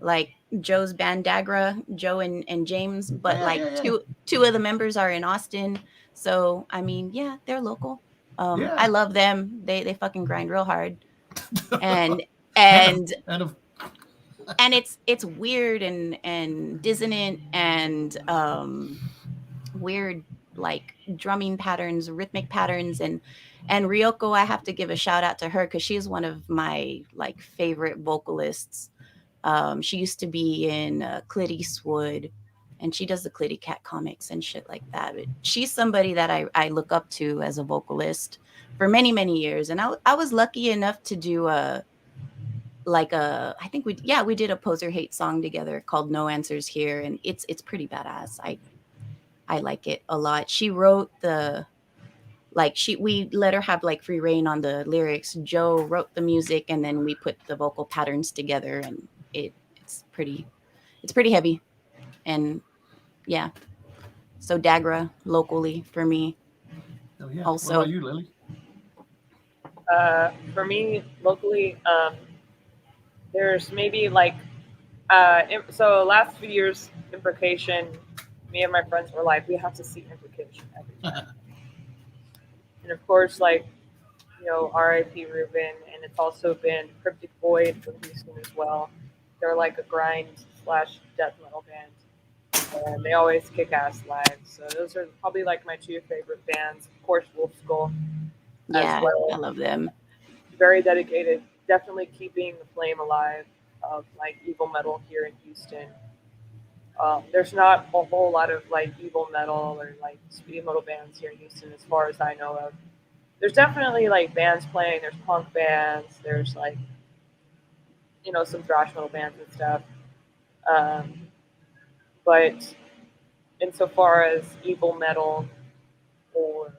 like Joe's band Dagra, Joe and James. But like Yeah. two of the members are in Austin, so I mean yeah, they're local. I Yeah. love them. They fucking grind real hard, and and and and of, and it's weird and dissonant and weird like drumming patterns, rhythmic patterns, and Ryoko, I have to give a shout out to her because she's one of my like favorite vocalists. She used to be in Clint Eastwood, and she does the Clitty Cat comics and shit like that. But she's somebody that I look up to as a vocalist for many years, and I was lucky enough to do I think we did a Poser Hate song together called No Answers Here, and it's pretty badass. I like it a lot. She wrote we let her have like free reign on the lyrics. Joe wrote the music, and then we put the vocal patterns together, and it's pretty heavy. And yeah, so Dagra locally for me. oh yeah. What Also, about you, Lily? For me, locally, there's maybe like, so last few years, Imprecation, me and my friends were like, we have to see Imprecation every time. And of course, like, R.I.P. Ruben, and it's also been Cryptic Void from Houston as well. They're like a grind slash death metal band, and they always kick ass live. So those are probably like my two favorite bands. Of course, Wolf Skull as yeah, well. I love them. Very dedicated, definitely keeping the flame alive of like evil metal here in Houston. There's not a whole lot of like evil metal or like speedy metal bands here in Houston, as far as I know of. There's definitely like bands playing. There's punk bands. There's like some thrash metal bands and stuff. Um, but insofar as evil metal or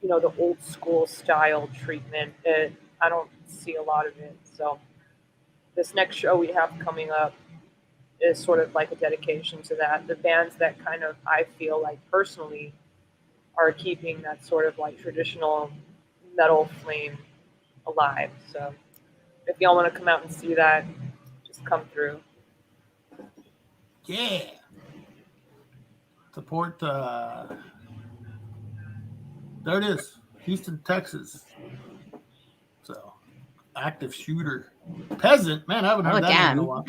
the old school style treatment, I don't see a lot of it. So this next show we have coming up is sort of like a dedication to that. The bands that kind of I feel like personally are keeping that sort of like traditional metal flame alive. So if y'all want to come out and see that, just come through. Yeah. Support. There it is, Houston, Texas. So, Active Shooter, Peasant. Man, I haven't heard Oh that name in a damn, while.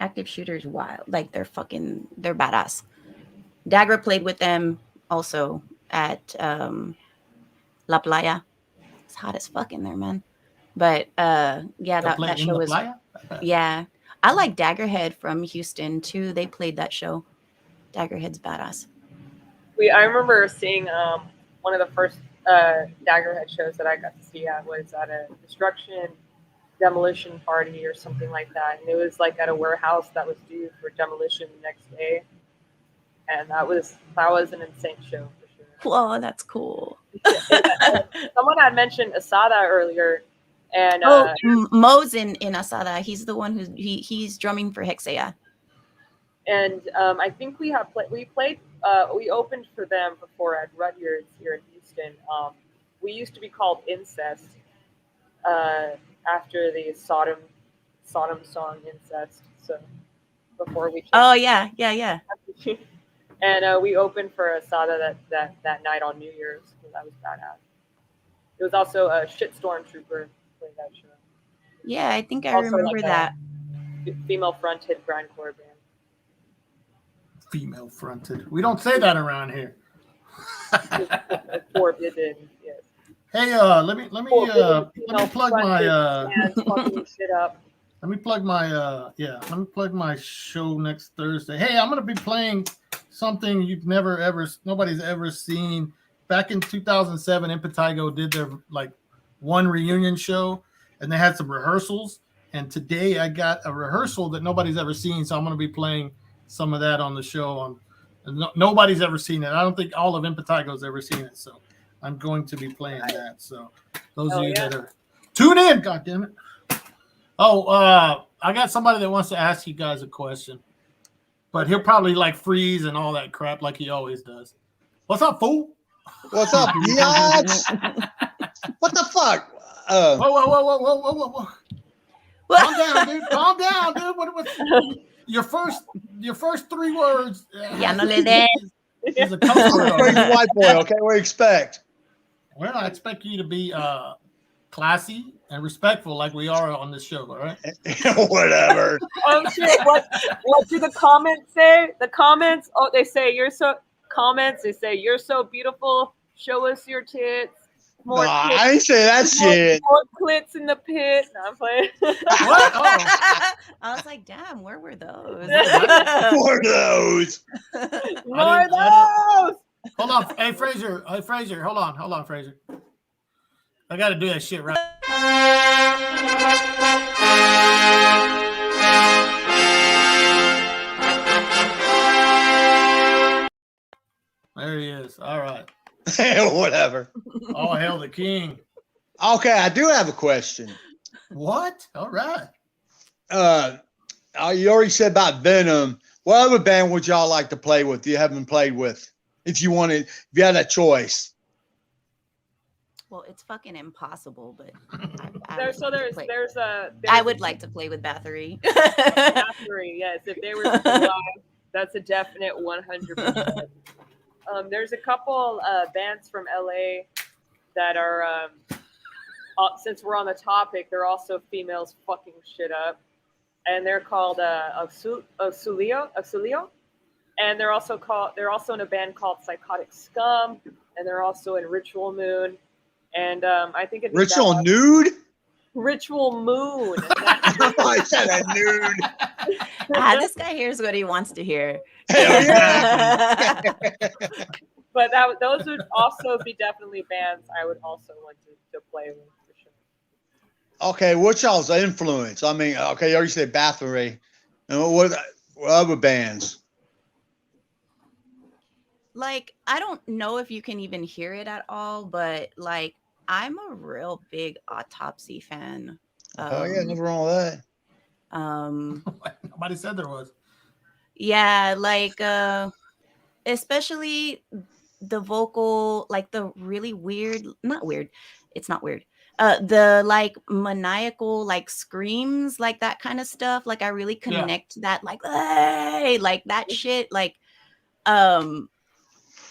Active Shooter's wild. Like they're badass. Dagra played with them also at La Playa. It's hot as fuck in there, man. But yeah, They'll play that in show La was Playa. yeah. I like Daggerhead from Houston too. They played that show. Daggerhead's badass. I remember seeing one of the first Daggerhead shows that I got to see at was at a destruction demolition party or something like that, and it was like at a warehouse that was due for demolition the next day, and that was an insane show for sure. Whoa, that's cool. Someone had mentioned Asada earlier, and Mo's in Asada. He's the one he's drumming for Hexea. and I think we played we opened for them before at Rudyard's here in Houston. We used to be called Incest after the Sodom song Incest. So before we Oh yeah. and we opened for Asada that night on New Year's. So that was badass. It was also a Shitstorm Trooper played that show. Yeah, I think I Also, remember like, that. Female fronted grindcore band. Female fronted. We don't say that around here. Forbidden, yes. Hey, let me plug my fucking shit up. let me plug my show next Thursday. Hey, I'm gonna be playing something nobody's ever seen. Back in 2007, Impetigo did their like one reunion show, and they had some rehearsals. And today I got a rehearsal that nobody's ever seen, so I'm gonna be playing some of that on the show. Nobody's ever seen it. I don't think all of Impetigo's ever seen it, so I'm going to be playing that. So those of you that are tune in, God damn it. Oh, I got somebody that wants to ask you guys a question, but he'll probably like freeze and all that crap like he always does. What's up, fool? What's up, biatch? What the fuck? Whoa. Calm down, dude. Calm down, dude. What your first 3 words? Ya no le des. Is a I'm a cuss crazy word. white boy. Okay, what do you expect? Well, I expect you to be classy and respectful, like we are on this show. All right. Whatever. Oh shit! What do the comments say? The comments. Oh, they say you're so. Comments. They say you're so beautiful. Show us your tits. More Nah, tits. I ain't say that shit. More clits in the pit. No, I'm playing. What? Oh, I was like, damn, where were those? What are those? More of those. hold on. Hey, Fraser. Hold on, Fraser. I got to do that shit right. There he is. All right. Whatever. All hail the king. Okay, I do have a question. What? All right. You already said about Venom. What other band would y'all like to play with? You haven't played with, if you had a choice. Well, it's fucking impossible, but I would like to play with Bathory. Bathory, yes. If they were still alive, that's a definite 100%. There's a couple bands from LA that are, since we're on the topic, they're also females fucking shit up. And they're called Auxilio. And they're also in a band called Psychotic Scum. And they're also in Ritual Moon. And I think it's Ritual Nude? Ritual Moon. I said a nude. This guy hears what he wants to hear. Hell yeah. But those would also be definitely bands I would also want to play with for sure. Okay, what's y'all's influence? I mean, okay, you already said Bathory. And what other bands? Like, I don't know if you can even hear it at all, but like, I'm a real big Autopsy fan. Oh yeah, nothing wrong with that. Nobody said there was. Yeah, like especially the vocal, like the really weird, not weird, it's not weird. The like maniacal like screams, like that kind of stuff. Like I really connect to that, like, hey, like that shit, like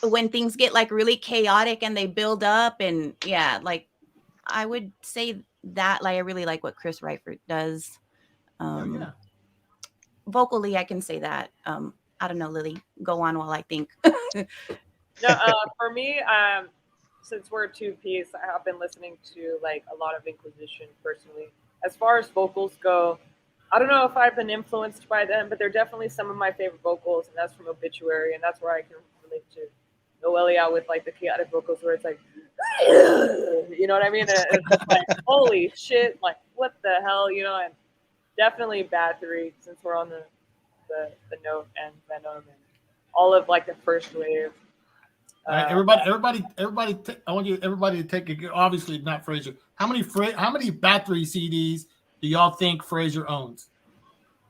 when things get like really chaotic and they build up, and yeah, like I would say that, like I really like what Chris Reifert does. Vocally, I can say that. I don't know, Lily. Go on while I think. No, for me, since we're a two-piece, I have been listening to like a lot of Inquisition personally. As far as vocals go, I don't know if I've been influenced by them, but they're definitely some of my favorite vocals, and that's from Obituary, and that's where I can relate to Noelia with like the chaotic vocals where it's like, you know what I mean? And it's just like, holy shit, like what the hell, you know? And definitely Bathory, since we're on the note, and Venom and all of like the first wave. All right, everybody. I want everybody to take a. Obviously, not Fraser. How many Bathory CDs do y'all think Fraser owns?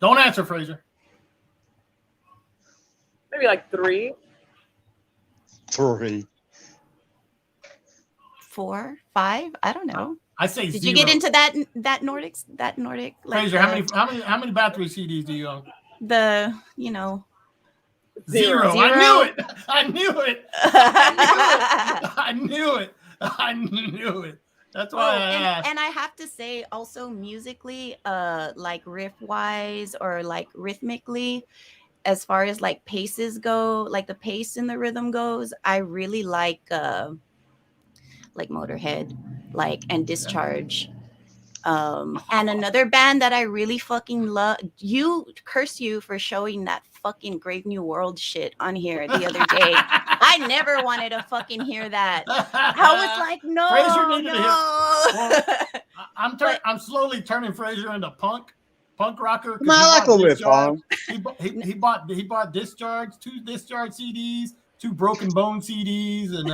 Don't answer, Fraser. Maybe like 3. 3. 4, 5. I don't know. I say Did 0. you get into that Nordic like Fraser, how many battery CDs do you own? the you know 0. I knew it. I knew it. I knew it. I knew it. That's why I asked. And I have to say also musically, like riff wise or like rhythmically, as far as like paces go, like the pace and the rhythm goes, I really like Motorhead, like and Discharge. And another band that I really fucking love, curse you for showing that fucking Grave New World shit on here the other day. I never wanted to fucking hear that. I was like, no, Fraser needed no. Well, I'm slowly turning Fraser into punk rocker. I like a little bit fun. He bought Discharge, 2 Discharge CDs, 2 Broken Bone CDs, and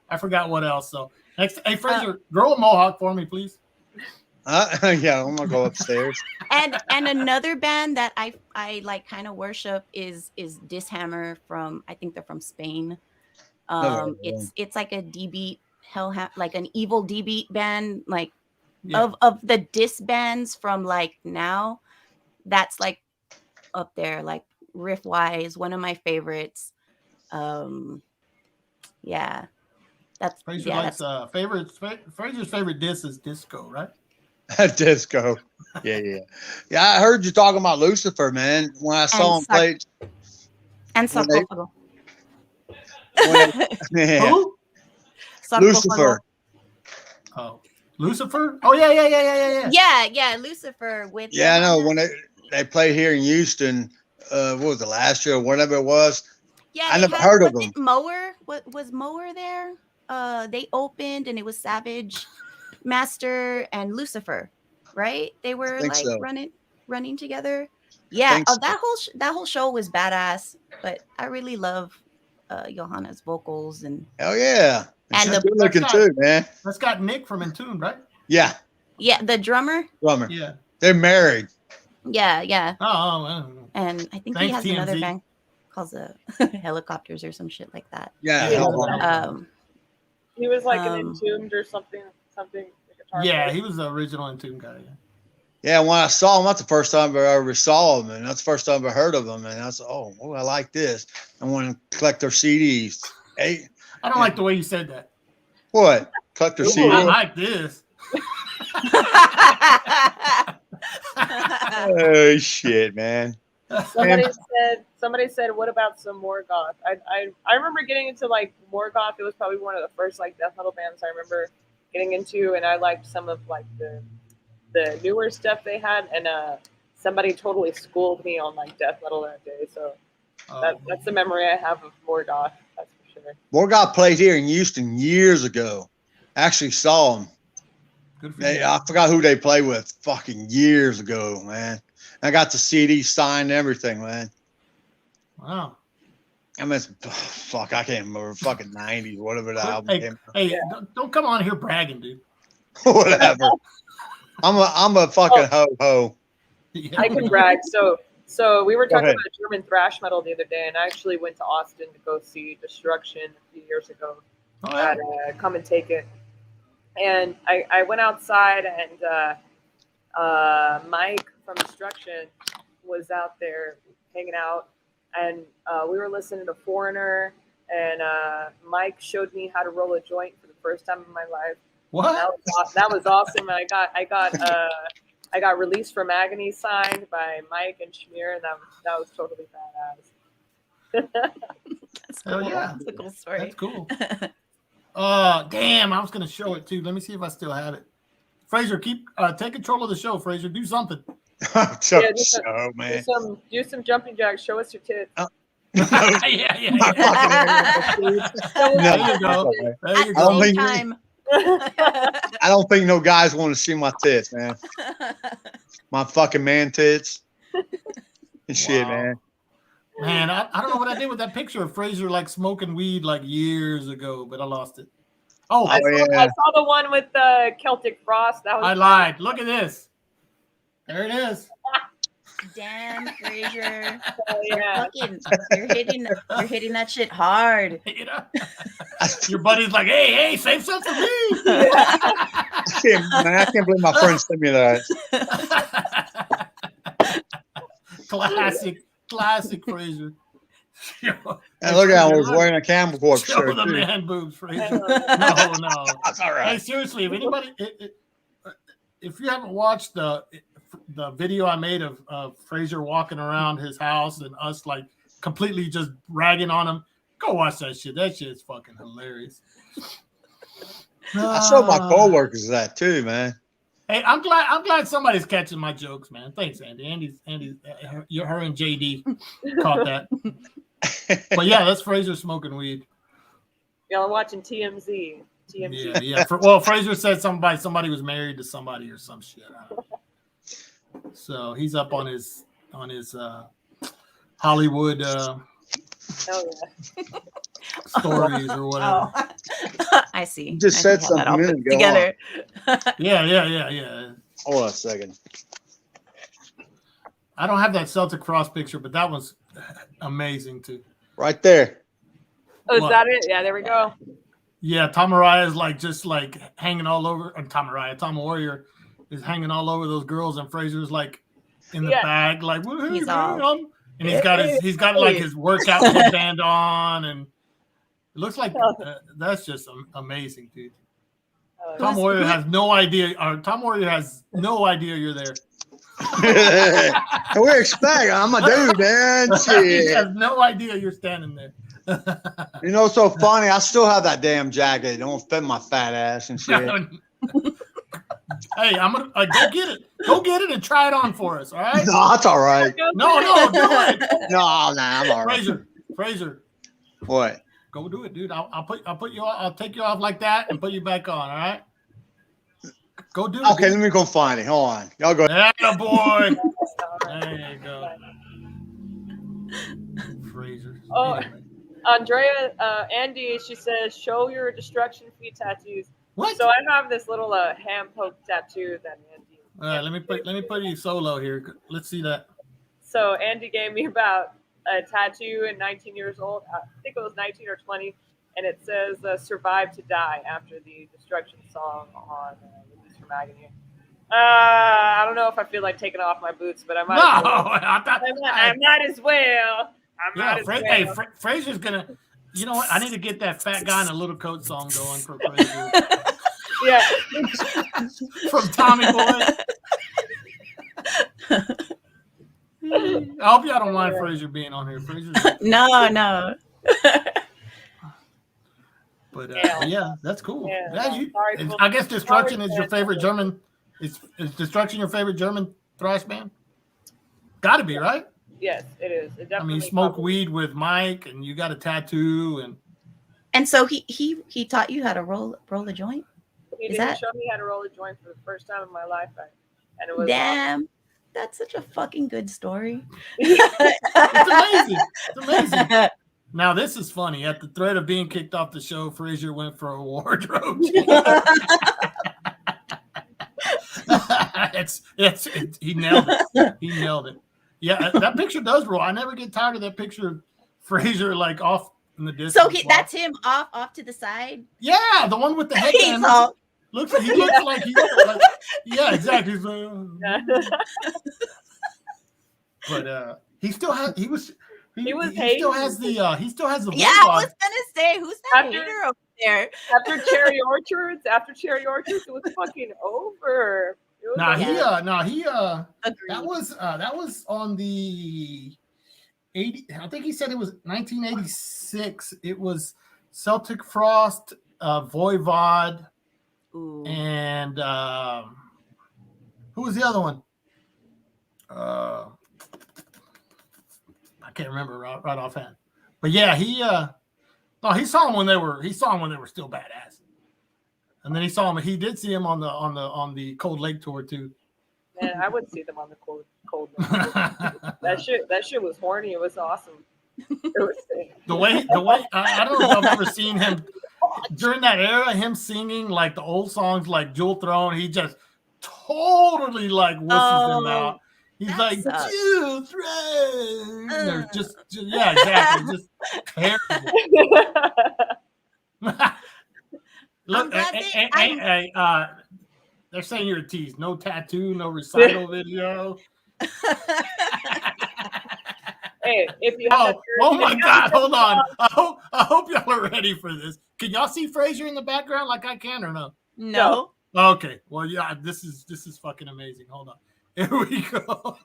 I forgot what else. So next, hey Fraser, grow a mohawk for me, please. Yeah, I'm gonna go upstairs. And another band that I like kind of worship is Dishammer from, I think they're from Spain. It's like a D beat like an evil D beat band, like of the dis bands from like now. That's like up there, like riff wise, one of my favorites. Yeah, that's Fraser that's Fraser's favorite disc is disco, right? Disco. Yeah. I heard you talking about Lucifer, man. When I saw him play. And Sarcófago. Who? Lucifer. Oh, Lucifer? Oh yeah. Yeah, Lucifer with. Yeah, I know when they played here in Houston. What was it, last year or whatever it was? Yeah, I never heard of them. Mower? What was Mower there? They opened and it was Savage, Master, and Lucifer, right? They were like so. running together. Yeah, So. that whole show was badass. But I really love Johanna's vocals and. Hell yeah, and she's good looking too, man. That's got Nick from Entombed, right? Yeah. Yeah, the drummer. Yeah, they're married. Yeah. Oh. And I think he has another band called the Helicopters or some shit like that. Yeah. He was like an Entombed or something. Yeah, he was the original Entombed guy. Yeah, when I saw him, that's the first time I ever saw him, and that's the first time I heard of him. And I said, "Oh, I like this. I want to collect their CDs." Hey, I don't like the way you said that. What? Collect their CDs? I like this. Oh shit, man! Somebody said, "What about some Morgoth?" I remember getting into like Morgoth. It was probably one of the first like death metal bands I remember getting into, and I liked some of like the newer stuff they had. And somebody totally schooled me on like death metal that day. So that's the memory I have of Morgoth. That's for sure. Morgoth played here in Houston years ago. Actually saw them. I forgot who they played with fucking years ago, man. I got the CD signed and everything, man. Wow. I mean, fuck, I can't remember. Fucking 90s, whatever the album came out. Hey, don't come on here bragging, dude. Whatever. I'm a fucking ho-ho. Yeah. I can brag. So we were talking about German thrash metal the other day, and I actually went to Austin to go see Destruction a few years ago at Come and Take It. And I went outside, and Mike from Destruction was out there hanging out, and we were listening to Foreigner, and Mike showed me how to roll a joint for the first time in my life. What? That was awesome. And I got Released from Agony signed by Mike and Schmear, and that was totally badass. That's cool. Yeah. That's a cool story. That's cool. Damn, I was gonna show it too. Let me see if I still have it. Fraser, take control of the show. Fraser, do something. Man. Do some jumping jacks. Show us your tits. Yeah. There you go. There you go. I don't think no guys want to see my tits, man. My fucking man tits and shit, man. Man, I don't know what I did with that picture of Fraser like smoking weed like years ago, but I lost it. I saw the one with the Celtic Frost. That was I lied. Look at this. There it is. Damn, Frazier. Yeah. You're hitting that shit hard. You know? Your buddy's like, hey, save some for me. I can't believe my friend sent me that. Classic Frazier. And look at him, was wearing a camcorder Show shirt. the Too. man boobs, Frazier. No. That's all right. Hey, seriously, if anybody, if you haven't watched the video I made of Frazier walking around his house and us like completely just ragging on him, go watch that shit. That shit is fucking hilarious. I showed my coworkers that too, man. Hey, I'm glad somebody's catching my jokes, man. Thanks, Andy. Andy, her and JD caught that. But yeah, that's Frazier smoking weed. Y'all watching TMZ. Yeah. Well, Frazier said somebody was married to somebody or some shit. I don't know. So he's up on his Hollywood stories or whatever. Oh. I see. You just said something a minute ago. Together. Yeah. Hold on a second. I don't have that Celtic cross picture, but that was amazing too. Right there. Oh, is that it? Yeah, there we go. Yeah, Tom Araya is just hanging all over. Tom Warrior is hanging all over those girls, and Frazier's like in the bag, like he's all, and he's got like his workout headband on, and it looks like that's just amazing, dude. Tom Warrior has no idea. Tom Warrior has no idea you're there. We expect. I'm a dude, man. He has no idea you're standing there. You know, it's so funny. I still have that damn jacket. It don't fit my fat ass and shit. Hey, I'm gonna go get it. Go get it and try it on for us. All right? No, that's all right. No, do it. No, I'm all right. Frazier. What? Go do it, dude. I'll put you. I'll take you off like that and put you back on. All right. Go do it. Okay, let me go find it. Hold on. Y'all go. Yeah, boy. There you go. Frazier. Oh, anyway. Andrea, Andy, she says, show your destruction feet tattoos. What? So I have this little hand poke tattoo that Andy. All right, let me put you solo here. Let's see that. So Andy gave me about a tattoo at 19 years old. I think it was 19 or 20, and it says "Survive to Die" after the Destruction song on Release from Agony. I don't know if I feel like taking off my boots, but I might. I might as well. Hey, Frazier's gonna. You know what? I need to get that fat guy in a little coat song going for Frazier. Yeah. From Tommy Boy. I hope y'all don't mind Frazier being on here. No. But yeah, that's cool. Yeah, I guess Destruction is your favorite German. Is Destruction your favorite German thrash band? Got to be, right? Yes, it is. It definitely. You smoke weed with Mike, and you got a tattoo, and so he taught you how to roll a joint. He did show me how to roll a joint for the first time in my life, and it was damn. That's such a fucking good story. It's amazing. Now this is funny. At the threat of being kicked off the show, Frazier went for a wardrobe. He nailed it. Yeah, that picture does roll. I never get tired of that picture of Frazier like off in the distance. So that's him off to the side. Yeah, the one with the headband. He looks like yeah, exactly. But he still has the Yeah, I was gonna say, who's that hater over there? After Cherry Orchards, it was fucking over. That was on the 80. I think he said it was 1986. It was Celtic Frost, Voivod, and who was the other one? I can't remember right offhand. But yeah, he saw them when they were still badass. And then he saw him. He did see him on the Cold Lake tour too. Man, I would see them on the Cold Lake. That shit was horny. It was awesome. It was sick. The way I don't know if I've ever seen him during that era. Him singing like the old songs like Jewel Throne. He just totally like wusses them out. He's That like, sucks. 2, 3. They're just yeah, exactly. Just terrible. Look, they're saying you're a tease. No tattoo, no recital video. Hey, if you have oh my God, hold on. I hope y'all are ready for this. Can y'all see Fraser in the background like I can or no? No. Okay. Well, yeah, this is fucking amazing. Hold on. Here we go.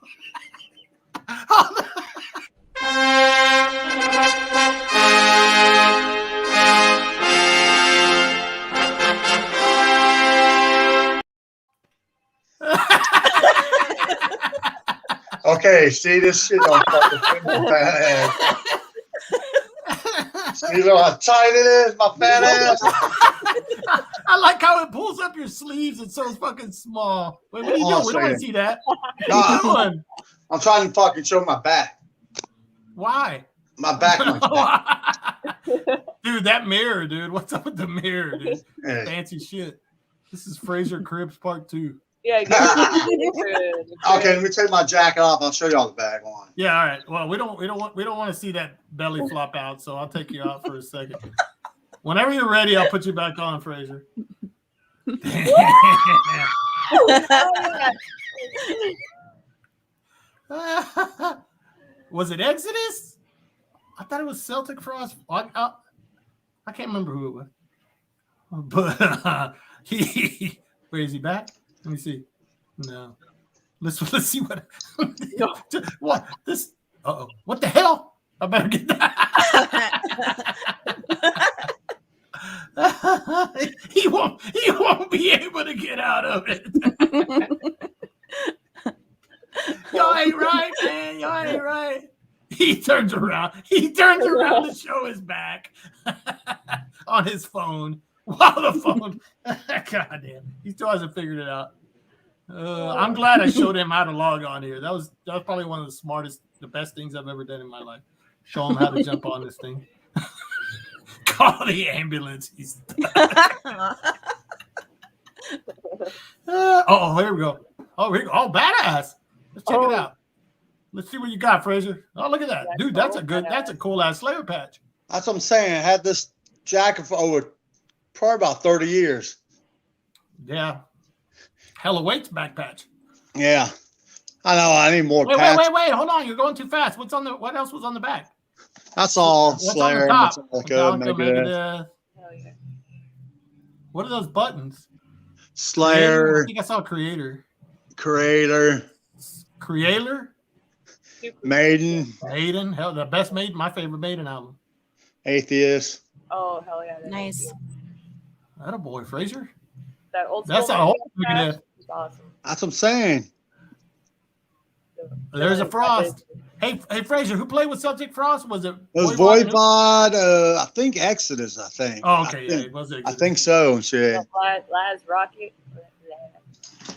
Okay, see this shit on fucking fat ass. See how tight it is, my fat ass. I like how it pulls up your sleeves. It's so fucking small. Wait, what are you doing? We don't want to see that. What are you doing? I'm trying to fucking show my back. Why? My back. Dude, that mirror, dude. What's up with the mirror, dude? Hey. Fancy shit. This is Fraser Cribs Part 2. Yeah. Okay, let me take my jacket off. I'll show y'all the back one. Yeah, all right. Well, we don't want to see that belly flop out, so I'll take you out for a second. Whenever you're ready, I'll put you back on, Fraser. Was it Exodus? I thought it was Celtic Frost. I can't remember who it was. But where is he back? Let me see. No. Let's see what what this. What the hell? I better get that. He won't be able to get out of it. Y'all ain't right, man. Y'all ain't right. He turns around to show his back on his phone while the phone. God damn, he still hasn't figured it out. I'm glad I showed him how to log on here. That was probably one of the best things I've ever done in my life. Show him how to jump on this thing. Call the ambulance. Here we go. Oh, badass. Let's check it out. Let's see what you got, Fraser. Oh, look at that. Dude, that's a cool ass Slayer patch. That's what I'm saying. I had this jacket for probably about 30 years. Yeah. Hella weights back patch. Yeah. I know. I need more Wait. Hold on. You're going too fast. What else was on the back? That's all. What's Slayer. on the top? Megadeth. Yeah. What are those buttons? Slayer. I think I saw Creator. Maiden. Hell, the best Maiden. My favorite Maiden album. Atheist. Oh, hell yeah. Nice. That a boy, Fraser. That old That's school a whole Megadeth is awesome. That's what I'm saying. There's a Frost. Hey, Fraser, who played with Celtic Frost? Was it? It was Voivod. I think Exodus. I think. Oh, okay. It was Exodus. I think so. Shit. Laz Rocket.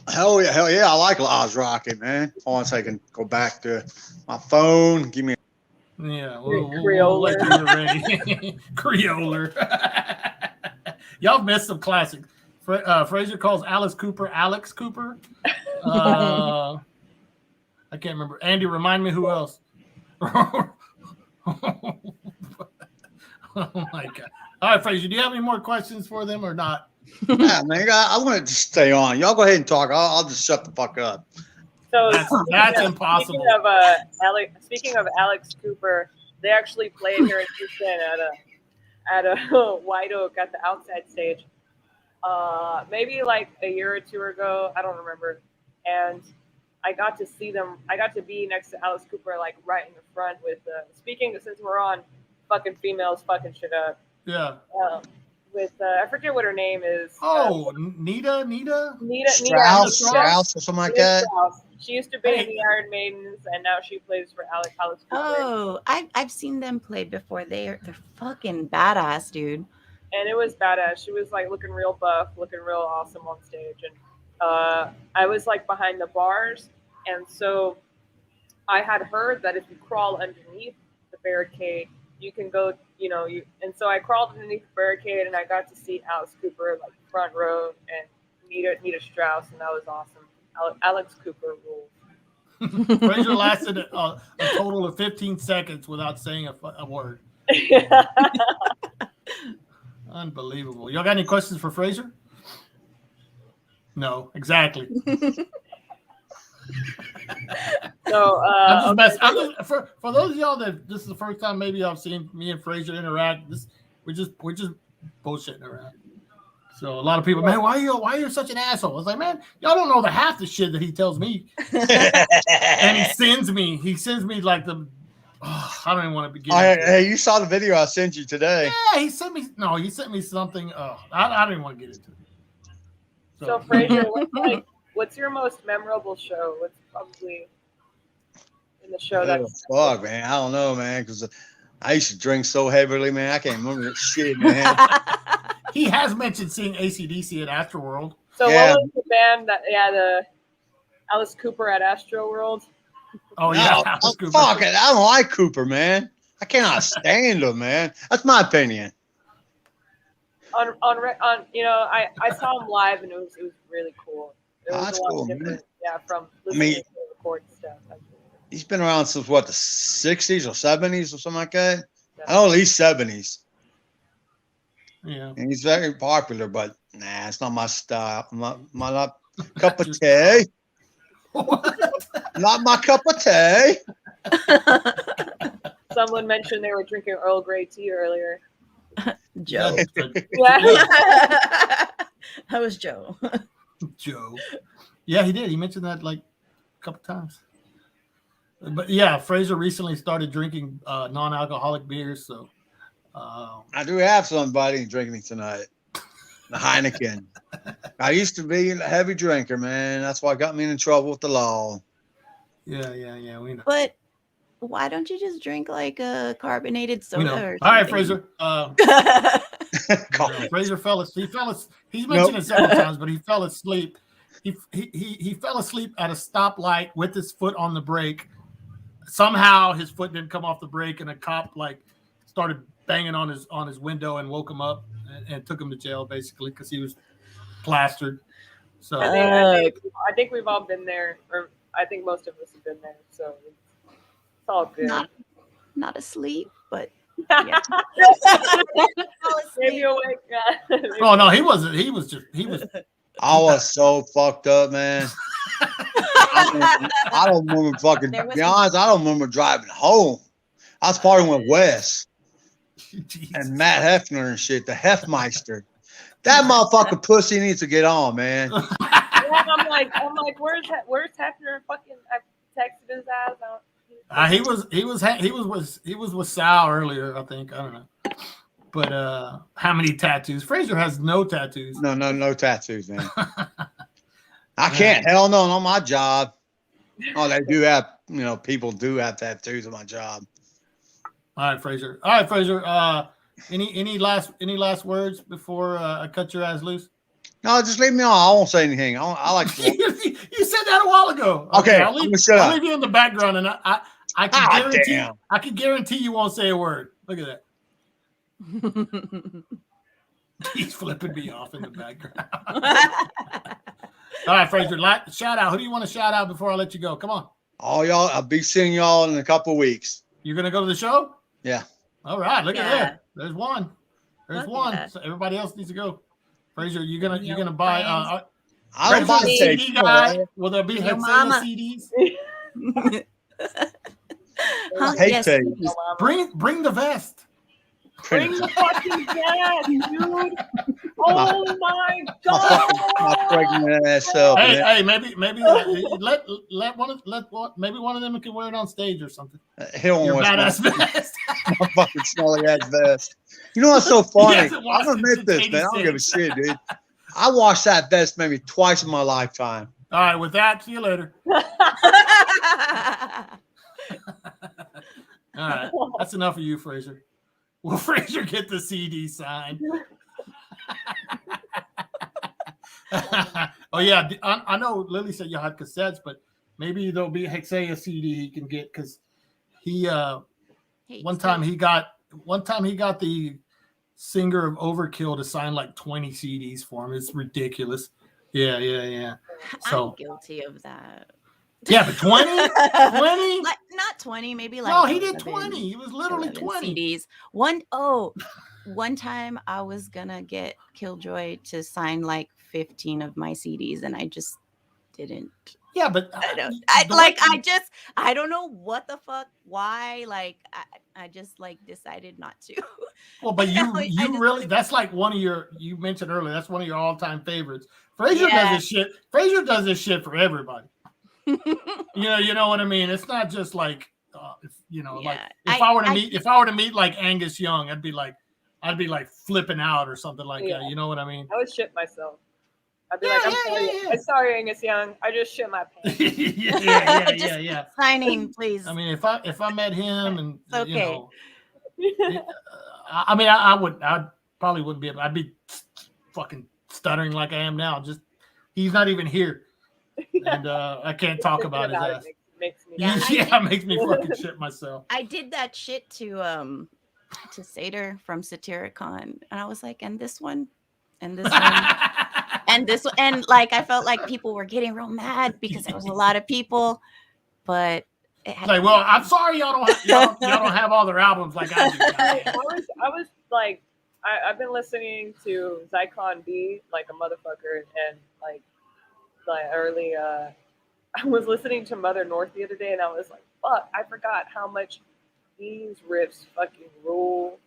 Hell yeah. I like Laz Rocket, man. Hold on a second. Go back to my phone. Give me. Yeah. We'll let you get ready. Creoler. Y'all missed some classics. Fraser calls Alex Cooper. I can't remember. Andy, remind me who else. Oh my God. All right, Fraser, do you have any more questions for them or not? Yeah, man, I want to stay on. Y'all go ahead and talk. I'll just shut the fuck up. So that's impossible. Speaking of Alex Cooper, they actually played here in Houston at a White Oak at the outside stage. Maybe like a year or two ago, I don't remember. And I got to see them. I got to be next to Alex Cooper, like right in the front with since we're on fucking females fucking shit up. Yeah. With I forget what her name is. Oh, Nita Strauss or something like that. Strauss. She used to be in the Iron Maidens, and now she plays for Alex Cooper. Oh, I've seen them play before. They're fucking badass, dude. And it was badass. She was like looking real buff, looking real awesome on stage, and I was like behind the bars, and so I had heard that if you crawl underneath the barricade, you can go, and so I crawled underneath the barricade, and I got to see Alex Cooper like front row and Nita Strauss, and that was awesome. Alex Cooper rules. Fraser lasted a total of 15 seconds without saying a word. Unbelievable. Y'all got any questions for Fraser? No, exactly. So for those of y'all that this is the first time maybe I've seen me and Fraser interact. We're just bullshitting around. So a lot of people, man, why are you such an asshole? It's like, man, y'all don't know the half the shit that he tells me. And he sends me like the I don't even want to begin. Hey, you saw the video I sent you today. Yeah, he sent me something. I don't even want to get into it. So Fraser, what's your most memorable show? What's probably in the show fuck, man. I don't know, man, because I used to drink so heavily, man. I can't remember that shit, man. He has mentioned seeing AC/DC at Astroworld. So what was the band that the Alice Cooper at Astroworld? Oh yeah, fuck it. I don't like Cooper, man. I cannot stand him, man. That's my opinion. On I saw him live and it was really cool. It was that's a lot cool, different. man. Yeah, from listening to record stuff. He's been around since what, the 60s or 70s or something like that. I know at least 70s. Yeah, and he's very popular, but nah, it's not my style. My cup of tea. Not my cup of tea. Someone mentioned they were drinking Earl Grey tea earlier. Joe. Yeah. That was Joe. Joe. Yeah, he did. He mentioned that like a couple times. But yeah, Fraser recently started drinking non-alcoholic beers, so I do have somebody drinking tonight. The Heineken. I used to be a heavy drinker, man. That's why it got me in trouble with the law. Yeah, we know. But why don't you just drink like a carbonated soda or something? All right, Fraser. Fraser he's mentioned it several times, but he fell asleep. He fell asleep at a stoplight with his foot on the brake. Somehow his foot didn't come off the brake, and a cop started banging on his window and woke him up and took him to jail basically because he was plastered. So I think we've all been there, or I think most of us have been there. So it's all good. Not asleep, but yeah. Maybe awake. Oh no, he wasn't. He was. I was so fucked up, man. I don't remember fucking. To be honest, I don't remember driving home. I was partying with Wes and Matt Hefner and shit, the Hefmeister. That motherfucking pussy needs to get on, man. Yeah, I'm like, where's Hefner? Fucking, I texted his ass out. He was with Sal earlier, I think. I don't know. But how many tattoos? Fraser has no tattoos. No tattoos, man. I can't. Hell no, not my job. Oh, they do have, people do have tattoos on my job. All right, Fraser. Any last words before I cut your ass loose? No, just leave me on. I won't say anything. I like to. You said that a while ago. Okay, I'll leave you in the background, and I can guarantee you won't say a word. Look at that. He's flipping me off in the background. All right, Fraser, shout out. Who do you want to shout out before I let you go? Come on. All y'all, I'll be seeing y'all in a couple of weeks. You're gonna go to the show? Yeah. All right, look at that. There's one. Yeah. So everybody else needs to go. Fraser, you're gonna buy. I don't buy CD guy. Will there be HEXELLA CDs? I hate tape. Bring the vest. Bring the fucking vest, dude. Oh my god. My pregnant ass up. Hey, maybe let one of them can wear it on stage or something. He don't Your want badass vest. My fucking smelly ass vest. You know what's so funny? I'm gonna admit this, man. I don't give a shit, dude. I washed that vest maybe twice in my lifetime. All right, with that, see you later. All right, that's enough of you, Fraser. Will Fraser get the CD signed? Oh yeah, I know Lily said you had cassettes, but maybe there'll be a HEXELLA CD he can get because he one time he got the singer of Overkill to sign like 20 CDs for him. It's ridiculous. Yeah. So I'm guilty of that. Yeah, but 20? 20? Like, not 20, maybe like No, he did 11, 20. He was literally 11 20. CDs. One time I was gonna get Killjoy to sign like 15 of my CDs, and I just didn't. Yeah, but I don't know what the fuck, why. Like, I just like decided not to. well, but you I just really, that's like one of your, you mentioned earlier, that's one of your all-time favorites. Frazier Yeah. does this shit. Frazier does this shit for everybody. You know what I mean? It's not just like, like Yeah. if I were to meet like Angus Young, I'd be like flipping out or something like that. You know what I mean? I would shit myself. I'd be like, I'm sorry, Angus Young. I just shit my pants. yeah. Signing, please. I mean, if I met him and okay. I mean, I probably wouldn't be able. I'd be fucking stuttering like I am now. Just he's not even here, and I can't talk about his ass. Makes me it makes me fucking shit myself. I did that shit to Satyr from Satyricon, and I was like, and this one, and this one. And this, and like, I felt like people were getting real mad because there was a lot of people, but it had like, well, I'm sorry y'all don't have all their albums like I do. I was like, I've been listening to Zyklon B like a motherfucker, and like early. I was listening to Mother North the other day, and I was like, fuck, I forgot how much these riffs fucking rule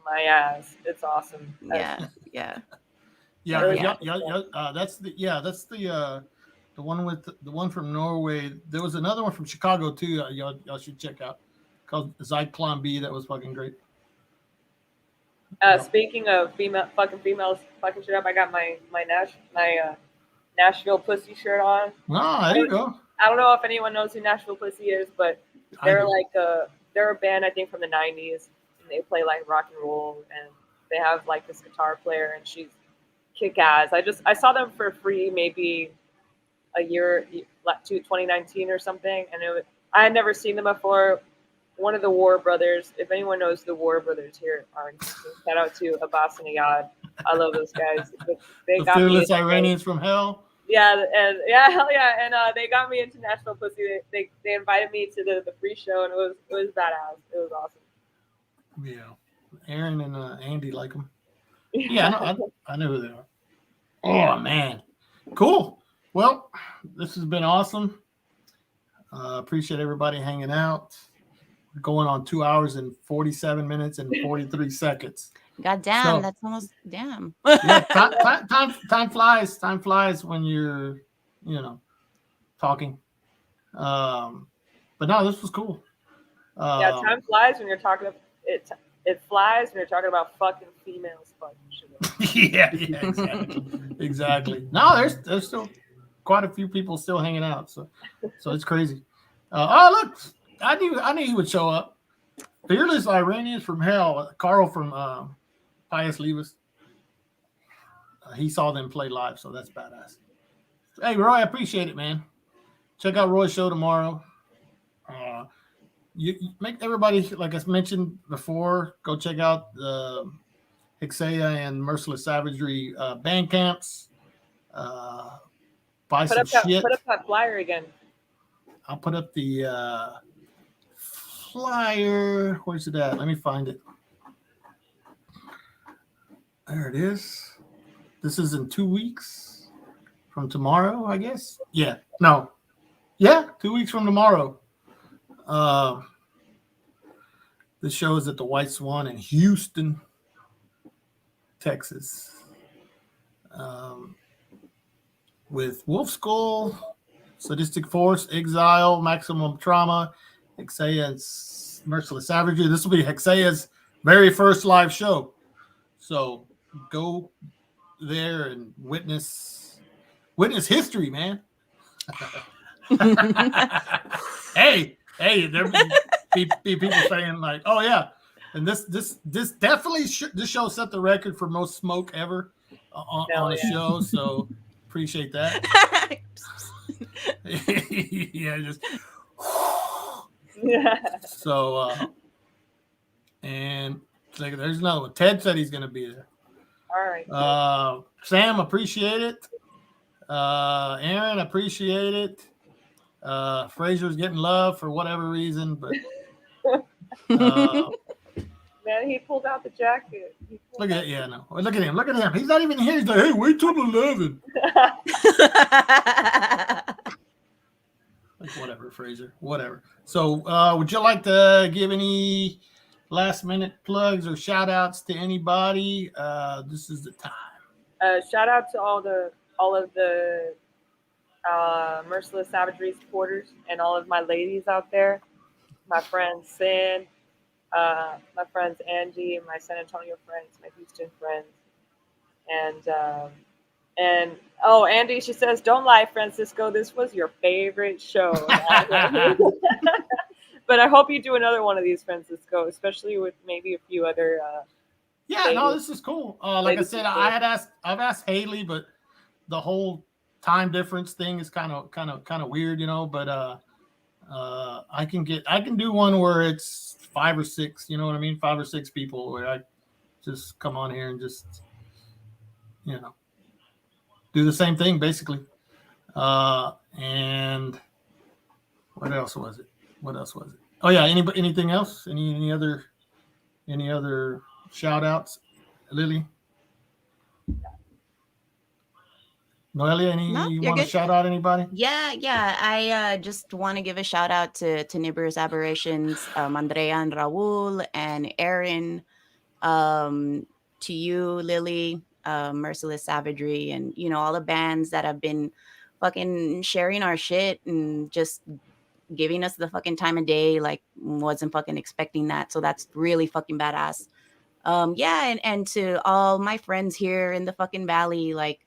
my ass. It's awesome. Yeah. That's the one with the one from Norway. There was another one from Chicago too. Y'all should check out, called Zyklon B. That was fucking great. Speaking of females fucking shit up, I got my Nashville Pussy shirt on. Ah, there you go. I don't know if anyone knows who Nashville Pussy is, but they're they're a band I think from the 90s, and they play like rock and roll, and they have like this guitar player, and she's kick ass. I saw them for free maybe a year, 2019 or something, and I had never seen them before. One of the War Brothers, if anyone knows the War Brothers here, shout out to Abbas and Ayad. I love those guys. They the got Fearless me Iranians from Hell. Yeah, hell yeah, and they got me into Nashville Pussy. They invited me to the free show, and it was badass. It was awesome. Yeah, Aaron and Andy like them. Yeah, I know who they are. Oh man, cool. Well, this has been awesome. Appreciate everybody hanging out. We're going on 2 hours and 47 minutes and 43 seconds. God damn, that's almost damn. Yeah, time flies. Time flies when you're, talking. But no, this was cool. Time flies when you're talking. It flies when you're talking about fucking females fucking shit. yeah, exactly. No, there's still quite a few people still hanging out, so it's crazy. Look, I knew he would show up. Fearless Iranians from Hell, Carl from Pius Levis. He saw them play live, so that's badass. Hey, Roy, I appreciate it, man. Check out Roy's show tomorrow. You make everybody, like I mentioned before, go check out the HEXELLA and Merciless Savagery band camps. Buy some shit. Put up that flyer again. I'll put up the flyer. Where's it at? Let me find it. There it is. This is in 2 weeks from tomorrow, I guess. Yeah. No. Yeah, 2 weeks from tomorrow. This show is at the White Swan in Houston, Texas. With Wolf Skull, Sadistic Force, Exile, Maximum Trauma, HEXELLA, and Merciless Savagery. This will be HEXELLA's very first live show. So go there and witness history, man. Hey, there be people saying like, oh yeah, and this definitely this show set the record for most smoke ever on a show. So appreciate that. Yeah, just so and like, there's another one. Ted said he's gonna be there. All right. Sam, appreciate it. Aaron, appreciate it. Fraser's getting love for whatever reason, but Man, he pulled out the jacket. look at no. Look at him. Look at him. He's not even here. He's like, hey, wait till 11. Like, whatever, Fraser. Whatever. So, would you like to give any last minute plugs or shout outs to anybody? This is the time. Shout out to all of the Merciless Savagery supporters and all of my ladies out there. My friends Sin, my friends Angie, my San Antonio friends, my Houston friends, and oh, Andy, she says, "Don't lie, Francisco. This was your favorite show." But I hope you do another one of these, Francisco, especially with maybe a few other. Yeah, no, this is cool. Like I said, I've asked Haley, but the whole time difference thing is kind of weird, you know. But I can do one where it's 5 or 6, you know what I mean? 5 or 6 people where I just come on here and just, you know, do the same thing basically. And what else was it? Oh yeah, anything else? Any other shout outs, Lily? Noelia, you want to shout out anybody? Yeah. I just want to give a shout out to Neighbors Aberrations, Andrea and Raul and Aaron, to you, Lily, Merciless Savagery, and you know, all the bands that have been fucking sharing our shit and just giving us the fucking time of day. Like, wasn't fucking expecting that, so that's really fucking badass. Yeah, and to all my friends here in the fucking valley, like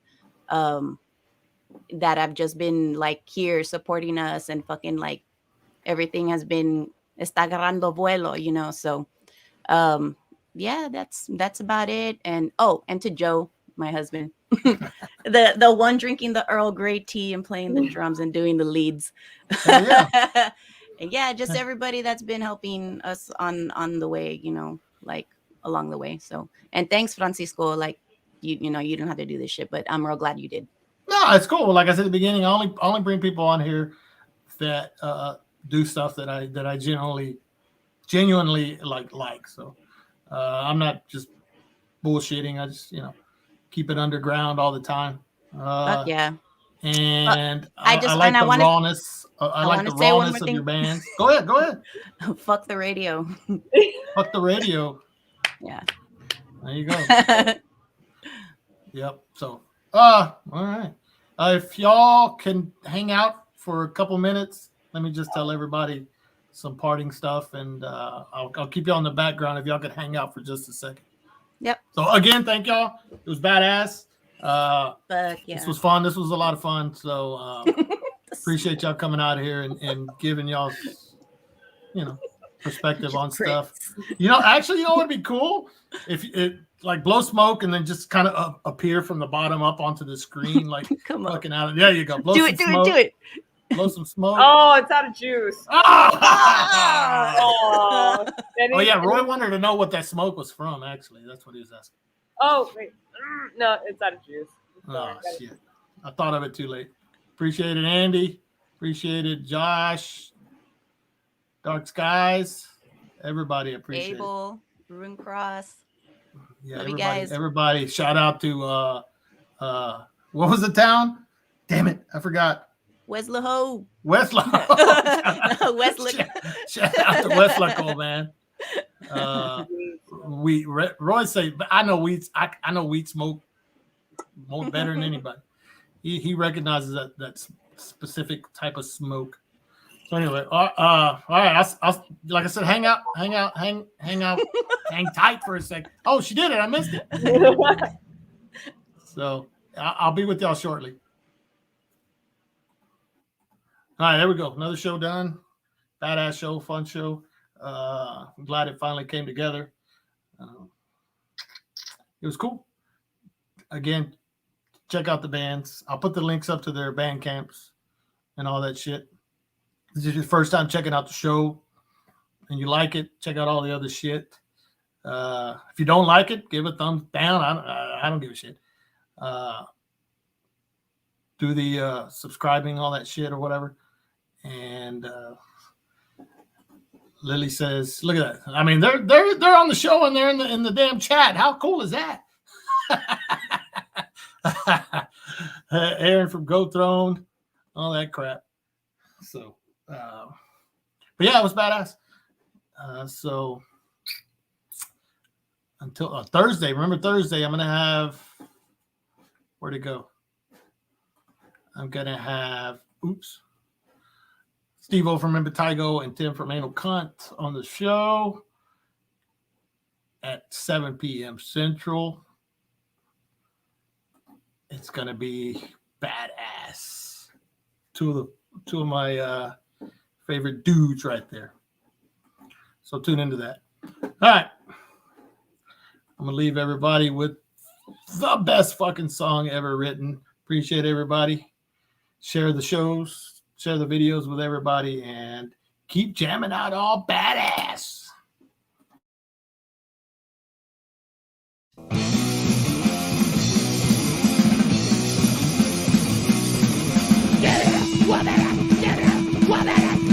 that have just been like here supporting us, and fucking like everything has been está agarrando vuelo, you know. So yeah, that's about it. And and to Joe, my husband, the one drinking the Earl Grey tea and playing the drums and doing the leads. Yeah. And yeah, just everybody that's been helping us on the way, you know, like along the way. So, and thanks, Francisco. Like, you know, you don't have to do this shit, but I'm real glad you did. No, it's cool. Like I said at the beginning, I only bring people on here that do stuff that I genuinely like. So I'm not just bullshitting. I just, you know, keep it underground all the time. Fuck yeah. And I like the rawness. I like the rawness of your bands. Go ahead. Fuck the radio. Fuck the radio. Yeah. There you go. Yep. So, all right. If y'all can hang out for a couple minutes, let me just tell everybody some parting stuff, and I'll keep you on the background if y'all could hang out for just a second. Yep. So again, thank y'all. It was badass. Fuck yeah. This was fun. This was a lot of fun. So appreciate y'all coming out here and giving y'all, you know, perspective on stuff. You know, actually, you know what would be cool if it like blow smoke and then just kind of appear from the bottom up onto the screen, like looking out. There you go. Do it. Blow some smoke. Oh, it's out of juice. Oh yeah, Roy wanted to know what that smoke was from. Actually, that's what he was asking. Oh wait, no, it's out of juice. Oh shit, I thought of it too late. Appreciate it, Andy. Appreciate it, Josh. Dark Skies. Everybody appreciate it. Abel, Rune Cross. Yeah, love you guys. Everybody. Shout out to what was the town? Damn it, I forgot. Weslaco. Shout out to Weslaco, man. Roy say, but I know weed. I know weed smoke more better than anybody. He recognizes that specific type of smoke. So anyway, all right. I'll like I said, hang tight for a second. Oh, she did it. I missed it. So I'll be with y'all shortly. All right, there we go. Another show done. Badass show, fun show. I'm glad it finally came together. It was cool. Again, check out the bands. I'll put the links up to their band camps and all that shit. This is your first time checking out the show and you like it, check out all the other shit. If you don't like it, give a thumbs down. I don't give a shit. Do the subscribing, all that shit or whatever. And Lily says, "Look at that! I mean, they're on the show and they're in the damn chat. How cool is that?" Aaron from Go Throne, all that crap. So, but yeah, it was badass. So until Thursday, remember Thursday, I'm gonna have where'd it go? I'm gonna have Steve-O from Impetigo and Tim from Anal Cunt on the show at 7 p.m. Central. It's gonna be badass. Two of my favorite dudes right there. So tune into that. All right. I'm gonna leave everybody with the best fucking song ever written. Appreciate everybody. Share the shows, share the videos with everybody, and keep jamming out all badass. Get it up, get it up, get it up, get it up.